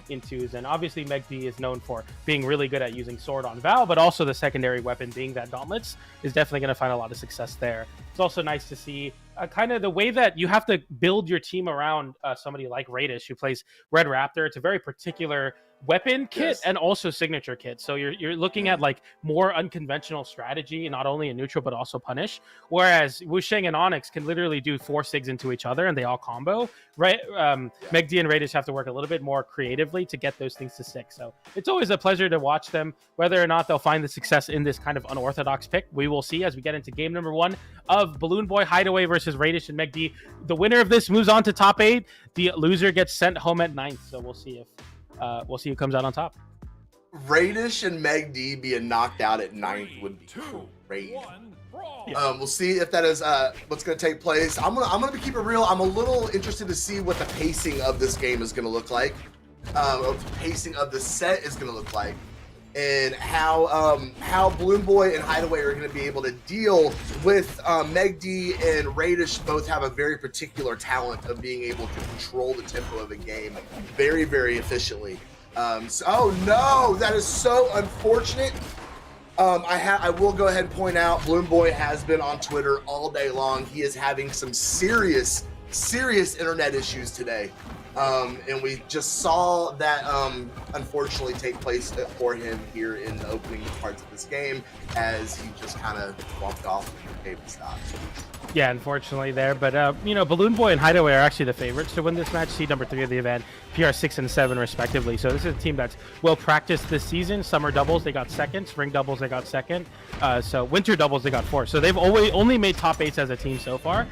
in twos. And obviously MegD is known for being really good at using sword on Val, but also the secondary weapon being that gauntlets is definitely going to find a lot of success there. It's also nice to see kind of the way that you have to build your team around somebody like Raidhyn, who plays Red Raptor. It's a very particular weapon kit Yes. and also signature kit. So you're looking at like more unconventional strategy, not only in neutral but also punish. Whereas Wusheng and Onyx can literally do 4 sigs into each other and they all combo. Right? MegD and Raidhyn have to work a little bit more creatively to get those things to stick. So it's always a pleasure to watch them. Whether or not they'll find the success in this kind of unorthodox pick, we will see as we get into game number 1 of BalloonBoy Hideway versus Raidhyn and MegD. The winner of this moves on to top 8. The loser gets sent home at 9th. So we'll see who comes out on top. Raidhyn and MegD being knocked out at 9th would be great. We'll see if that is what's going to take place. I'm gonna keep it real. I'm a little interested to see what the pacing of this game is going to look like, or the pacing of the set is going to look like, and how BalloonBoy and Hideway are going to be able to deal with MegD and Raidhyn. Both have a very particular talent of being able to control the tempo of a game very, very efficiently. Oh no, that is so unfortunate. I will go ahead and point out BalloonBoy has been on Twitter all day long. He is having some serious internet issues today. And we just saw that unfortunately take place for him here in the opening parts of this game as he just kind of walked off and gave the stop. Yeah, unfortunately there, but BalloonBoy and Hideway are actually the favorites to win this match. Seed number 3 of the event, PR 6 and 7 respectively. So this is a team that's well practiced this season. Summer doubles they got second, spring doubles they got second. So winter doubles they got 4th. So they've only made top 8s as a team so far.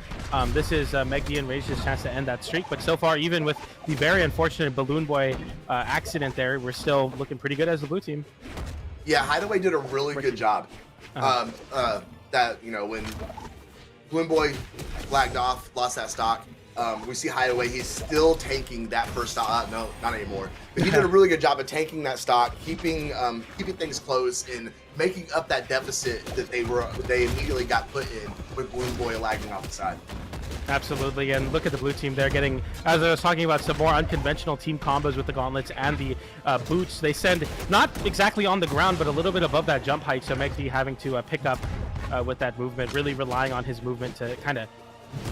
This is MegD and Raidhyn's chance to end that streak. But so far, even with the very unfortunate BalloonBoy accident there, we're still looking pretty good as the blue team. Yeah, Hideway did a really good job. That when BalloonBoy lagged off, lost that stock. We see Hideway, he's still tanking that first stock. No, not anymore. But he did a really good job of tanking that stock, keeping things close and making up that deficit that they immediately got put in with BalloonBoy lagging off the side. Absolutely, and look at the blue team. They're getting, as I was talking about, some more unconventional team combos with the gauntlets and the boots. They send not exactly on the ground, but a little bit above that jump height, so MegD having to pick up with that movement, really relying on his movement to kind of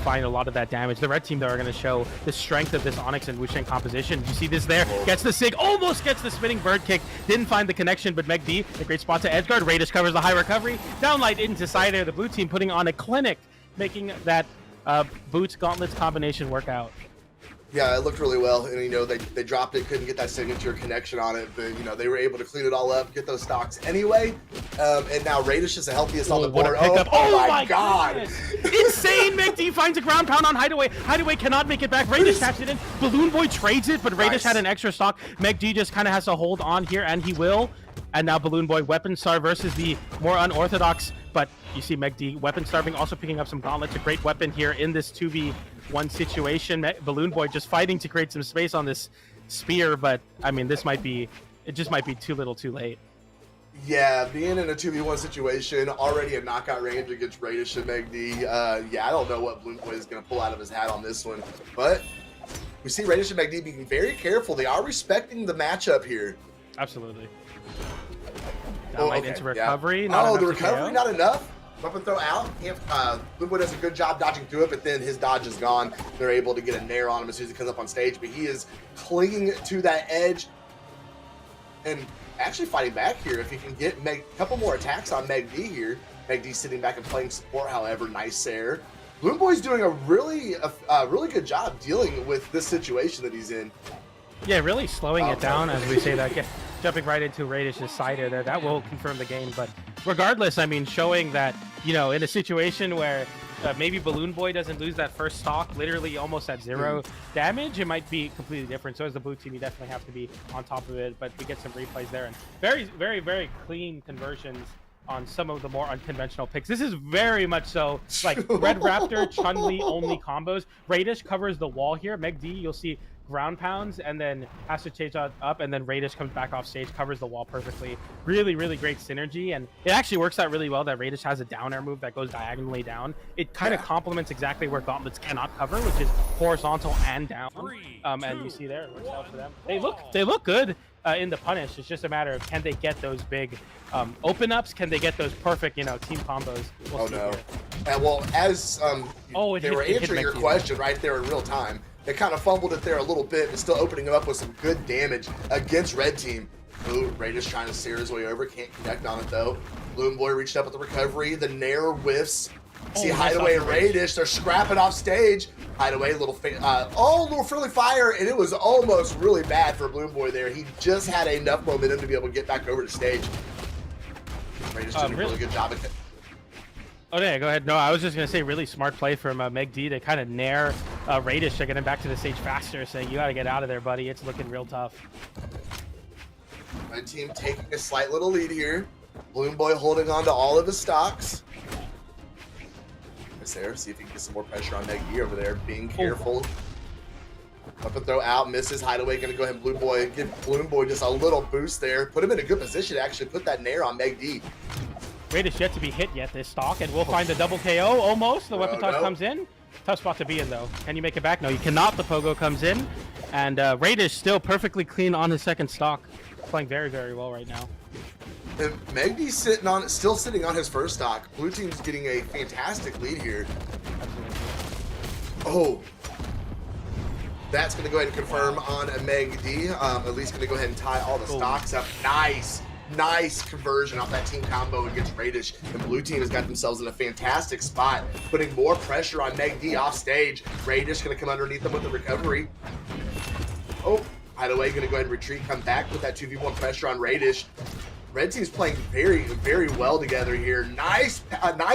find a lot of that damage. The red team, though, are going to show the strength of this Onyx and Wusheng composition. You see this there? Gets the sig, almost gets the spinning bird kick. Didn't find the connection, but MegD, a great spot to edgeguard. Raidhyn covers the high recovery. Downlight into side air. The blue team putting on a clinic, making that boots gauntlets combination work out. Yeah, it looked really well, and they dropped it, couldn't get that signature connection on it, but they were able to clean it all up, get those stocks anyway, and now Raidhyn is the healthiest on the board. Oh my god! Insane! MegD finds a ground pound on Hideway. Hideway cannot make it back. Raidhyn taps it in. BalloonBoy trades it, but Raidhyn had an extra stock. MegD just kind of has to hold on here, and he will. And now BalloonBoy Weapon Star versus the more unorthodox, but you see MegD Weapon Starving also picking up some gauntlets. A great weapon here in this 2v1 situation. BalloonBoy just fighting to create some space on this spear, but I mean, it just might be too little too late. Yeah, being in a 2v1 situation, already a knockout range against Raidhyn and MegD. Yeah, I don't know what BalloonBoy is going to pull out of his hat on this one, but we see Raidhyn and MegD being very careful. They are respecting the matchup here. Absolutely. Into recovery. Yeah. Not the recovery, not enough. Weapon throw out. BalloonBoy does a good job dodging through it, but then his dodge is gone. They're able to get a nair on him as soon as he comes up on stage, but he is clinging to that edge and actually fighting back here. If he can get a couple more attacks on MegD here. MegD sitting back and playing support, however, nice there. BalloonBoy's doing a really good job dealing with this situation that he's in. Yeah, really slowing it down as we say that. Jumping right into Raidhyn's side air there. That will confirm the game. But regardless, I mean, showing that, in a situation where maybe BalloonBoy doesn't lose that first stock, literally almost at 0 damage, it might be completely different. So as the blue team, you definitely have to be on top of it. But we get some replays there. And very, very, very clean conversions on some of the more unconventional picks. This is very much so like Red Raptor, Chun-Li only combos. Raidhyn covers the wall here. MegD, you'll see ground pounds and then has to chase up, and then Raidhyn comes back off stage, covers the wall perfectly. Really, really great synergy, and it actually works out really well that Raidhyn has a down air move that goes diagonally down. It kind of complements exactly where gauntlets cannot cover, which is horizontal and down. And you see there, it works out for them. They look good in the punish. It's just a matter of can they get those big open ups? Can they get those perfect, team combos? We'll no. Well, as they were answering your question right there in real time. They kind of fumbled it there a little bit, but still opening up with some good damage against red team. Ooh, Raidhyn trying to steer his way over, can't connect on it though. BalloonBoy reached up with the recovery, the Nair whiffs. See Hideway and Raidhyn, they're scrapping off stage. Hideway, little friendly fire, and it was almost really bad for BalloonBoy there. He just had enough momentum to be able to get back over the stage. Raidhyn's doing a really good job at it. Oh yeah, go ahead. No, I was just gonna say really smart play from MegD to kind of nair Raidhyn to get him back to the stage faster, saying you gotta get out of there, buddy. It's looking real tough. My team taking a slight little lead here. BalloonBoy holding on to all of his stocks. There, see if he can get some more pressure on MegD over there. Being careful. Up and throw out, misses. Hideway gonna go ahead and give BalloonBoy just a little boost there. Put him in a good position to actually put that nair on MegD. Raidhyn's yet to be hit yet this stock, and we'll find the double KO almost. The weapon toss comes in. Tough spot to be in though. Can you make it back? No, you cannot. The pogo comes in, and Raidhyn still perfectly clean on his second stock. Playing very, very well right now. And MegD's still sitting on his first stock. Blue team's getting a fantastic lead here. Oh, that's going to go ahead and confirm on MegD. At least going to go ahead and tie all the stocks up. Nice conversion off that team combo against Raidhyn. And blue team has got themselves in a fantastic spot, putting more pressure on MegD off stage. Raidhyn going to come underneath them with the recovery. Oh, Hideway going to go ahead and retreat, come back, put that 2v1 pressure on Raidhyn. Red team's playing very, very well together here. Nice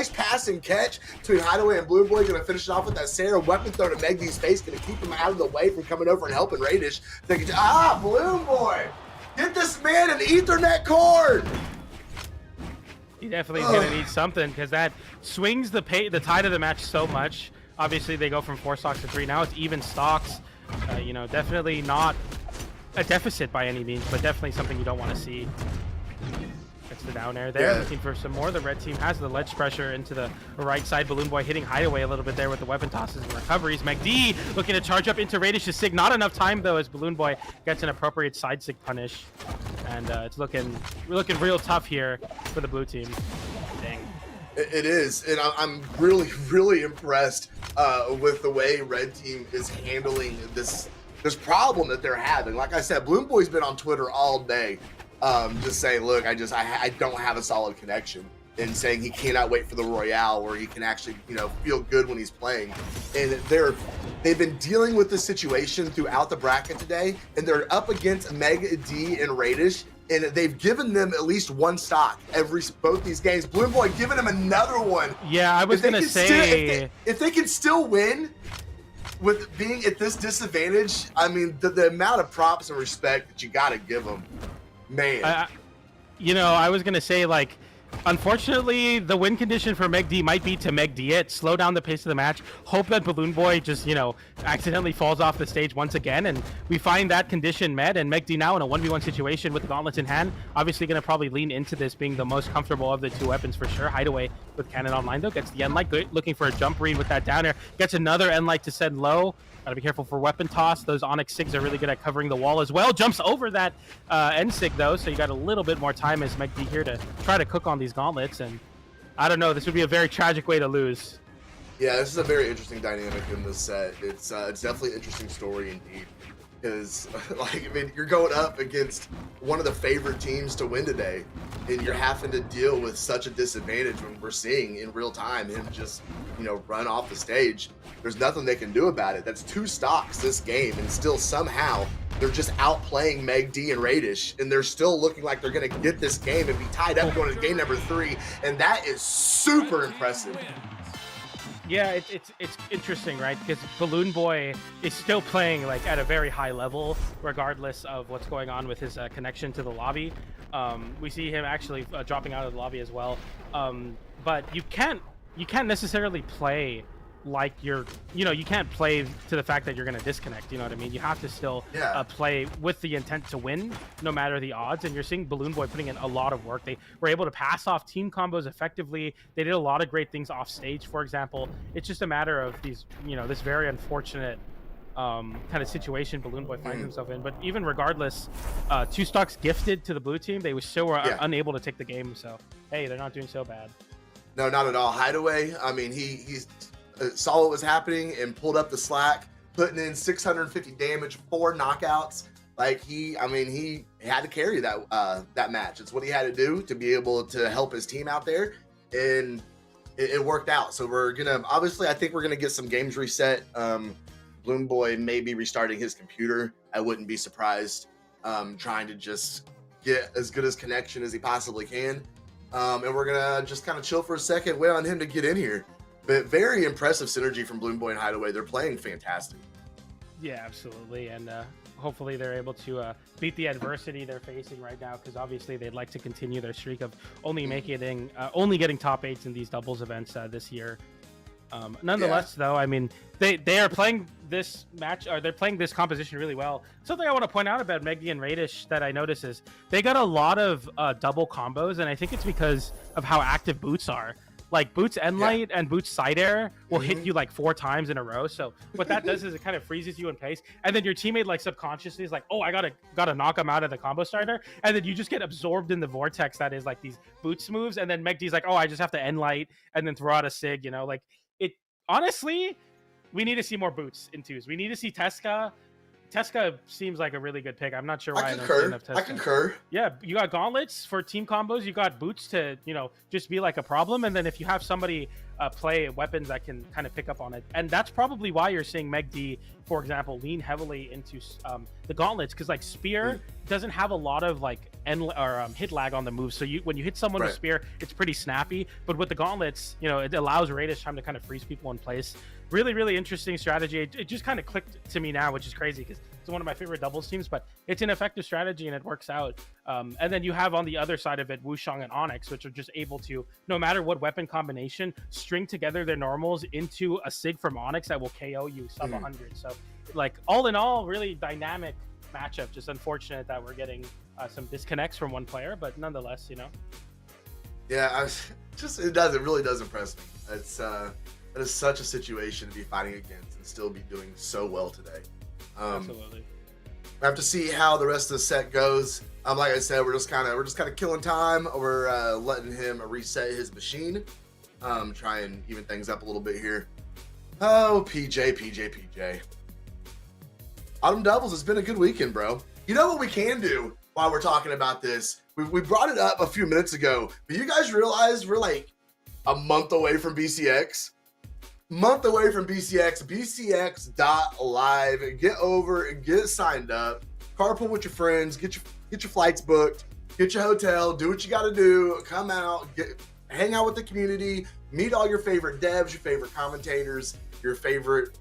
passing catch between Hideway and BalloonBoy. Going to finish it off with that Sarah weapon throw to MegD's face. Going to keep him out of the way from coming over and helping Raidhyn. BalloonBoy, get this man an Ethernet cord. He definitely is going to need something because that swings the tide of the match so much. Obviously, they go from 4 stocks to 3. Now it's even stocks. You know, definitely not a deficit by any means, but definitely something you don't want to see. Gets the down air there, looking for some more. The red team has the ledge pressure into the right side. BalloonBoy hitting Hideway a little bit there with the weapon tosses and recoveries. MegD looking to charge up into Raidhyn sig. Not enough time though, as BalloonBoy gets an appropriate side sig punish, and it's looking real tough here for the blue team. Dang. It is, and I'm really impressed with the way red team is handling this problem that they're having. Like I said, BalloonBoy's been on Twitter all day. Just saying, look, I don't have a solid connection, and saying he cannot wait for the Royale where he can actually, feel good when he's playing. And they've been dealing with this situation throughout the bracket today, and they're up against MegD and Raidhyn, and they've given them at least 1 stock both these games. BalloonBoy giving him another one. Yeah, I was gonna say if they can still win with being at this disadvantage, I mean, the amount of props and respect that you got to give them. Man, I was gonna say, like, unfortunately, the win condition for MegD might be to MegD it, slow down the pace of the match, hope that BalloonBoy just, accidentally falls off the stage once again, and we find that condition met, and MegD now in a 1v1 situation with the gauntlets in hand, obviously gonna probably lean into this being the most comfortable of the 2 weapons for sure. Hideway with cannon online though, gets the end light, looking for a jump read with that down air, gets another end light to send low. Gotta be careful for weapon toss. Those Onyx SIGs are really good at covering the wall as well. Jumps over that end SIG though, so you got a little bit more time as MegD here to try to cook on these gauntlets, and I don't know, this would be a very tragic way to lose. Yeah, this is a very interesting dynamic in this set. It's definitely an interesting story indeed. Because, you're going up against one of the favorite teams to win today, and you're having to deal with such a disadvantage when we're seeing in real time him just, run off the stage. There's nothing they can do about it. That's 2 stocks this game, and still somehow they're just outplaying MegD and Raidhyn, and they're still looking like they're going to get this game and be tied up going to game number 3, and that is super impressive. Yeah, it's interesting, right? Because BalloonBoy is still playing at a very high level, regardless of what's going on with his connection to the lobby. We see him actually dropping out of the lobby as well. But you can't necessarily play like you can't play to the fact that you're going to disconnect. You know what I mean? You have to still play with the intent to win, no matter the odds. And you're seeing BalloonBoy putting in a lot of work. They were able to pass off team combos effectively. They did a lot of great things off stage, for example. It's just a matter of these, this very unfortunate kind of situation BalloonBoy finds himself in. But even regardless, 2 stocks gifted to the blue team. They were still unable to take the game. So hey, they're not doing so bad. No, not at all. Hideway, I mean, he saw what was happening and pulled up the slack, putting in 650 damage, 4 knockouts. Like he had to carry that match. It's what he had to do to be able to help his team out there, and it worked out. So we're gonna I think we're gonna get some games reset. BalloonBoy may be restarting his computer. I wouldn't be surprised. Trying to just get as good as connection as he possibly can. And we're gonna just kind of chill for a second, wait on him to get in here. But very impressive synergy from BalloonBoy and Hideway. They're playing fantastic. Yeah, absolutely, and hopefully they're able to beat the adversity they're facing right now, because obviously they'd like to continue their streak of only getting top 8s in these doubles events this year. Nonetheless, though, I mean, they are playing this match, or they're playing this composition really well. Something I want to point out about MegD and Raidhyn that I notice is they got a lot of double combos, and I think it's because of how active Boots are. Like Boots Endlight and Boots Side Air will hit you like 4 times in a row. So what that does is it kind of freezes you in place, and then your teammate like subconsciously is like, "Oh, I gotta knock him out of the combo starter," and then you just get absorbed in the vortex that is like these Boots moves, and then MegD's like, "Oh, I just have to Endlight and then throw out a Sig," you know, like it. Honestly, we need to see more Boots in 2s. We need to see Tesca. Tesca seems like a really good pick. I'm not sure why I don't see enough Tesca. I concur. Yeah, you got gauntlets for team combos. You got Boots to, just be like a problem. And then if you have somebody play weapons that can kind of pick up on it. And that's probably why you're seeing MegD, for example, lean heavily into the gauntlets. Because like Spear doesn't have a lot of like hit lag on the move. So when you hit someone with Spear, it's pretty snappy. But with the gauntlets, it allows Raidhyn time to kind of freeze people in place. Really, really interesting strategy. It just kind of clicked to me now, which is crazy because it's one of my favorite doubles teams, but it's an effective strategy and it works out. And then you have on the other side of it, Wukong and Onyx, which are just able to, no matter what weapon combination, string together their normals into a Sig from Onyx that will KO you sub 100. So like all in all, really dynamic matchup. Just unfortunate that we're getting some disconnects from one player, but nonetheless, Yeah, it really does impress me. That is such a situation to be fighting against and still be doing so well today. Absolutely. I have to see how the rest of the set goes. Like I said, we're just kind of killing time. We're letting him reset his machine. Try and even things up a little bit here. Oh, PJ. Autumn Doubles has been a good weekend, bro. You know what we can do while we're talking about this? We brought it up a few minutes ago, but you guys realize we're like a month away from BCX? BCX.live. Get over and get signed up. Carpool with your friends. Get your flights booked. Get your hotel. Do what you got to do. Come out. Hang out with the community. Meet all your favorite devs, your favorite commentators, your favorite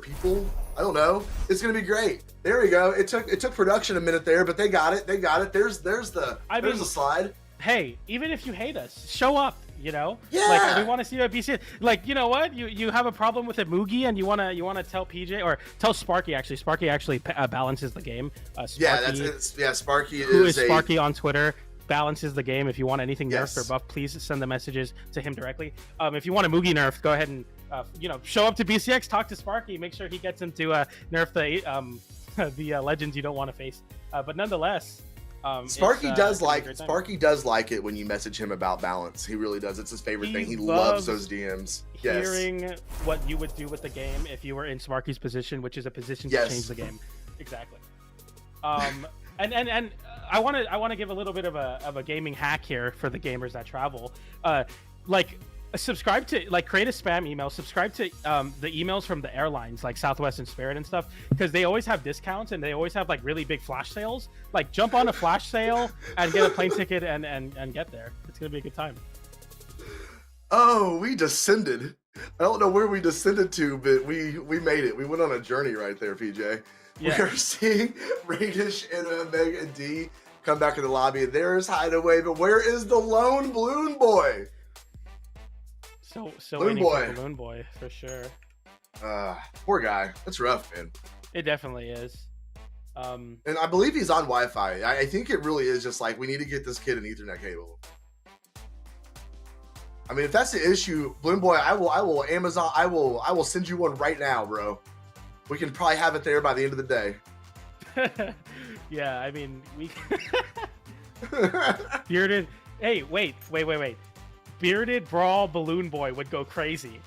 people. I don't know. It's gonna be great. There we go. It took production a minute there, but they got it. There's the slide. Hey, even if you hate us, show up. Yeah. Like we want to see you at BCS. Like, you know what? You have a problem with a Moogie and you wanna tell PJ or tell Sparky. Actually, Sparky actually balances the game. Sparky, Sparky who is Sparky on Twitter, balances the game. If you want anything nerfed or buffed, please send the messages to him directly. If you want a Moogie nerf, go ahead and show up to BCX, talk to Sparky, make sure he gets him to nerf the legends you don't want to face. But nonetheless. Sparky does like it when you message him about balance. He really does. It's his favorite thing. He loves those DMs. Hearing what you would do with the game if you were in Sparky's position, which is a position to change the game. Exactly. And I want to give a little bit of a gaming hack here for the gamers that travel. Subscribe to create a spam email, subscribe to the emails from the airlines like Southwest and Spirit and stuff, because they always have discounts and they always have like really big flash sales. Like jump on a flash sale and get a plane ticket and get there. It's gonna be a good time. Oh, we descended. I don't know where we descended to, but we made it. We went on a journey right there, PJ. Yeah. We are seeing Raidhyn and MegD come back in the lobby. There's Hideway, but where is the lone BalloonBoy? So BalloonBoy for sure. Poor guy. That's rough, man. It definitely is. And I believe he's on Wi-Fi. I think it really is just like we need to get this kid an Ethernet cable. I mean, if that's the issue, BalloonBoy, I will Amazon. I will send you one right now, bro. We can probably have it there by the end of the day. Yeah, I mean we. Bearded. Hey, wait. Bearded Brawl BalloonBoy would go crazy.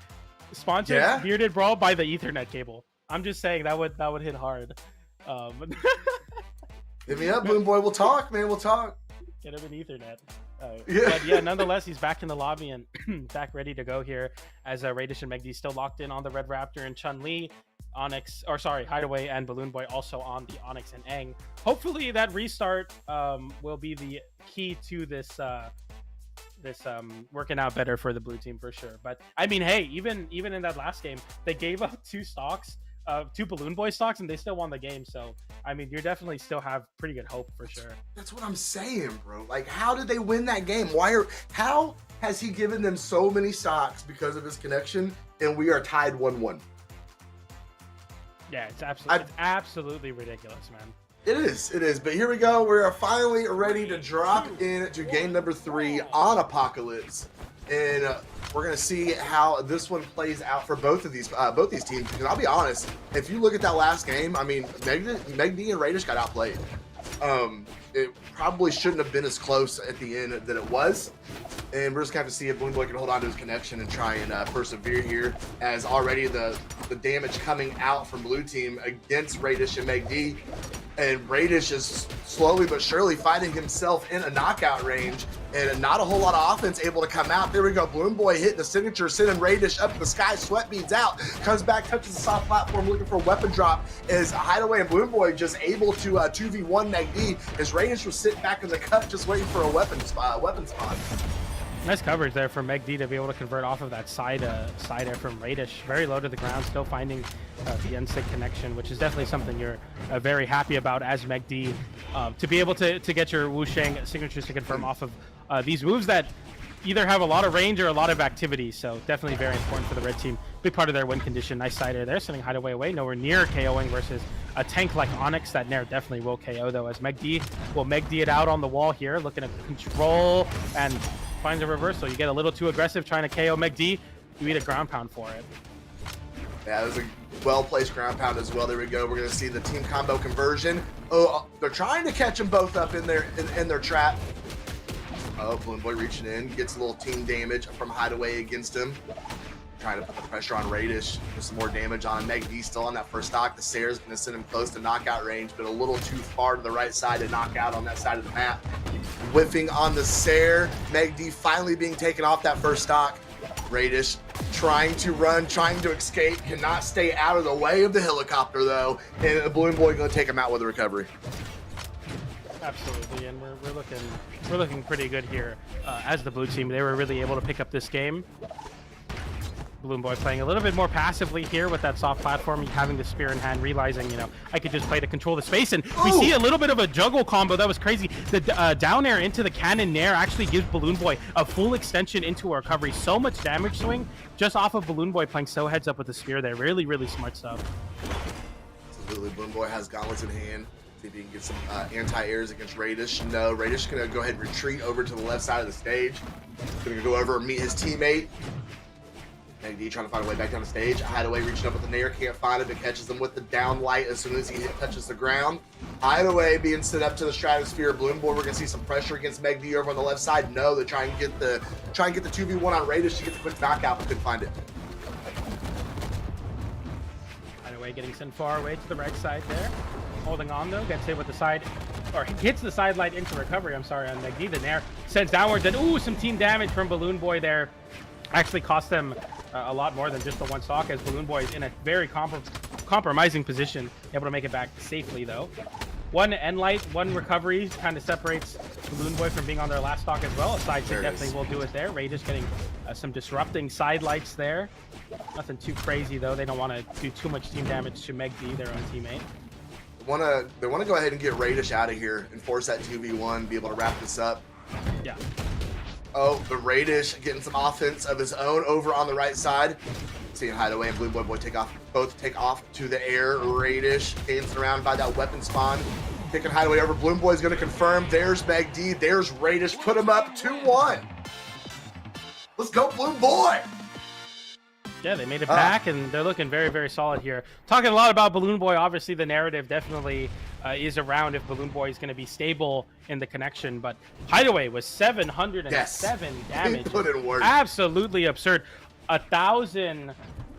Sponsored Bearded Brawl by the Ethernet cable. I'm just saying that would hit hard. Hit me up, BalloonBoy. We'll talk, man. We'll talk. Get him an Ethernet. Yeah. But yeah, nonetheless, he's back in the lobby and back ready to go here as Raidhyn and MegD still locked in on the Red Raptor and Chun-Li. Onyx, or sorry, Hideway and BalloonBoy also on the Onyx and Aang. Hopefully that restart will be the key to this working out better for the blue team for sure. But I mean, hey, even in that last game, they gave up 2 stocks, 2 BalloonBoy stocks, and they still won the game. So I mean, you definitely still have pretty good hope for sure. That's what I'm saying, bro. Like, how did they win that game? How has he given them so many stocks because of his connection, and we are tied 1-1? Yeah, it's absolutely ridiculous, man. It is. But here we go. We're finally ready to drop into game number 3 on Apocalypse, and we're gonna see how this one plays out for both these teams. Because I'll be honest, if you look at that last game, I mean, MegD and Raidhyn got outplayed. It probably shouldn't have been as close at the end that it was, and we're just gonna have to see if BalloonBoy can hold on to his connection and try and persevere here. As already the damage coming out from blue team against Raidhyn and MegD. And Raidhyn is slowly but surely finding himself in a knockout range, and not a whole lot of offense able to come out. There we go. BalloonBoy hitting the signature, sending Raidhyn up in the sky. Sweat beads out, comes back, touches the soft platform, looking for a weapon drop. Is Hideway and BalloonBoy just able to 2v1 MegD? As Raidhyn was sitting back in the cut, just waiting for a weapon spot. Nice coverage there for MegD to be able to convert off of that side air from Raidhyn. Very low to the ground, still finding the NSYNC connection, which is definitely something you're very happy about as MegD. To be able to get your Wushang signatures to confirm off of these moves that either have a lot of range or a lot of activity. So definitely very important for the red team. Big part of their win condition. Nice side air there, sending Hideway away. Nowhere near KOing versus a tank like Onyx. That Nair definitely will KO though, as MegD will MegD it out on the wall here, looking to control and finds a reversal. You get a little too aggressive trying to KO MegD, you eat a ground pound for it. Yeah, it was a well-placed ground pound as well. There we go. We're going to see the team combo conversion. Oh, they're trying to catch them both up in their trap. Oh, BalloonBoy reaching in, gets a little team damage from Hideway against him. Trying to put the pressure on Raidhyn for some more damage on MegD. Still on that first stock. The Sayer's going to send him close to knockout range, but a little too far to the right side to knock out on that side of the map. Whiffing on the Sayer. MegD finally being taken off that first stock. Raidhyn trying to run, trying to escape, cannot stay out of the way of the helicopter though, and BalloonBoy going to take him out with a recovery. Absolutely, and we're looking pretty good here as the blue team. They were really able to pick up this game. BalloonBoy playing a little bit more passively here with that soft platform, having the spear in hand, realizing, you know, I could just play to control the space. And we see a little bit of a juggle combo. That was crazy. The down air into the cannon nair actually gives BalloonBoy a full extension into a recovery. So much damage swing just off of BalloonBoy playing so heads up with the spear there. Really, really smart stuff. Absolutely. BalloonBoy has gauntlets in hand. See if he can get some anti-airs against Raidhyn. No, Raidhyn's going to go ahead and retreat over to the left side of the stage. Going to go over and meet his teammate. MegD trying to find a way back down the stage. Hideway reaching up with the Nair, can't find it, but catches him with the down light as soon as he touches the ground. Hideway being sent up to the stratosphere. BalloonBoy, we're gonna see some pressure against MegD over on the left side. No, they're trying to get the 2v1 on Raidhyn to get the quick knockout, but couldn't find it. Hideway getting sent far away to the right side there. Holding on though, gets hit with the side, or hits the side light into recovery, I'm sorry, on MegD. The Nair sends downwards, and ooh, some team damage from BalloonBoy there. Actually cost them a lot more than just the one stock, as BalloonBoy is in a very compromising position, able to make it back safely though. One end light, one recovery kind of separates BalloonBoy from being on their last stock as well. A side check definitely will do it there. Raidhyn getting some disrupting side lights there. Nothing too crazy though. They don't want to do too much team damage to MegD, their own teammate. They want to go ahead and get Raidhyn out of here and force that 2v1, be able to wrap this up. Yeah. Oh, the Raidhyn getting some offense of his own over on the right side. Seeing Hideway and BalloonBoy both take off to the air. Raidhyn getting around by that weapon spawn. Kicking Hideway over. BalloonBoy is going to confirm. There's MegD. There's Raidhyn. Put him up 2-1. Let's go, BalloonBoy. Yeah, they made it back, and they're looking very, very solid here. Talking a lot about BalloonBoy. Obviously, the narrative definitely is around if BalloonBoy is going to be stable in the connection. But Hideway was 707 damage. He put in work. Absolutely absurd. 1,000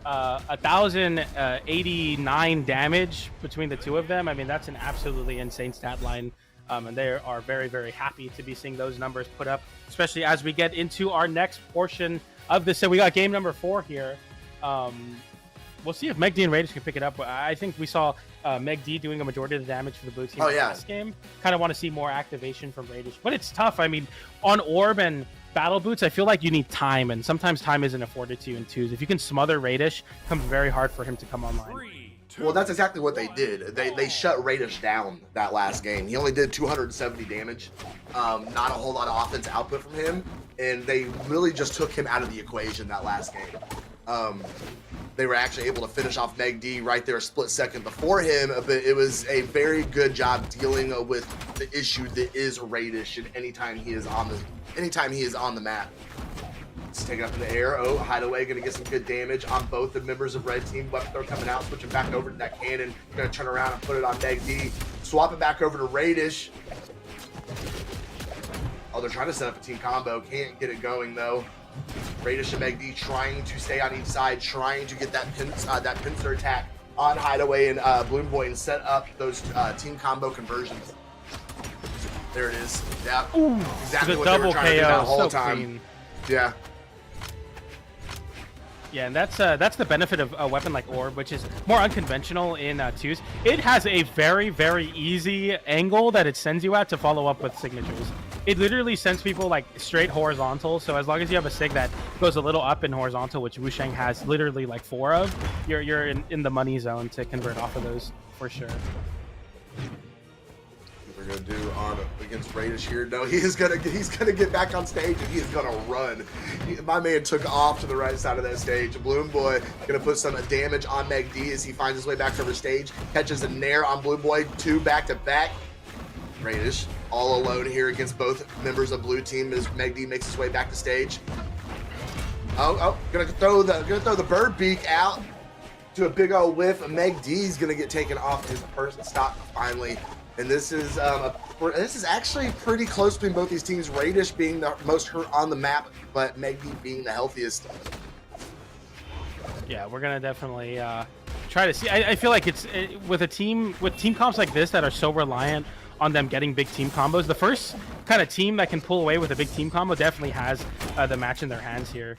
1,089 damage between the two of them. I mean, that's an absolutely insane stat line. And they are very, very happy to be seeing those numbers put up, especially as we get into our next portion of this. So we got game number 4 here. We'll see if MegD and Raidhyn can pick it up. I think we saw MegD doing a majority of the damage for the blue team last game. Kind of want to see more activation from Raidhyn, but it's tough. I mean, on Orb and Battle Boots, I feel like you need time, and sometimes time isn't afforded to you in 2s. If you can smother Raidhyn, it becomes very hard for him to come online. Well, that's exactly what they did. They shut Raidhyn down that last game. He only did 270 damage. Not a whole lot of offense output from him, and they really just took him out of the equation that last game. They were actually able to finish off MegD right there a split second before him, but it was a very good job dealing with the issue that is Raidhyn and anytime he is on the map. Let's take it up in the air. Oh, Hideway gonna get some good damage on both the members of red team. Weapon throw coming out, switching back over to that cannon. Gonna turn around and put it on MegD. Swap it back over to Raidhyn. Oh, they're trying to set up a team combo. Can't get it going though. Raidhyn and MegD trying to stay on each side, trying to get that pincer attack on Hideway and BalloonBoy and set up those team combo conversions. There it is. Yeah, Ooh, exactly the what they were trying to do that whole so time. clean. Yeah. Yeah, and that's the benefit of a weapon like Orb, which is more unconventional in 2s. It has a very, very easy angle that it sends you at to follow up with signatures. It literally sends people like straight horizontal, so as long as you have a sig that goes a little up in horizontal, which Wusheng has literally like 4 of, you're in the money zone to convert off of those for sure. We're gonna do on against Raidhyn here. No, he's gonna get back on stage and he is gonna run. My man took off to the right side of that stage. BalloonBoy gonna put some damage on MegD as he finds his way back over stage. Catches a nair on BalloonBoy, 2 back to back. Raidhyn all alone here against both members of blue team as MegD makes his way back to stage. Gonna throw the bird beak out to a big old whiff. MegD's gonna get taken off his person stop finally. And this is actually pretty close between both these teams. Raidhyn being the most hurt on the map, but MegD being the healthiest. Yeah, we're gonna definitely try to see. I feel like it's with team comps like this that are so reliant on them getting big team combos. The first kind of team that can pull away with a big team combo definitely has the match in their hands here.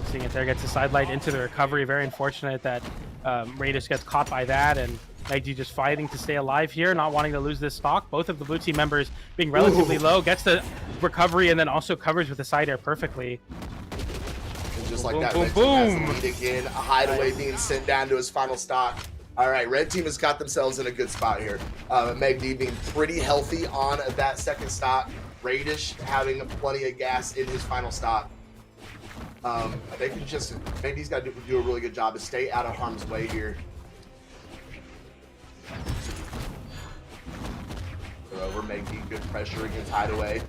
Seeing it there, gets a sidelight into the recovery. Very unfortunate that Raidhyn gets caught by that, and MegD just fighting to stay alive here, not wanting to lose this stock. Both of the blue team members being relatively low, gets the recovery and then also covers with the side air perfectly. And just like Boom, that, boom, red team has boom. the lead again. A Hideway being sent down to his final stock. All right, red team has got themselves in a good spot here. MegD being pretty healthy on that second stock. Raidhyn having plenty of gas in his final stock. They can just, MegD's got to do a really good job to stay out of harm's way here. Over MegD, good pressure against Hideway.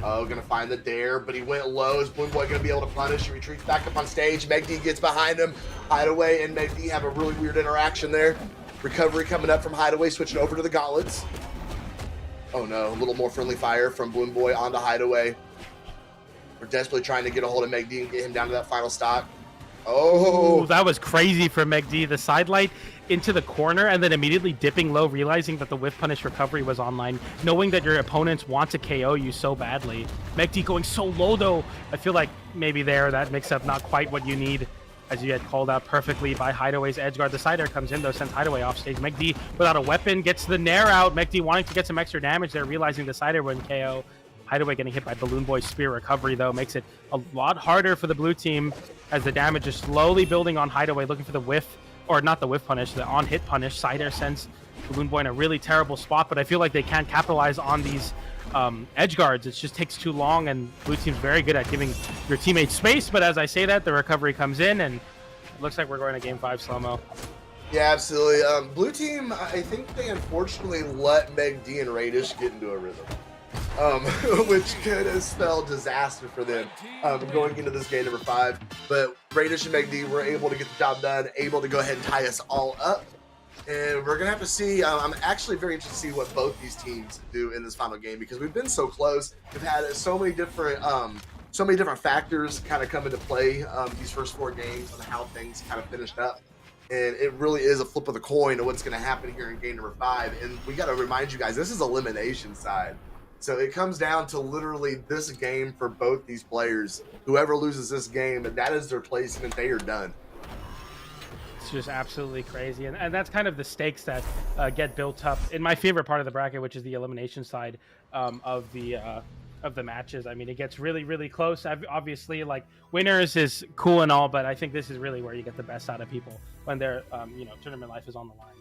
Oh, gonna find the dare, but he went low. Is BalloonBoy gonna be able to punish? He retreats back up on stage. MegD gets behind him. Hideway and MegD have a really weird interaction there. Recovery coming up from Hideway, switching over to the gauntlets. Oh no, a little more friendly fire from BalloonBoy onto Hideway. We're desperately trying to get a hold of MegD and get him down to that final stock. Oh, ooh, that was crazy for MegD. The sidelight into the corner and then immediately dipping low, realizing that the whiff punish recovery was online, knowing that your opponents want to KO you so badly. MegD going so low though. I feel like maybe there that mix-up not quite what you need, as you had called out perfectly by Hideway's edge guard. The side air comes in though, sends Hideway off stage. MegD without a weapon gets the nair out. MegD wanting to get some extra damage there, realizing the side air wouldn't KO. Hideway getting hit by BalloonBoy's spear recovery though makes it a lot harder for the blue team as the damage is slowly building on Hideway, looking for the whiff, or not the whiff punish, the on hit punish. Side air sends BalloonBoy in a really terrible spot, but I feel like they can't capitalize on these edge guards. It just takes too long, and blue team's very good at giving your teammates space, but as I say that, the recovery comes in, and it looks like we're going to game 5 slow-mo. yeah, absolutely. Blue team, I think they unfortunately let MegD and Raidhyn get into a rhythm. Which could have spelled disaster for them going into this game number 5. But Raidhyn and MegD were able to get the job done, able to go ahead and tie us all up. And we're going to have to see. I'm actually very interested to see what both these teams do in this final game because we've been so close. We've had so many different so many different factors kind of come into play these first 4 games on how things kind of finished up. And it really is a flip of the coin to what's going to happen here in game number 5. And we got to remind you guys, this is elimination side. So it comes down to literally this game for both these players. Whoever loses this game, that is their placement. They are done. It's just absolutely crazy. And that's kind of the stakes that get built up in my favorite part of the bracket, which is the elimination side of the matches. I mean, it gets really, really close. Obviously, like, winners is cool and all, but I think this is really where you get the best out of people when their tournament life is on the line.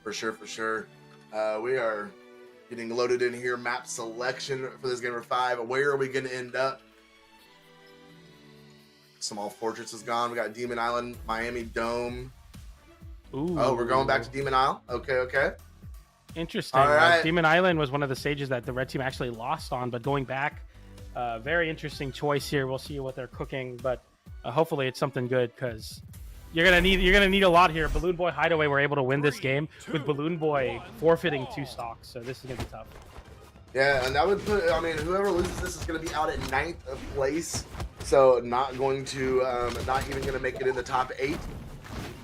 For sure, for sure. We are getting loaded in here. Map selection for this game number 5. Where are we going to end up? Small Fortress is gone. We got Demon Island, Miami Dome. Ooh. Oh, we're going back to Demon Isle. Okay. Interesting. All right. Demon Island was one of the stages that the red team actually lost on, but going back, very interesting choice here. We'll see what they're cooking, but hopefully it's something good, because you're gonna need a lot here. BalloonBoy, Hideway were able to win this game with BalloonBoy forfeiting 2 stocks, so this is gonna be tough. Yeah, and that would put, I mean, whoever loses this is going to be out at 9th place. So not going to, not even going to make it in the top 8.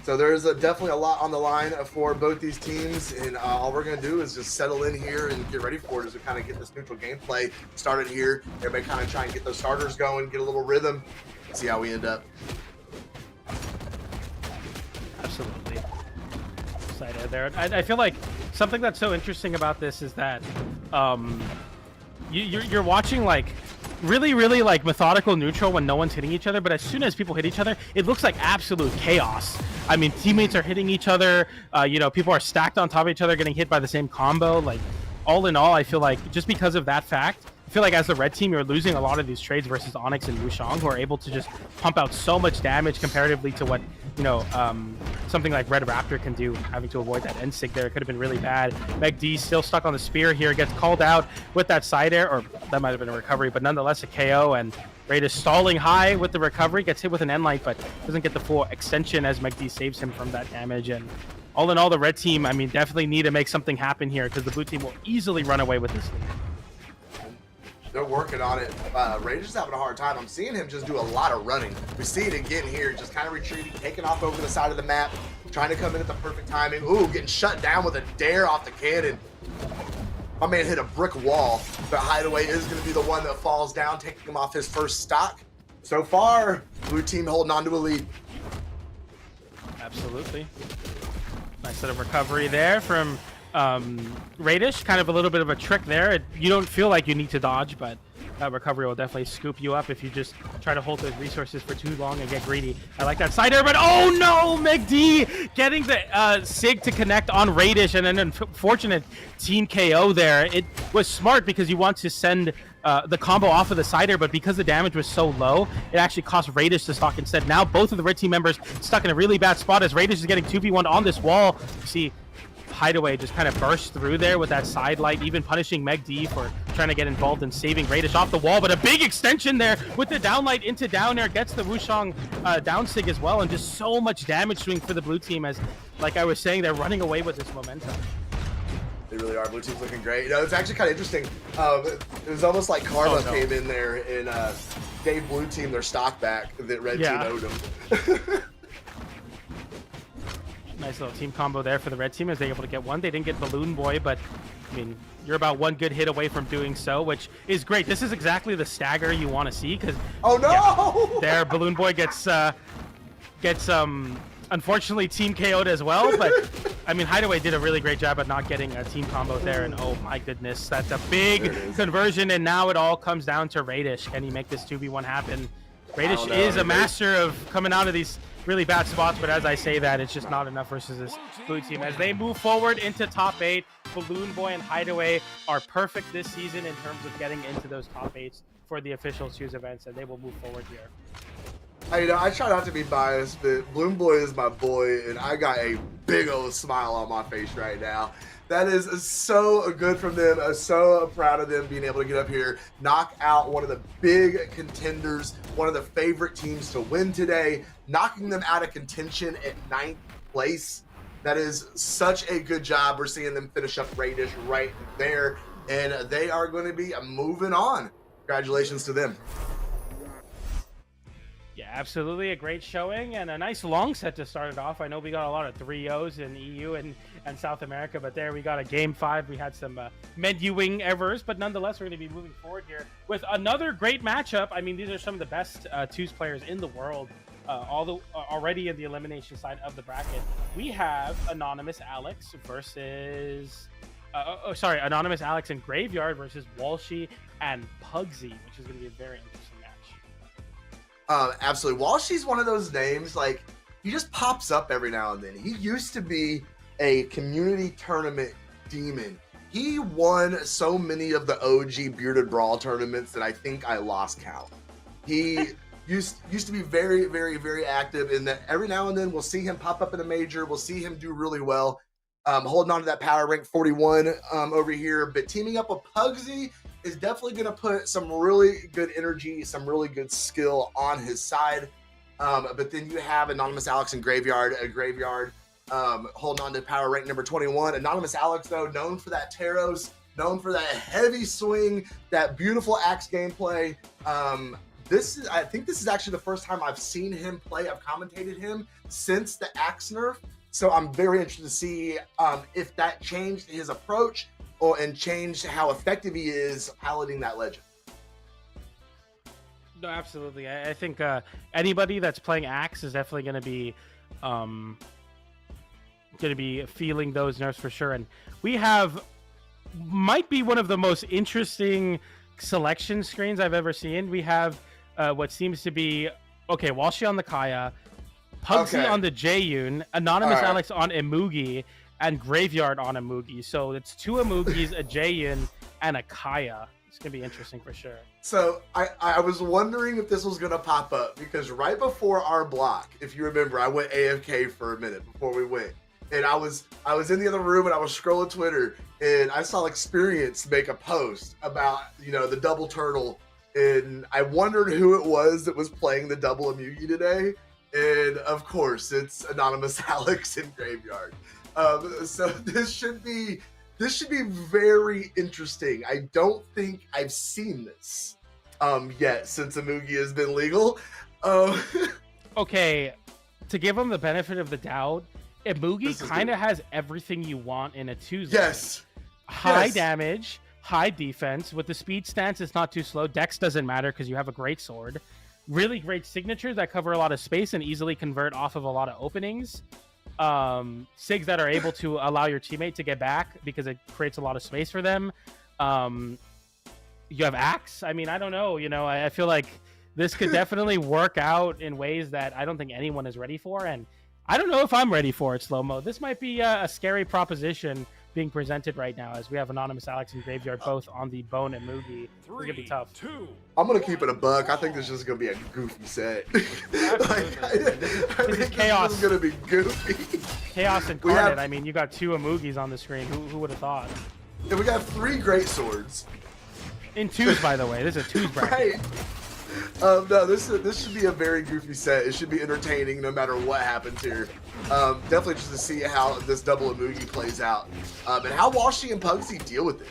So there's definitely a lot on the line for both these teams. And all we're going to do is just settle in here and get ready for it as we kind of get this neutral gameplay started here. Everybody kind of try and get those starters going, get a little rhythm, see how we end up. Absolutely. Excited there. I feel like something that's so interesting about this is that you're watching like really like methodical neutral when no one's hitting each other, but as soon as people hit each other, it looks like absolute chaos. I mean, teammates are hitting each other, people are stacked on top of each other getting hit by the same combo. Like, all in all, I feel like just because of that fact, I feel like as the red team, you're losing a lot of these trades versus Onyx and Wushang, who are able to just pump out so much damage comparatively to what, something like Red Raptor can do, having to avoid that end sig there. It could have been really bad. MegD still stuck on the spear here, gets called out with that side air, or that might have been a recovery, but nonetheless a KO, and Raid is stalling high with the recovery, gets hit with an end light, but doesn't get the full extension as MegD saves him from that damage. And all in all, the red team, I mean, definitely need to make something happen here, because the blue team will easily run away with this lead. They're working on it. Raid's just having a hard time. I'm seeing him just do a lot of running. We see it again here, just kind of retreating, taking off over the side of the map, trying to come in at the perfect timing. Ooh, getting shut down with a dare off the cannon. My man hit a brick wall, but Hideway is going to be the one that falls down, taking him off his first stock. So far, blue team holding on to a lead. Absolutely. Nice set of recovery there from Raidhyn. Kind of a little bit of a trick there. You don't feel like you need to dodge, but that recovery will definitely scoop you up if you just try to hold those resources for too long and get greedy. I like that side air, but oh no, MegD getting the Sig to connect on Raidhyn, and an unfortunate team KO there. It was smart because you want to send the combo off of the side air, but because the damage was so low, it actually cost Raidhyn to stock instead. Now both of the red team members stuck in a really bad spot as Raidhyn is getting 2v1 on this wall. You see Hideway just kind of burst through there with that side light, even punishing MegD for trying to get involved in saving Raidhyn off the wall, but a big extension there with the down light into down air, gets the Wushang down sig as well, and just so much damage swing for the blue team as, like I was saying, they're running away with this momentum. They really are. Blue team's looking great. It's actually kind of interesting. It was almost like Karma came in there and gave blue team their stock back that red team owed them. Nice little team combo there for the red team as they're able to get one. They didn't get BalloonBoy, but I mean, you're about one good hit away from doing so, which is great. This is exactly the stagger you want to see, because there BalloonBoy gets unfortunately team KO'd as well, but I mean, Hideway did a really great job at not getting a team combo there, and oh my goodness, that's a big conversion, and now it all comes down to Raidhyn. Can he make this 2v1 happen? Raidhyn is a master of coming out of these really bad spots, but as I say that, it's just not enough versus this blue team. As they move forward into top 8, BalloonBoy and Hideway are perfect this season in terms of getting into those top 8s for the official choose events, and they will move forward here. I try not to be biased, but BalloonBoy is my boy, and I got a big old smile on my face right now. That is so good from them. I'm so proud of them being able to get up here, knock out one of the big contenders, one of the favorite teams to win today, knocking them out of contention at 9th place. That is such a good job. We're seeing them finish up Raidhyn right there, and they are going to be moving on congratulations to them. Yeah, absolutely a great showing and a nice long set to start it off. I know we got a lot of 3-0s in EU and South America, but there we got a game 5. We had some menuing errors, but nonetheless, we're going to be moving forward here with another great matchup. I mean, these are some of the best twos players in the world, already in the elimination side of the bracket. We have Anonymous Alex versus... Anonymous Alex and Graveyard versus Walshy and Pugsy, which is going to be a very interesting match. Absolutely. Walshy's one of those names, like, he just pops up every now and then. He used to be a community tournament demon. He won so many of the OG Bearded Brawl tournaments that I think I lost count. He used to be very, very, very active in that. Every now and then we'll see him pop up in a major. We'll see him do really well. Holding on to that power rank 41 over here, but teaming up with Pugsy is definitely going to put some really good energy, some really good skill on his side. But then you have Anonymous Alex and Graveyard. Graveyard holding on to power rank number 21. Anonymous Alex, though, known for that Taros, known for that heavy swing, that beautiful axe gameplay. I think this is actually the first time I've seen him play. I've commentated him since the axe nerf. So I'm very interested to see if that changed his approach and changed how effective he is piloting that legend. No, absolutely. I think anybody that's playing Axe is definitely going to be feeling those nerfs for sure. And we have might be one of the most interesting selection screens I've ever seen. We have what seems to be Walshy on the Kaya, Pugsy on the Jayun, Anonymous Alex on Imugi, and Graveyard on Imugi. So it's 2 Imugis, a Jayun, and a Kaya. It's going to be interesting for sure. So I was wondering if this was going to pop up because right before our block, if you remember, I went AFK for a minute before we went. And I was in the other room and I was scrolling Twitter and I saw Experience make a post about, the double turtle. And I wondered who it was that was playing the double Imugi today. And of course, it's Anonymous Alex in Graveyard. So this should be very interesting. I don't think I've seen this yet since Imugi has been legal. Okay, to give him the benefit of the doubt, Imugi kind of has everything you want in a Tuesday. Yes. High damage, high defense. With the speed stance, it's not too slow. Dex doesn't matter because you have a great sword. Really great signatures that cover a lot of space and easily convert off of a lot of openings. Sigs that are able to allow your teammate to get back because it creates a lot of space for them. You have Axe. I mean, I don't know. I feel like this could definitely work out in ways that I don't think anyone is ready for. And I don't know if I'm ready for it, Slow-Mo. This might be a scary proposition being presented right now as we have Anonymous Alex and Graveyard both on the Bone and Moogie. It's going to be tough. I'm going to keep it a buck. I think this is going to be a goofy set. This is chaos. This is going to be goofy. Chaos incarnate. I mean, you got 2 Amugis on the screen. Who would have thought? And we got 3 great swords. In 2s, by the way. This is a 2s bracket. Right. No, this should be a very goofy set. It should be entertaining no matter what happens here. Definitely just to see how this double Imugi plays out. And how Walshy and Pugsy deal with it.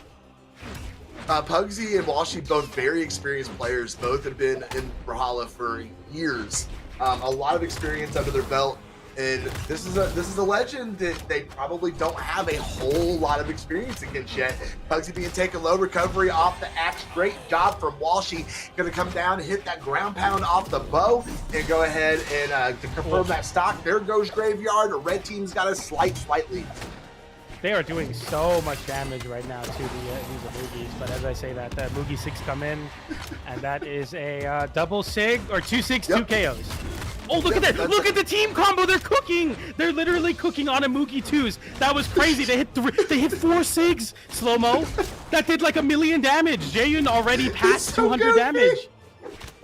Pugsy and Walshy, both very experienced players. Both have been in Valhalla for years. A lot of experience under their belt. And this is a legend that they probably don't have a whole lot of experience against yet. Pugsy being taken low, recovery off the axe. Great job from Walshy. Going to come down, hit that ground pound off the bow, and go ahead and to confirm that stock. There goes Graveyard. The red team's got a slight lead. They are doing so much damage right now to these Amugis, but as I say that, the Mugi 6 come in, and that is a double Sig, or 2 Sigs, 2 KOs. Oh, look at that! Look at the team combo! They're cooking! They're literally cooking on Imugi 2s. That was crazy. They hit 4 Sigs, Slow-Mo. That did like 1,000,000 damage. Jayun already passed 200 damage.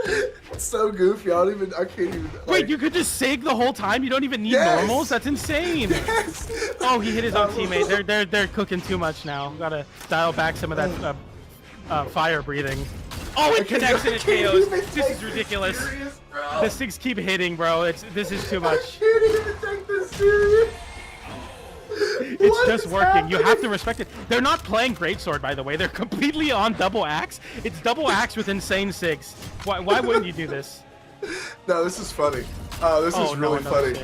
It's so goofy. I can't even. Wait, you could just Sig the whole time? You don't even need normals? That's insane. Yes. Oh, he hit his own teammate. They're cooking too much now. Gotta dial back some of that fire breathing. Oh, it connects and it KOs. This is ridiculous. Serious, the Sigs keep hitting, bro. This is too much. I can't even take this serious. It's What just is working. You have happening? to respect it. They're not playing Greatsword, by the way. They're completely on double axe. It's double axe with insane sigs. Why wouldn't you do this? No, this is funny. This is really funny.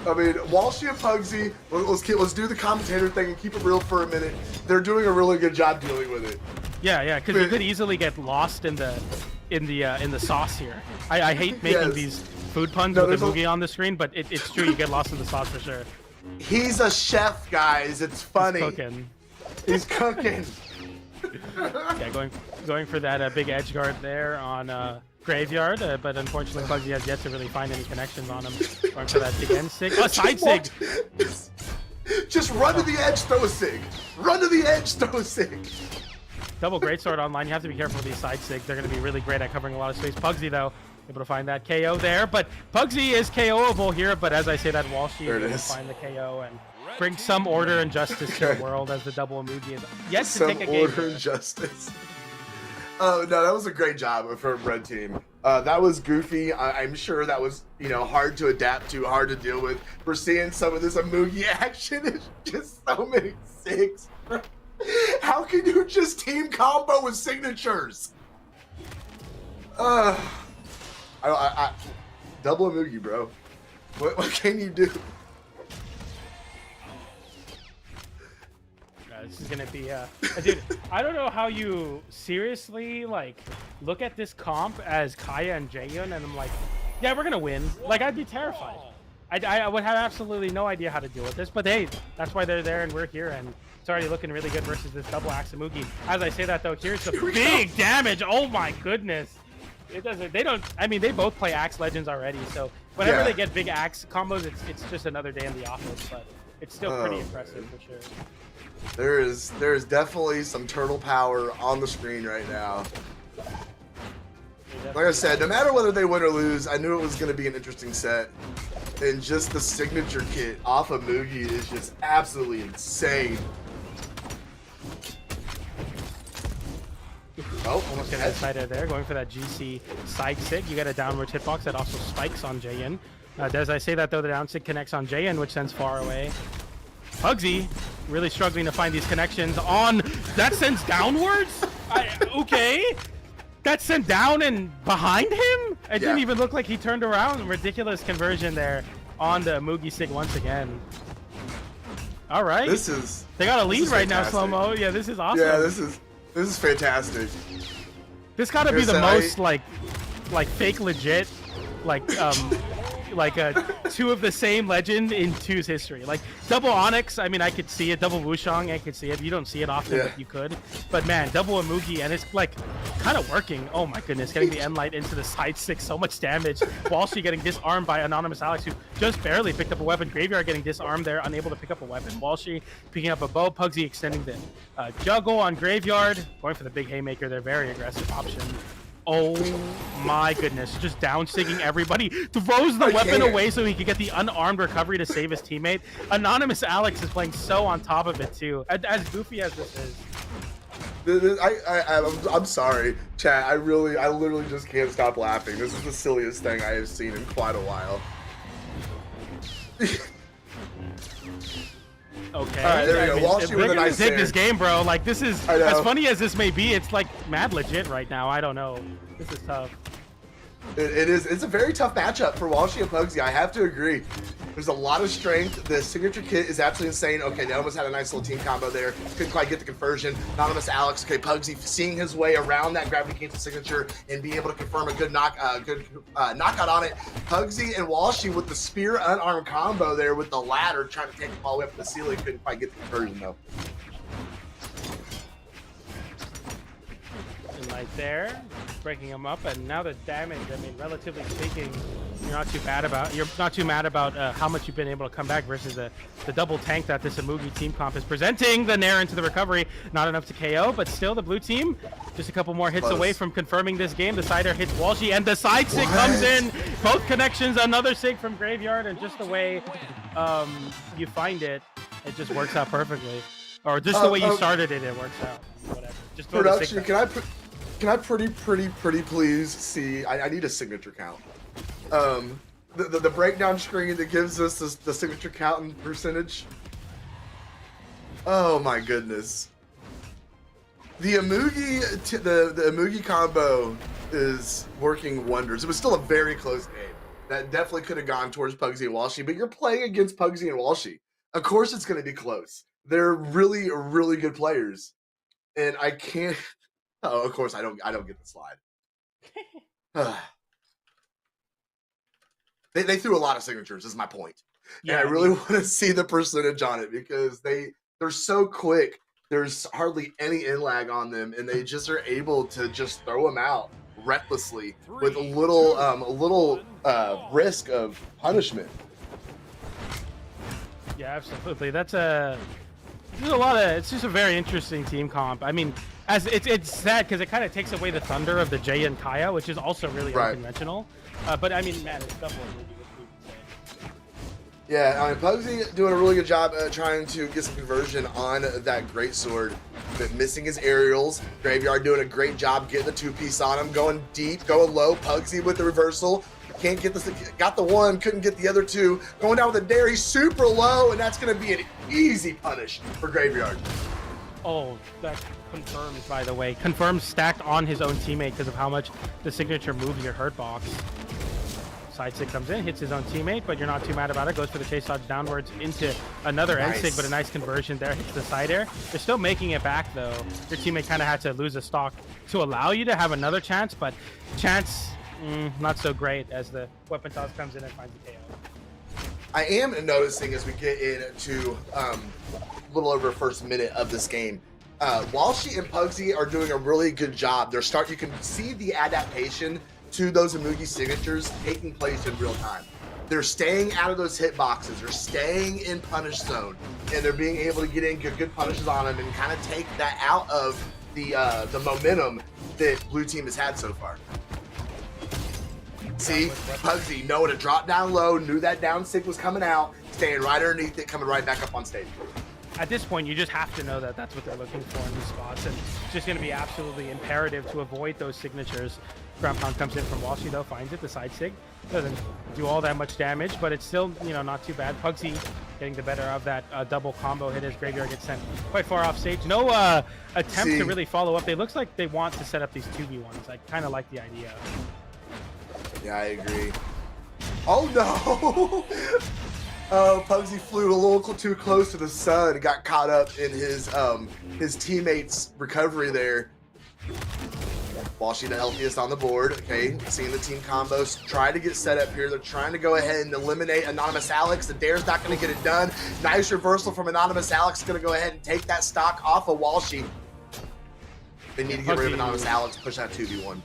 I mean, Walshy and Pugsy, let's do the commentator thing and keep it real for a minute. They're doing a really good job dealing with it. Yeah, because you could easily get lost in the sauce here. I hate making these food puns with the Moogie on the screen, but it's true. You get lost in the sauce for sure. He's a chef, guys. It's funny. He's cooking. He's cooking. Yeah, going for that big edge guard there on Graveyard, but unfortunately Pugsy has yet to really find any connections on him. Going for that big end sig. Oh, side sig! Just run to the edge, throw a sig. Run to the edge, throw a sig. Double Greatsword online. You have to be careful with these side sigs. They're going to be really great at covering a lot of space. Pugsy, though, able to find that KO there. But Pugsy is KO'able here, but as I say that, Walshy is able to find the KO and bring some order and justice to the world as the double Moogie is yet to take a game. Some order and justice. Oh, no, that was a great job for Red Team. That was goofy. I'm sure that was, hard to adapt to, hard to deal with. We're seeing some of this Moogie action. It's just so many sigs. How can you just team combo with signatures? Double Moogie, bro. What can you do? This is gonna be dude, I don't know how you seriously look at this comp as Kaya and Jaehyun and I'm like, yeah, we're gonna win. I'd be terrified. I would have absolutely no idea how to deal with this, but hey, that's why they're there and we're here, and it's already looking really good versus this double axe Moogie. As I say that though, here's the big damage. Oh my goodness. I mean, they both play axe legends already, so whenever they get big axe combos, it's just another day in the office, but it's still pretty impressive for sure. There is definitely some turtle power on the screen right now. Like I said, no matter whether they win or lose, I knew it was going to be an interesting set. And just the signature kit off of Moogie is just absolutely insane. Oh, almost getting inside of there, going for that GC side sig. You got a downward hitbox that also spikes on Jaehyun. As I say that though, the down sig connects on Jaehyun, which sends far away. Pugsy really struggling to find these connections on that sends downwards. Okay, that sent down and behind him. It didn't even look like he turned around. Ridiculous conversion there on the Moogie sig once again. All right, they got a lead right now, slow mo. Yeah, this is awesome. Yeah, this is fantastic. This gotta be the most like fake legit two of the same legend in 2's history. Double Onyx, I mean, I could see it. Double Wushang, I could see it. You don't see it often, but you could. But man, double Moogie, and it's kind of working. Oh my goodness, getting the end light into the side six, so much damage. Walshy getting disarmed by Anonymous Alex, who just barely picked up a weapon. Graveyard getting disarmed there, unable to pick up a weapon. Walshy picking up a bow. Pugsy extending the juggle on Graveyard, going for the big haymaker. They're very aggressive option. Oh my goodness, just down sigging everybody, throws the weapon away so he could get the unarmed recovery to save his teammate. Anonymous Alex is playing so on top of it too, as goofy as this is. I'm sorry, chat. I literally just can't stop laughing. This is the silliest thing I have seen in quite a while. Okay. All right, there we go. Walshy with a nice take this game, bro. This is as funny as this may be. It's mad legit right now. I don't know. This is tough. It is. It's a very tough matchup for Walshy and Pugsy. I have to agree. There's a lot of strength. The signature kit is absolutely insane. Okay, they almost had a nice little team combo there. Couldn't quite get the conversion. Anonymous Alex. Okay, Pugsy seeing his way around that gravity cancel signature and being able to confirm a good knockout on it. Pugsy and Walshy with the spear unarmed combo there with the ladder trying to take him all the way up to the ceiling. Couldn't quite get the conversion though. Right there, breaking him up, and now the damage. I mean, relatively speaking, you're not too mad about how much you've been able to come back versus the double tank that this Moogie team comp is presenting. The Nair into the recovery, not enough to KO, but still the blue team just a couple more hits away from confirming this game. The side air hits Walshy, and the side sig comes in. Both connections, another sig from Graveyard, and just the way you find it, it just works out perfectly. Or just the way you started it, it works out. Whatever. Just production. Can I pretty please see? I need a signature count. The breakdown screen that gives us the signature count and percentage. Oh my goodness. The Amugi combo is working wonders. It was still a very close game. That definitely could have gone towards Pugsy and Walshy, but you're playing against Pugsy and Walshy. Of course it's going to be close. They're really, really good players. And I can't... Oh, of course I don't get the slide. They threw a lot of signatures, is my point. Yeah, and I really want to see the percentage on it because they're so quick. There's hardly any in lag on them, and they just are able to just throw them out recklessly with a little risk of punishment. Yeah, absolutely. There's a lot of. It's just a very interesting team comp. I mean, as it's sad because it kind of takes away the thunder of the Jay and Kaya, which is also really unconventional. But I mean, man, it's double. Yeah, I mean, Pugsy doing a really good job trying to get some conversion on that greatsword, but missing his aerials. Graveyard doing a great job getting the two-piece on him, going deep, going low. Pugsy with the reversal. Can't get this, got the one, couldn't get the other two. Going down with a dare, he's super low, and that's going to be an easy punish for Graveyard. Oh, that confirms, by the way. Confirms stacked on his own teammate because of how much the signature moves your hurt box. Side sig comes in, hits his own teammate, but you're not too mad about it. Goes for the chase dodge downwards into another end sig, but a nice conversion there. Hits the side air. They're still making it back, though. Your teammate kind of had to lose a stock to allow you to have another chance, but chance, not so great as the weapon toss comes in and finds the KO. I am noticing as we get into a little over the first minute of this game, Walshy and Pugsy are doing a really good job. You can see the adaptation to those Amugi signatures taking place in real time. They're staying out of those hit boxes. They're staying in punish zone, and they're being able to get in good punishes on them and kind of take that out of the momentum that blue team has had so far. See, Pugsy knowing to drop down low, knew that down sig was coming out, staying right underneath it, coming right back up on stage. At this point, you just have to know that that's what they're looking for in these spots, and it's just going to be absolutely imperative to avoid those signatures. Ground pound comes in from Walshy, though, finds it, the side sig. Doesn't do all that much damage, but it's still, not too bad. Pugsy getting the better of that double combo hit as Graveyard gets sent quite far off stage. No attempt to really follow up. It looks like they want to set up these 2v1s. I kind of like the idea. Yeah, I agree. Oh, no! Oh, Pugsy flew a little too close to the sun and got caught up in his teammate's recovery there. Walshy the healthiest on the board. Okay, seeing the team combos try to get set up here. They're trying to go ahead and eliminate Anonymous Alex. The dare's not going to get it done. Nice reversal from Anonymous Alex. Going to go ahead and take that stock off of Walshy. They need to get rid of Anonymous Alex, push that 2v1.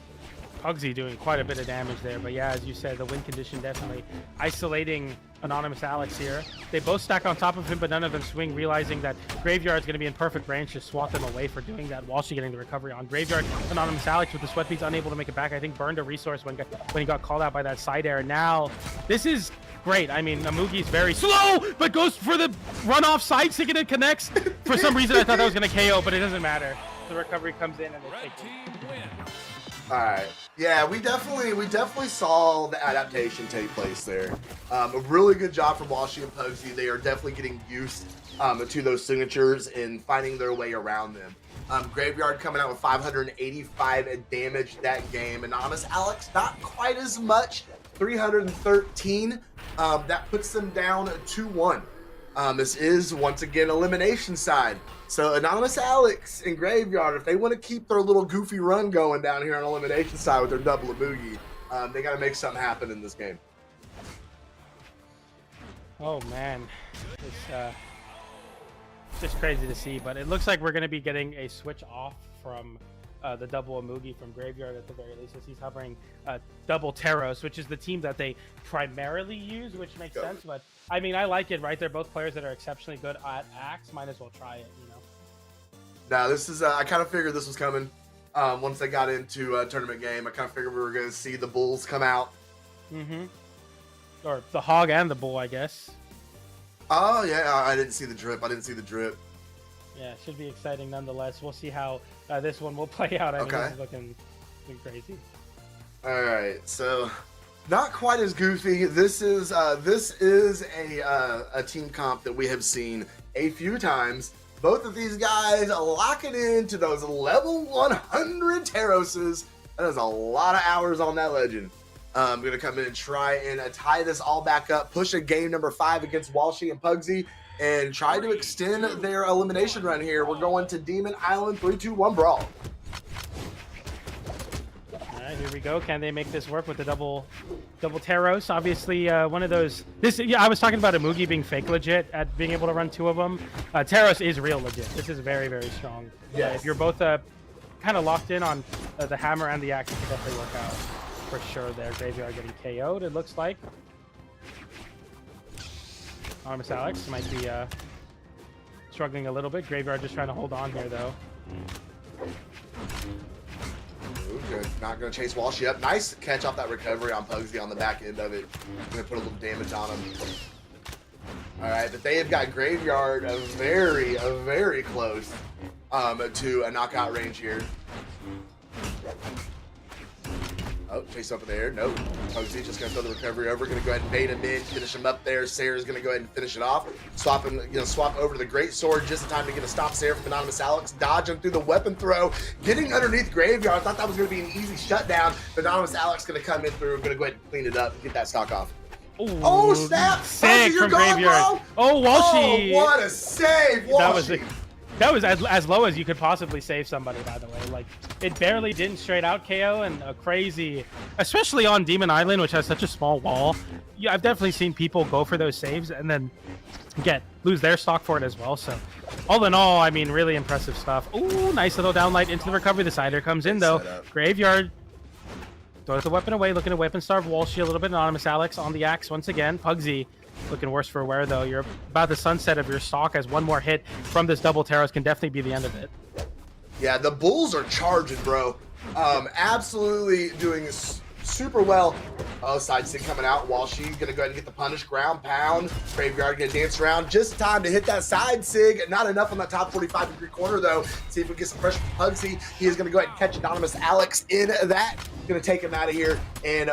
Pugsy doing quite a bit of damage there, but yeah, as you said, the win condition definitely isolating Anonymous Alex here. They both stack on top of him, but none of them swing, realizing that Graveyard's going to be in perfect range to swat them away for doing that. Walshy getting the recovery on Graveyard. Anonymous Alex with the sweat beats unable to make it back. I think burned a resource when he got called out by that side air. Now, this is great. I mean, Amugi's very slow, but goes for the runoff side sig and it connects. For some reason, I thought that was going to KO, but it doesn't matter. The recovery comes in and they take it. All right. Yeah, we definitely saw the adaptation take place there. A really good job from Walshy and Pugsy. They are definitely getting used to those signatures and finding their way around them. Graveyard coming out with 585 damage that game. Anonymous Alex, not quite as much, 313. That puts them down 2-1. This is, once again, elimination side. So Anonymous Alex and Graveyard, if they want to keep their little goofy run going down here on elimination side with their double Amugi, they got to make something happen in this game. Oh, man. It's just crazy to see, but it looks like we're going to be getting a switch off from the double Amugi from Graveyard at the very least, as he's hovering double Teros, which is the team that they primarily use, which makes sense. But I mean, I like it, right? They're both players that are exceptionally good at Axe. Might as well try it, Now, this is, I kind of figured this was coming. Once they got into a tournament game, I kind of figured we were going to see the Bulls come out. Mm-hmm. Or the Hog and the Bull, I guess. Oh, yeah, I didn't see the drip. Yeah, it should be exciting nonetheless. We'll see how this one will play out. I mean, this is looking crazy. All right, so not quite as goofy. This is a team comp that we have seen a few times Both of these guys locking into those level 100 Terroses. That is a lot of hours on that legend. I'm going to come in and try and tie this all back up, push a game number 5 against Walshy and Pugsy, and try to extend their elimination run here. We're going to Demon Island 3-2-1 brawl. All right, here we go. Can they make this work with the double Teros? Obviously, one of those. I was talking about Amugi being fake legit at being able to run 2 of them. Teros is real legit. This is very, very strong. Yes. If you're both kind of locked in on the hammer and the axe, it can definitely work out for sure. There, Graveyard getting KO'd. It looks like. Armus Alex might be struggling a little bit. Graveyard just trying to hold on here, though. Ooh, good. Not going to chase Walshy up. Nice catch off that recovery on Pugsy on the back end of it. Going to put a little damage on him. All right, but they have got Graveyard very close to a knockout range here. Oh, chase up in the air. Nope. Pugsy just going to throw the recovery over. Going to go ahead and bait him in, finish him up there. Sarah's going to go ahead and finish it off. Swap over to the Great Sword just in time to get a stop Sarah from Anonymous Alex. Dodging through the weapon throw. Getting underneath Graveyard. I thought that was going to be an easy shutdown. But Anonymous Alex going to come in through. Going to go ahead and clean it up and get that stock off. Ooh, Oh, snap! sick Pugsy, you're from gone, Graveyard. bro! Oh, Walshy. Oh, what a save, Walshy! That was as low as you could possibly save somebody, by the way. Like, it barely didn't straight out KO, and a crazy, especially on Demon Island, which has such a small wall. Yeah, I've definitely seen people go for those saves and then lose their stock for it as well. So, all in all, I mean, really impressive stuff. Ooh, nice little downlight into the recovery. The Cider comes in, though. Graveyard throws the weapon away, looking to weapon starve Walshy a little bit. Anonymous Alex on the axe once again. Pugsy looking worse for wear, though. You're about the sunset of your stock, as one more hit from this double Teros can definitely be the end of it. Yeah, the Bulls are charging, bro. Absolutely doing super well. Oh, side stick coming out. Walshy gonna go ahead and get the punish. Ground pound. Graveyard gonna dance around. Just time to hit that side sig. Not enough on that top 45-degree corner, though. See if we can get some pressure from Pugsy. He is gonna go ahead and catch Anonymous Alex in that. Gonna take him out of here. And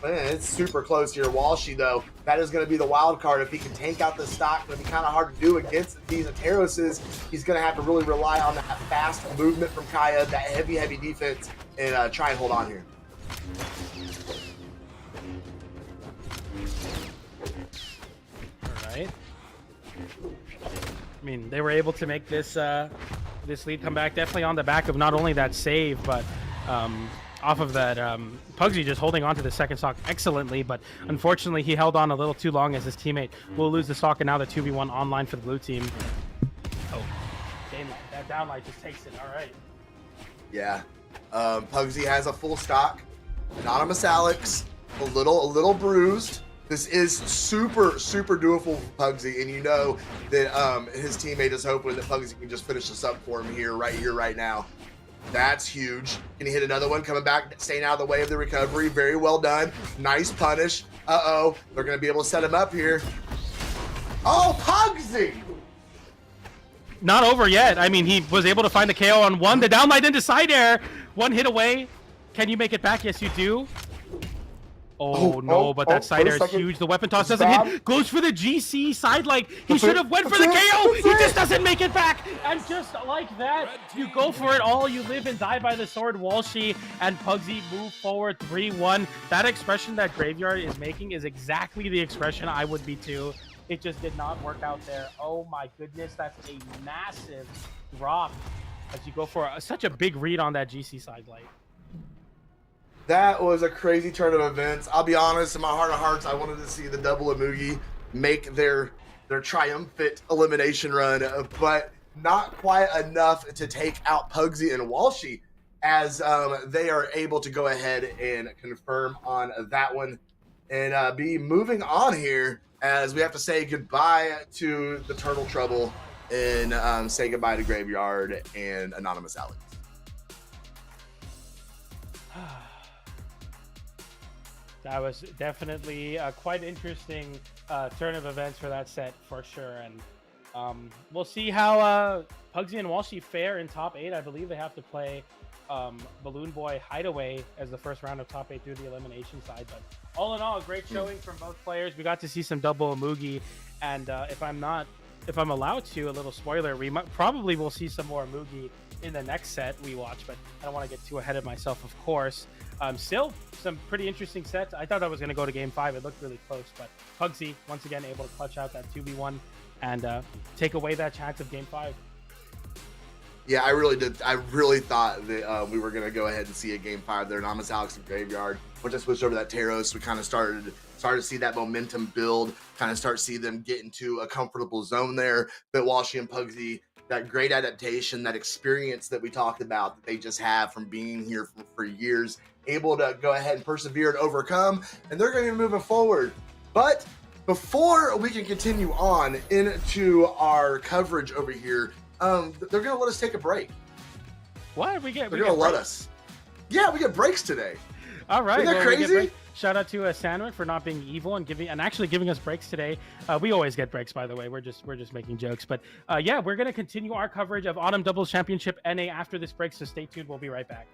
it's super close here. Walshy, though, that is gonna be the wild card. If he can tank out the stock, gonna be kind of hard to do against these Teroses. He's gonna have to really rely on that fast movement from Kaya, that heavy defense, and try and hold on here. Right. I mean, they were able to make this this lead come back definitely on the back of not only that save, but off of that Pugsy just holding on to the second stock excellently, but unfortunately he held on a little too long as his teammate will lose the stock, and now the 2v1 online for the blue team. Oh, damn, that downlight just takes it. All right. Yeah. Pugsy has a full stock. Anonymous Alex, a little bruised. This is super doable for Pugsy, and you know that his teammate is hoping that Pugsy can just finish this up for him right now. That's huge. Can he hit another one? Coming back, staying out of the way of the recovery. Very well done. Nice punish. Uh-oh. They're going to be able to set him up here. Oh, Pugsy! Not over yet. I mean, he was able to find the KO on one. The downlight into side air. One hit away. Can you make it back? Yes, you do. Oh, no, but that side air is huge. The weapon toss doesn't hit. Goes for the GC side light. He should have went for the KO. He just doesn't make it back. And just like that, you go for it all. You live and die by the sword. Walshy and Pugsy move forward 3-1. That expression that Graveyard is making is exactly the expression I would be too. It just did not work out there. Oh my goodness, that's a massive drop as you go for such a big read on that GC side light. That was a crazy turn of events. I'll be honest, in my heart of hearts, I wanted to see the double Amugi make their triumphant elimination run, but not quite enough to take out Pugsy and Walshy, as they are able to go ahead and confirm on that one and be moving on here, as we have to say goodbye to the Turtle Trouble and say goodbye to Graveyard and Anonymous Alex. That was definitely a quite interesting turn of events for that set, for sure. And we'll see how Pugsy and Walshy fare in top 8. I believe they have to play BalloonBoy Hideway as the first round of top 8 through the elimination side. But all in all, a great showing from both players. We got to see some double Amugi. And if I'm not if I'm allowed to, a little spoiler, we probably will see some more Mugi in the next set we watch, but I don't want to get too ahead of myself, of course. Still, some pretty interesting sets. I thought I was going to go to Game 5. It looked really close, but Pugsy, once again, able to clutch out that 2v1 and take away that chance of Game 5. Yeah, I really did. I really thought that we were going to go ahead and see a Game 5 there. Namas Alex and Graveyard. Once I switched over to that Taros, we kind of started to see that momentum build, kind of start to see them get into a comfortable zone there. But Walshy and Pugsy, that great adaptation, that experience that we talked about that they just have from being here for years, able to go ahead and persevere and overcome, and they're going to be moving forward. But before we can continue on into our coverage over here, they're going to let us take a break. What? They're going to let us. Yeah, we get breaks today. All right. Isn't that crazy? Shout out to Sandwich for not being evil and actually giving us breaks today. We always get breaks, by the way. We're just making jokes, but yeah, we're gonna continue our coverage of Autumn Doubles Championship NA after this break. So stay tuned. We'll be right back.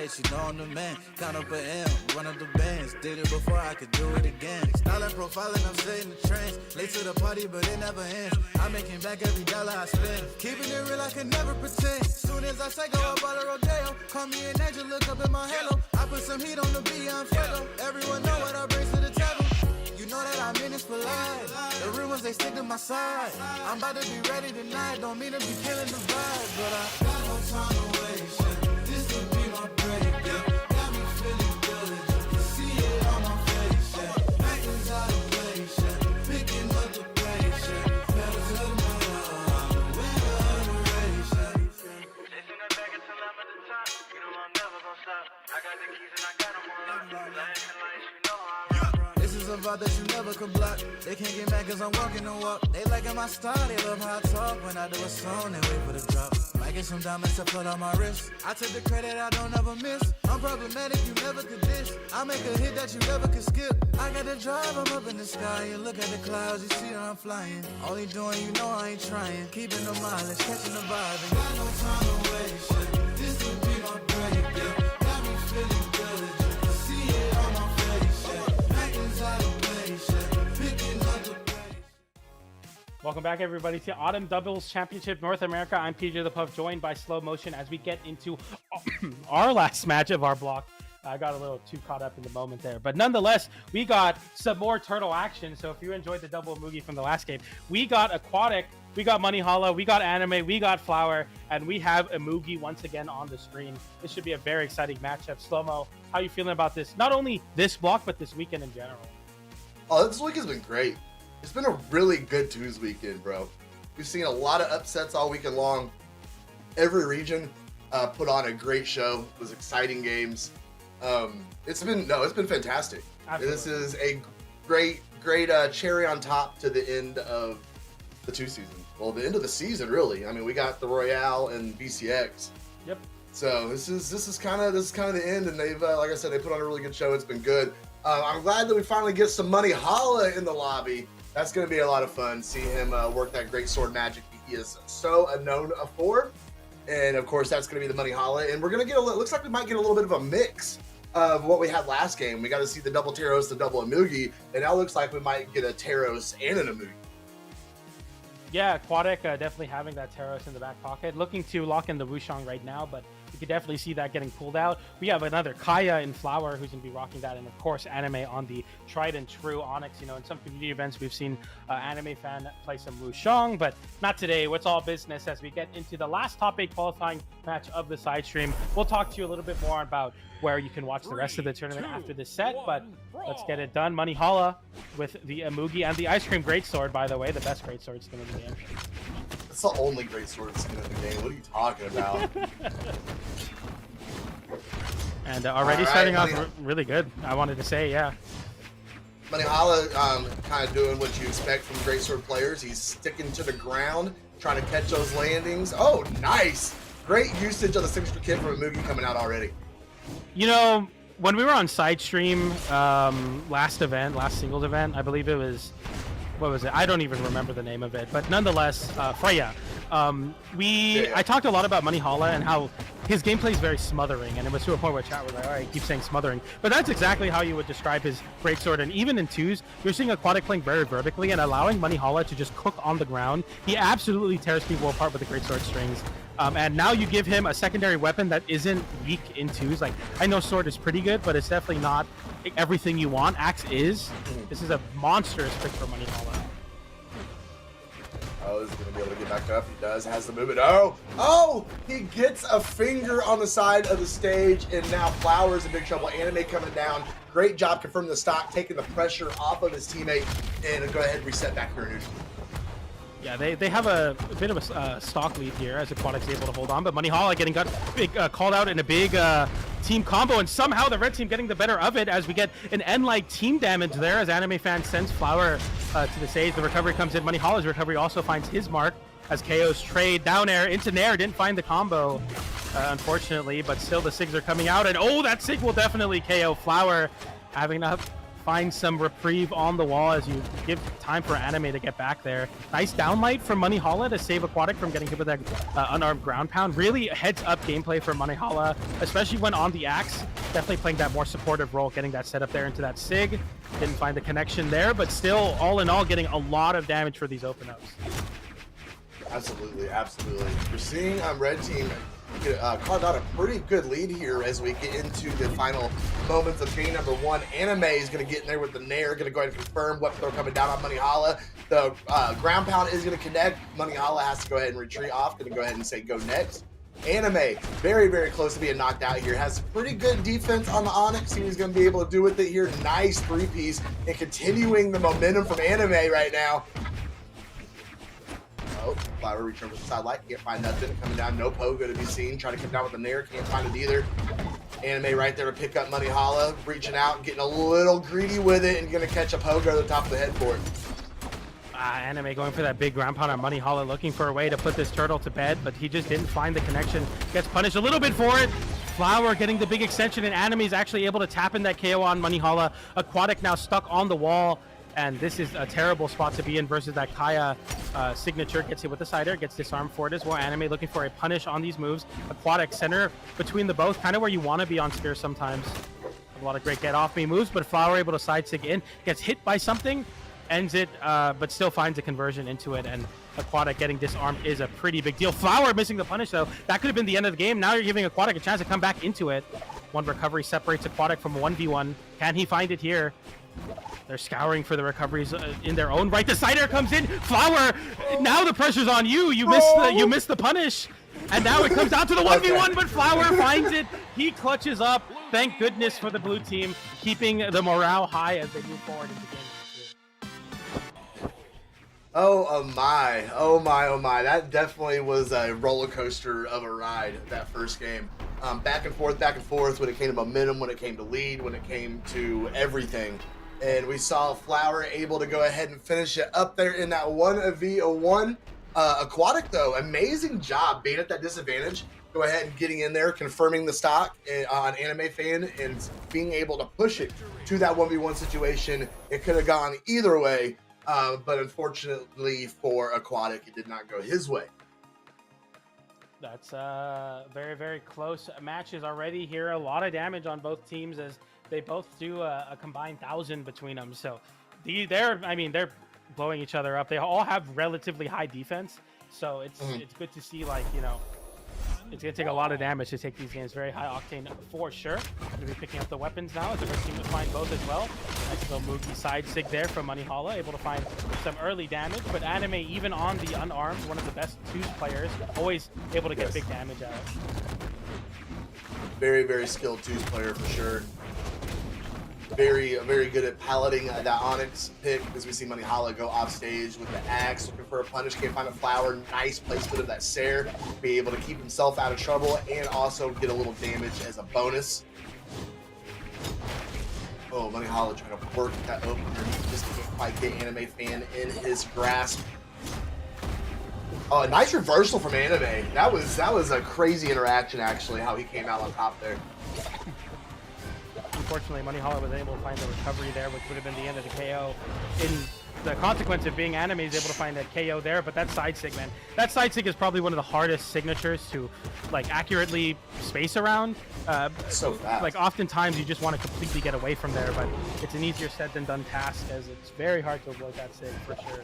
You know I'm the man, count up an M, run up the bands. Did it before, I could do it again. Style and profiling, I'm setting the trends. Late to the party, but it never ends. I'm making back every dollar I spend. Keeping it real, I can never pretend. Soon as I say go up on the rodeo, call me an angel, look up in my halo. I put some heat on the beat, I'm fuego. Everyone know what I bring to the table. You know that I'm in this for life. The real ones, they stick to my side. I'm about to be ready tonight, don't mean to be killing the vibe, but I got no time to waste. This will be my break, yeah. Got me feeling good, you can see it on my face, yeah. Nothing's out of place, yeah. Picking up the pace, yeah. Pedal to the metal, I'm the winner of the race, yeah. Chasing that bag until I'm at the top. You know I'm never gonna stop. I got the keys and I got them on lock. Last and lights, you know I'm rock. This is a vibe that you never could block. They can't get mad cause I'm walking the walk. They liking my style, they love how I talk. When I do a song, they wait for the drop. Might get some diamonds to put on my wrist. I took the credit, I don't ever miss. I'm problematic, you never could dish. I make a hit that you never could skip. I got to drive, I'm up in the sky. And look at the clouds, you see that I'm flying. All he doing, you know I ain't trying. Keeping the mileage, catching the vibe. And got no time to waste, yeah. This will be my break, yeah. Got me feeling good, yeah. See it on my face, yeah. Acting's out of place, yeah. Picking up the pace. Welcome back, everybody, to Autumn Doubles Championship North America. I'm PJ the Puff, joined by Slow Motion as we get into our last match of our block. I got a little too caught up in the moment there, but nonetheless, we got some more turtle action. So if you enjoyed the double Moogie from the last game, we got Aquatic, we got Monihalla, we got Anime, we got Flower, and we have a Moogie once again on the screen. This should be a very exciting matchup. Slow-mo, how you feeling about this? Not only this block, but this weekend in general. Oh, this week has been great. It's been a really good Tuesday weekend, bro. We've seen a lot of upsets all weekend long. Every region put on a great show. It was exciting games. It's been fantastic. Absolutely. This is a great cherry on top to the end of the season. Well, the end of the season, really. I mean, we got the Royale and BCX. Yep. So this is kind of the end, and they've like I said, they put on a really good show. It's been good. I'm glad that we finally get some Monihalla in the lobby. That's going to be a lot of fun. See him work that great sword magic he is so known for. And of course, that's going to be the Monihalla. And we're going to get looks like we might get a little bit of a mix of what we had last game. We got to see the double Taros, the double Amugi, and now looks like we might get a Taros and an Amugi. Yeah, Aquatic definitely having that Taros in the back pocket. Looking to lock in the Wushang right now, but you could definitely see that getting pulled out. We have another Kaya in Flower who's going to be rocking that, and of course Anime on the tried and true Onyx. You know, in some community events we've seen Anime fan play some Wushang, but not today. What's all business as we get into the last top 8 qualifying match of the side stream. We'll talk to you a little bit more about where you can watch the rest of the tournament after this set, but let's get it done. Monihalla with the Amugi and the Ice Cream Greatsword, by the way, the best Greatsword skin in the game. It's the only great sword skin in the game. What are you talking about? And already starting off really good, I wanted to say, yeah. Monihalla kind of doing what you expect from greatsword players. He's sticking to the ground, trying to catch those landings. Oh, nice! Great usage of the signature kit from Amugi coming out already. You know, when we were on side stream last singles event, I believe it was, what was it? I don't even remember the name of it, but nonetheless, Freya. I talked a lot about Monihalla and how his gameplay is very smothering, and it was to a point where chat was like, all right, keep saying smothering. But that's exactly how you would describe his greatsword, and even in twos, you're seeing Aquatic playing very vertically and allowing Monihalla to just cook on the ground. He absolutely tears people apart with the greatsword strings. And now you give him a secondary weapon that isn't weak in twos. Like, I know sword is pretty good, but it's definitely not everything you want. Axe is. This is a monstrous pick for Monihalla. Oh, is he going to be able to get back up? He does, has the movement. Oh, he gets a finger on the side of the stage, and now Flower's in big trouble. Anime coming down. Great job confirming the stock, taking the pressure off of his teammate, and go ahead and reset back here. Yeah, they have a bit of a stock lead here as Aquatic's able to hold on, but Monihalla getting called out in a big team combo, and somehow the red team getting the better of it as we get an end-like team damage there as Anime fan sends Flower to the stage. The recovery comes in. Monihalla's recovery also finds his mark as KO's trade down air into Nair. Didn't find the combo, unfortunately, but still the SIGs are coming out, and oh, that SIG will definitely KO Flower, having to find some reprieve on the wall as you give time for Anime to get back there. Nice downlight from Monihalla to save Aquatic from getting hit with that unarmed ground pound. Really heads up gameplay for Monihalla, especially when on the axe. Definitely playing that more supportive role, getting that set up there into that SIG. Didn't find the connection there, but still, all in all, getting a lot of damage for these open ups. Absolutely, absolutely. We're seeing red team carve out a pretty good lead here as we get into the final moments of game number 1. Anime is going to get in there with the Nair, going to go ahead and confirm what throw coming down on Monihalla. The ground pound is going to connect. Monihalla has to go ahead and retreat off, going to go ahead and say go next. Anime, very, very close to being knocked out here. Has pretty good defense on the Onyx. See what he's going to be able to do with it here. Nice 3-piece and continuing the momentum from Anime right now. Oh, Flower return with the sidelight. Can't find nothing. Coming down, no pogo to be seen. Trying to come down with the Nair. Can't find it either. Anime right there to pick up Monihalla. Reaching out, getting a little greedy with it, and going to catch a pogo at the top of the head for it. Anime going for that big ground pound on Monihalla, looking for a way to put this turtle to bed, but he just didn't find the connection. Gets punished a little bit for it. Flower getting the big extension, and Anime is actually able to tap in that KO on Monihalla. Aquatic now stuck on the wall, and this is a terrible spot to be in versus that Kaya signature. Gets hit with the cider, gets disarmed for it as well. Anime looking for a punish on these moves. Aquatic center between the both, kind of where you want to be on Spear sometimes. A lot of great get off me moves, but Flower able to side sig in, gets hit by something, ends it, but still finds a conversion into it, and Aquatic getting disarmed is a pretty big deal. Flower missing the punish though. That could have been the end of the game. Now you're giving Aquatic a chance to come back into it. One recovery separates Aquatic from 1v1. Can he find it here? They're scouring for the recoveries in their own right. The cider comes in. Flower, now the pressure's on you. You missed the punish. And now it comes down to the 1v1, but Flower finds it. He clutches up. Thank goodness for the blue team, keeping the morale high as they move forward into game. Oh my, oh my, oh my. That definitely was a roller coaster of a ride, that first game. Back and forth when it came to momentum, when it came to lead, when it came to everything. And we saw Flower able to go ahead and finish it up there in that 1v1. Aquatic, though, amazing job being at that disadvantage. Go ahead and getting in there, confirming the stock on Anime Fan, and being able to push it to that 1v1 situation. It could have gone either way. But unfortunately for Aquatic, it did not go his way. That's very, very close matches already here. A lot of damage on both teams as they both do a combined 1,000 between them. So they're blowing each other up. They all have relatively high defense. So it's good to see, like, you know, it's going to take a lot of damage to take these games. Very high octane for sure. Going to be picking up the weapons now as the first team to find both as well. Nice little Moogie side sig there from Monihalla, able to find some early damage. But Anime, even on the unarmed, one of the best twos players, always able to get big damage out. Very, very skilled twos player for sure. Very good at piloting that Onyx pick, as we see Monihalla go off stage with the axe, looking for a punish, can't find a Flower. Nice placement of that Sair, be able to keep himself out of trouble and also get a little damage as a bonus. Oh, Monihalla trying to work that opener, just can't quite get Anime Fan in his grasp. Oh, a nice reversal from Anime. That was a crazy interaction, actually, how he came out on top there. Unfortunately, Monihalla was able to find the recovery there, which would have been the end of the KO. In the consequence of being Anime is able to find a KO there, but that side sig, man. That side sig is probably one of the hardest signatures to, like, accurately space around. So fast. Like, oftentimes you just want to completely get away from there, but it's an easier said than done task, as it's very hard to avoid that sig for sure.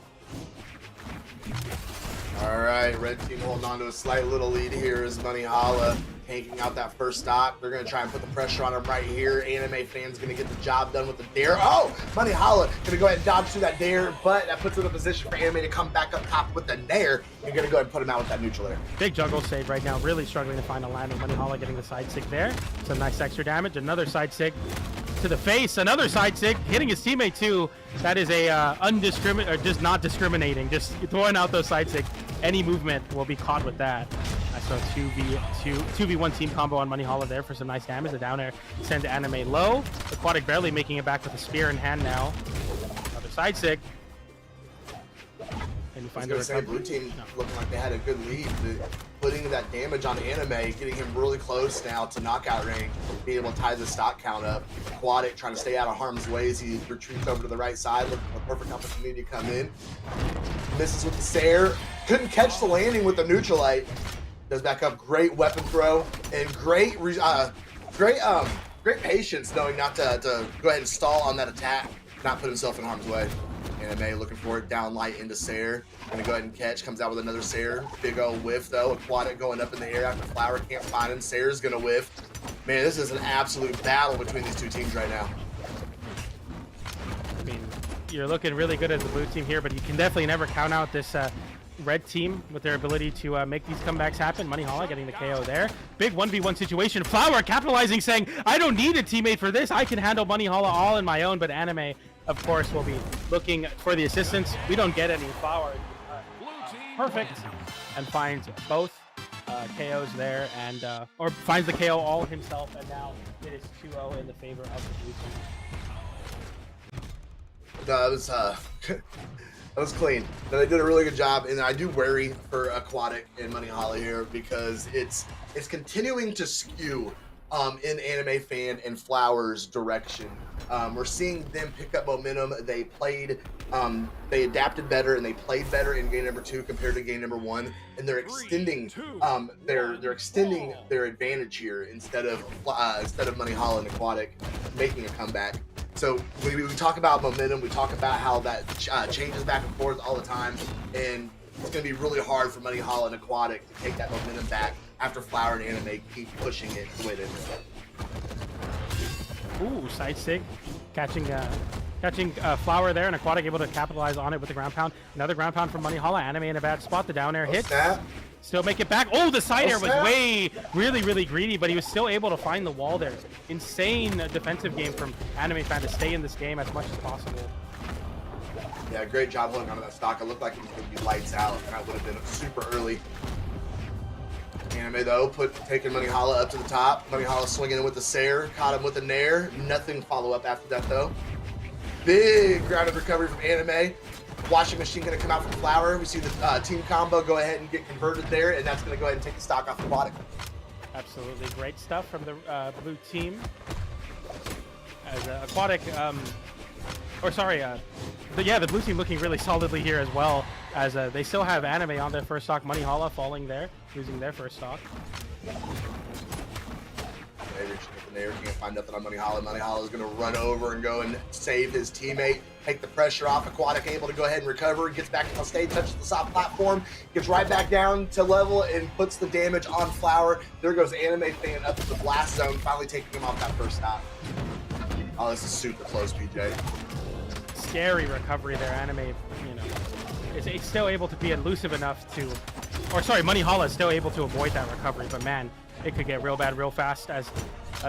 All right, red team holding on to a slight little lead here as Monihalla tanking out that first stock. They're going to try and put the pressure on him right here. Anime Fan's going to get the job done with the dare. Oh, Monihalla going to go ahead and dodge through that dare, but that puts him in a position for Anime to come back up top with the nair. You're going to go ahead and put him out with that neutral air. Big juggle save right now, really struggling to find a land with Monihalla getting the side sig there. Some nice extra damage. Another side sig to the face, another side sig, hitting his teammate too. That is a undiscriminate, or just not discriminating, just throwing out those side sig. Any movement will be caught with that. I saw 2v1 team combo on Monihalla there for some nice damage. The down air sends Anime low. Aquatic barely making it back with a spear in hand now. Another side sig. And you find the recovery. Blue team looking like they had a good lead. Putting that damage on Anime, getting him really close now to knockout range, being able to tie the stock count up. Aquatic trying to stay out of harm's way as he retreats over to the right side, looking for a perfect opportunity to come in. Misses with the Sair. Couldn't catch the landing with the neutralite. Does back up. Great weapon throw and great patience, knowing not to go ahead and stall on that attack, not put himself in harm's way. Anime looking for it down light into Sair. Gonna go ahead and catch. Comes out with another Sair. Big old whiff though. Aquatic going up in the air after Flower can't find him. Sair's gonna whiff. Man, this is an absolute battle between these two teams right now. I mean, you're looking really good as the blue team here, but you can definitely never count out this red team with their ability to make these comebacks happen. Monihalla getting the KO there. Big 1v1 situation. Flower capitalizing, saying, I don't need a teammate for this. I can handle Monihalla all on my own, but Anime, of course, will be looking for the assistance. We don't get any. Flower perfect, and finds both KOs there, and or finds the KO all himself, and now it is 2-0 in the favor of the blue team. No, that was clean. They did a really good job, and I do worry for Aquatic and Monihalla here because it's continuing to skew in Anime Fan and Flower's direction. We're seeing them pick up momentum. They adapted better and they played better in game number 2 compared to game number 1, and they're extending their advantage here instead of Monihalla and Aquatic making a comeback. So we talk about momentum, we talk about how that changes back and forth all the time, and it's going to be really hard for Monihalla and Aquatic to take that momentum back after Flower and Anime keep pushing it the way they do. Ooh, side sig, catching Flower there, and Aquatic able to capitalize on it with the ground pound. Another ground pound from Monihalla. Anime in a bad spot. The down air hits. Snap. Still make it back. Oh, the side air was Snap. really greedy, but he was still able to find the wall there. Insane defensive game from Anime Fan to stay in this game as much as possible. Yeah, great job holding onto that stock. It looked like it was going to be lights out, and that would have been super early. Anime though, taking Monihalla up to the top. Monihalla swinging in with the Sair, caught him with a Nair. Nothing follow up after that though. Big grounded recovery from Anime. Washing Machine going to come out from Flower. We see the team combo go ahead and get converted there, and that's going to go ahead and take the stock off Aquatic. Absolutely great stuff from the blue team. As Aquatic, the blue team looking really solidly here as well, as they still have Anime on their first stock. Monihalla falling there, losing their first stock. They reach the Nair, can't find nothing on Monihalla. Monihalla is going to run over and go and save his teammate, take the pressure off. Aquatic able to go ahead and recover, gets back on stage, touches the soft platform, gets right back down to level and puts the damage on Flower. There goes Anime Fan up to the blast zone, finally taking him off that first stop. Oh, this is super close, PJ. Scary recovery there. Anime, it's still able to be elusive enough to, Monihalla is still able to avoid that recovery, but man, it could get real bad real fast as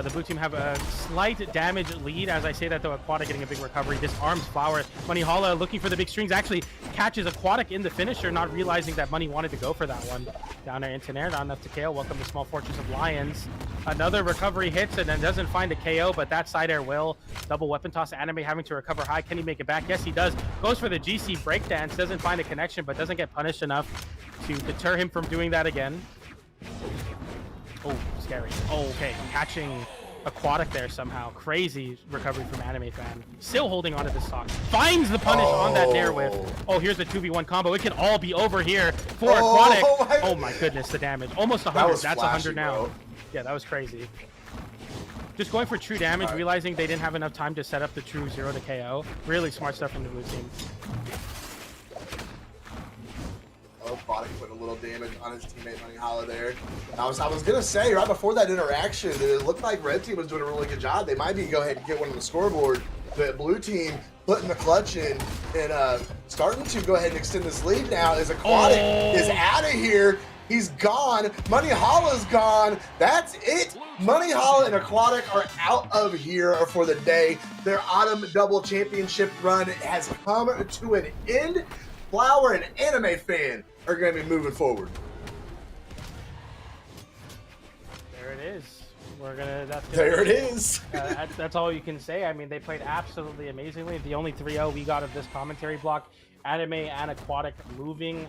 the blue team have a slight damage lead. As I say that though, Aquatic getting a big recovery, disarms Flower. Monihalla looking for the big strings, actually catches Aquatic in the finisher, not realizing that Money wanted to go for that one. Down there into Nair, not enough to KO. Welcome to Small Fortress of Lions. Another recovery hits and then doesn't find a KO, but that side air will. Double weapon toss. Anime having to recover high. Can he make it back? Yes, he does. Goes for the GC breakdance, doesn't find a connection, but doesn't get punished enough to deter him from doing that again. Oh, scary. Oh, okay. Catching Aquatic there somehow. Crazy recovery from Anime Fan. Still holding on to this stock. Finds the punish on that Nair whiff. Oh, here's the 2v1 combo. It can all be over here for Aquatic. Oh my goodness, the damage. Almost 100. That's flashy, 100 now. bro. Yeah, that was crazy. Just going for true damage, realizing they didn't have enough time to set up the true 0 to KO. Really smart stuff from the blue team. Aquatic put a little damage on his teammate Monihalla there. I was gonna say right before that interaction, it looked like red team was doing a really good job. They might be go ahead and get one on the scoreboard. The blue team putting the clutch in and starting to go ahead and extend this lead now as Aquatic is out of here. He's gone. Monihalla's gone. That's it. Monihalla and Aquatic are out of here for the day. Their autumn double championship run has come to an end. Flower and Anime Fan are going to be moving forward. There it is. There it is. That's all you can say. I mean, they played absolutely amazingly. The only 3-0 we got of this commentary block, Anime and Aquatic moving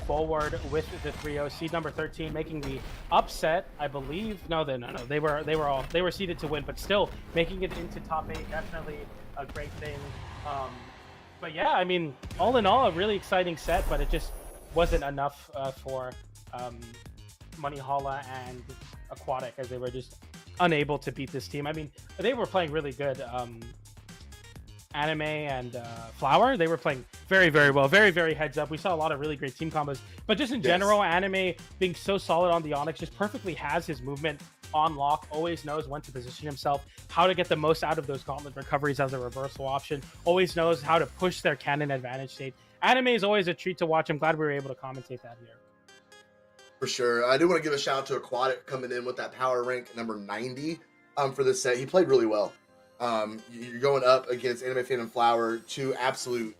forward with the 3-0. Seed number 13 making the upset, I believe. No. They were seeded to win, but still making it into top 8. Definitely a great thing. But yeah, I mean, all in all, a really exciting set, but it just wasn't enough for Monihalla and Aquatic, as they were just unable to beat this team. I mean, they were playing really good. Anime and Flower, they were playing very, very well. Very, very heads up. We saw a lot of really great team combos. But just in general, Anime being so solid on the Onyx just perfectly has his movement on lock, always knows when to position himself, how to get the most out of those gauntlet recoveries as a reversal option, always knows how to push their cannon advantage state. Anime is always a treat to watch. I'm glad we were able to commentate that here. For sure. I do want to give a shout out to Aquatic coming in with that power rank number 90 for this set. He played really well. You're going up against Anime Fan and Flower, two absolute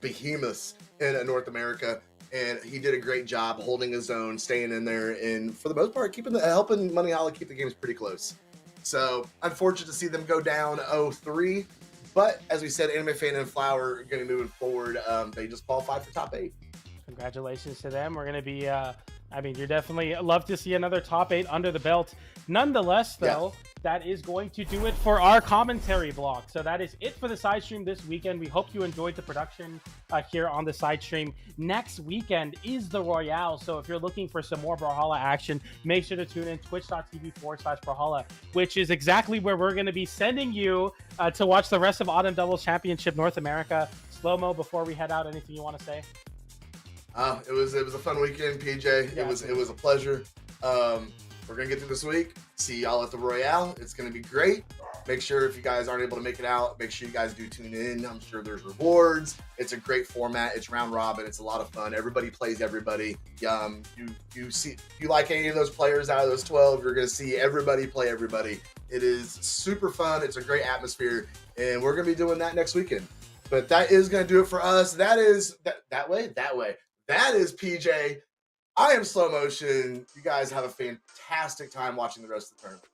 behemoths in North America, and he did a great job holding his own, staying in there, and for the most part, helping Monihalla keep the games pretty close. So, unfortunate to see them go down 0-3, but as we said, Anime Fan and Flower are going to be moving forward. They just qualified for top 8. Congratulations to them. We're going to be, I mean, you're definitely love to see another top 8 under the belt. Nonetheless, though, that is going to do it for our commentary block. So that is it for the side stream this weekend. We hope you enjoyed the production here on the side stream. Next weekend is the Royale. So if you're looking for some more Brawlhalla action, make sure to tune in twitch.tv/Brawlhalla, which is exactly where we're going to be sending you to watch the rest of Autumn Doubles Championship North America. Slow-mo, before we head out, anything you want to say? It was a fun weekend, PJ. Yeah, it was a pleasure. We're gonna get through this week. See y'all at the Royale. It's gonna be great. Make sure if you guys aren't able to make it out, make sure you guys do tune in. I'm sure there's rewards. It's a great format. It's round robin. It's a lot of fun. Everybody plays everybody. You see, if you like any of those players out of those 12, you're gonna see everybody play everybody. It is super fun. It's a great atmosphere, and we're gonna be doing that next weekend. But that is gonna do it for us. That is that way. That is PJ. I am Slow Motion. You guys have a fantastic time watching the rest of the tournament.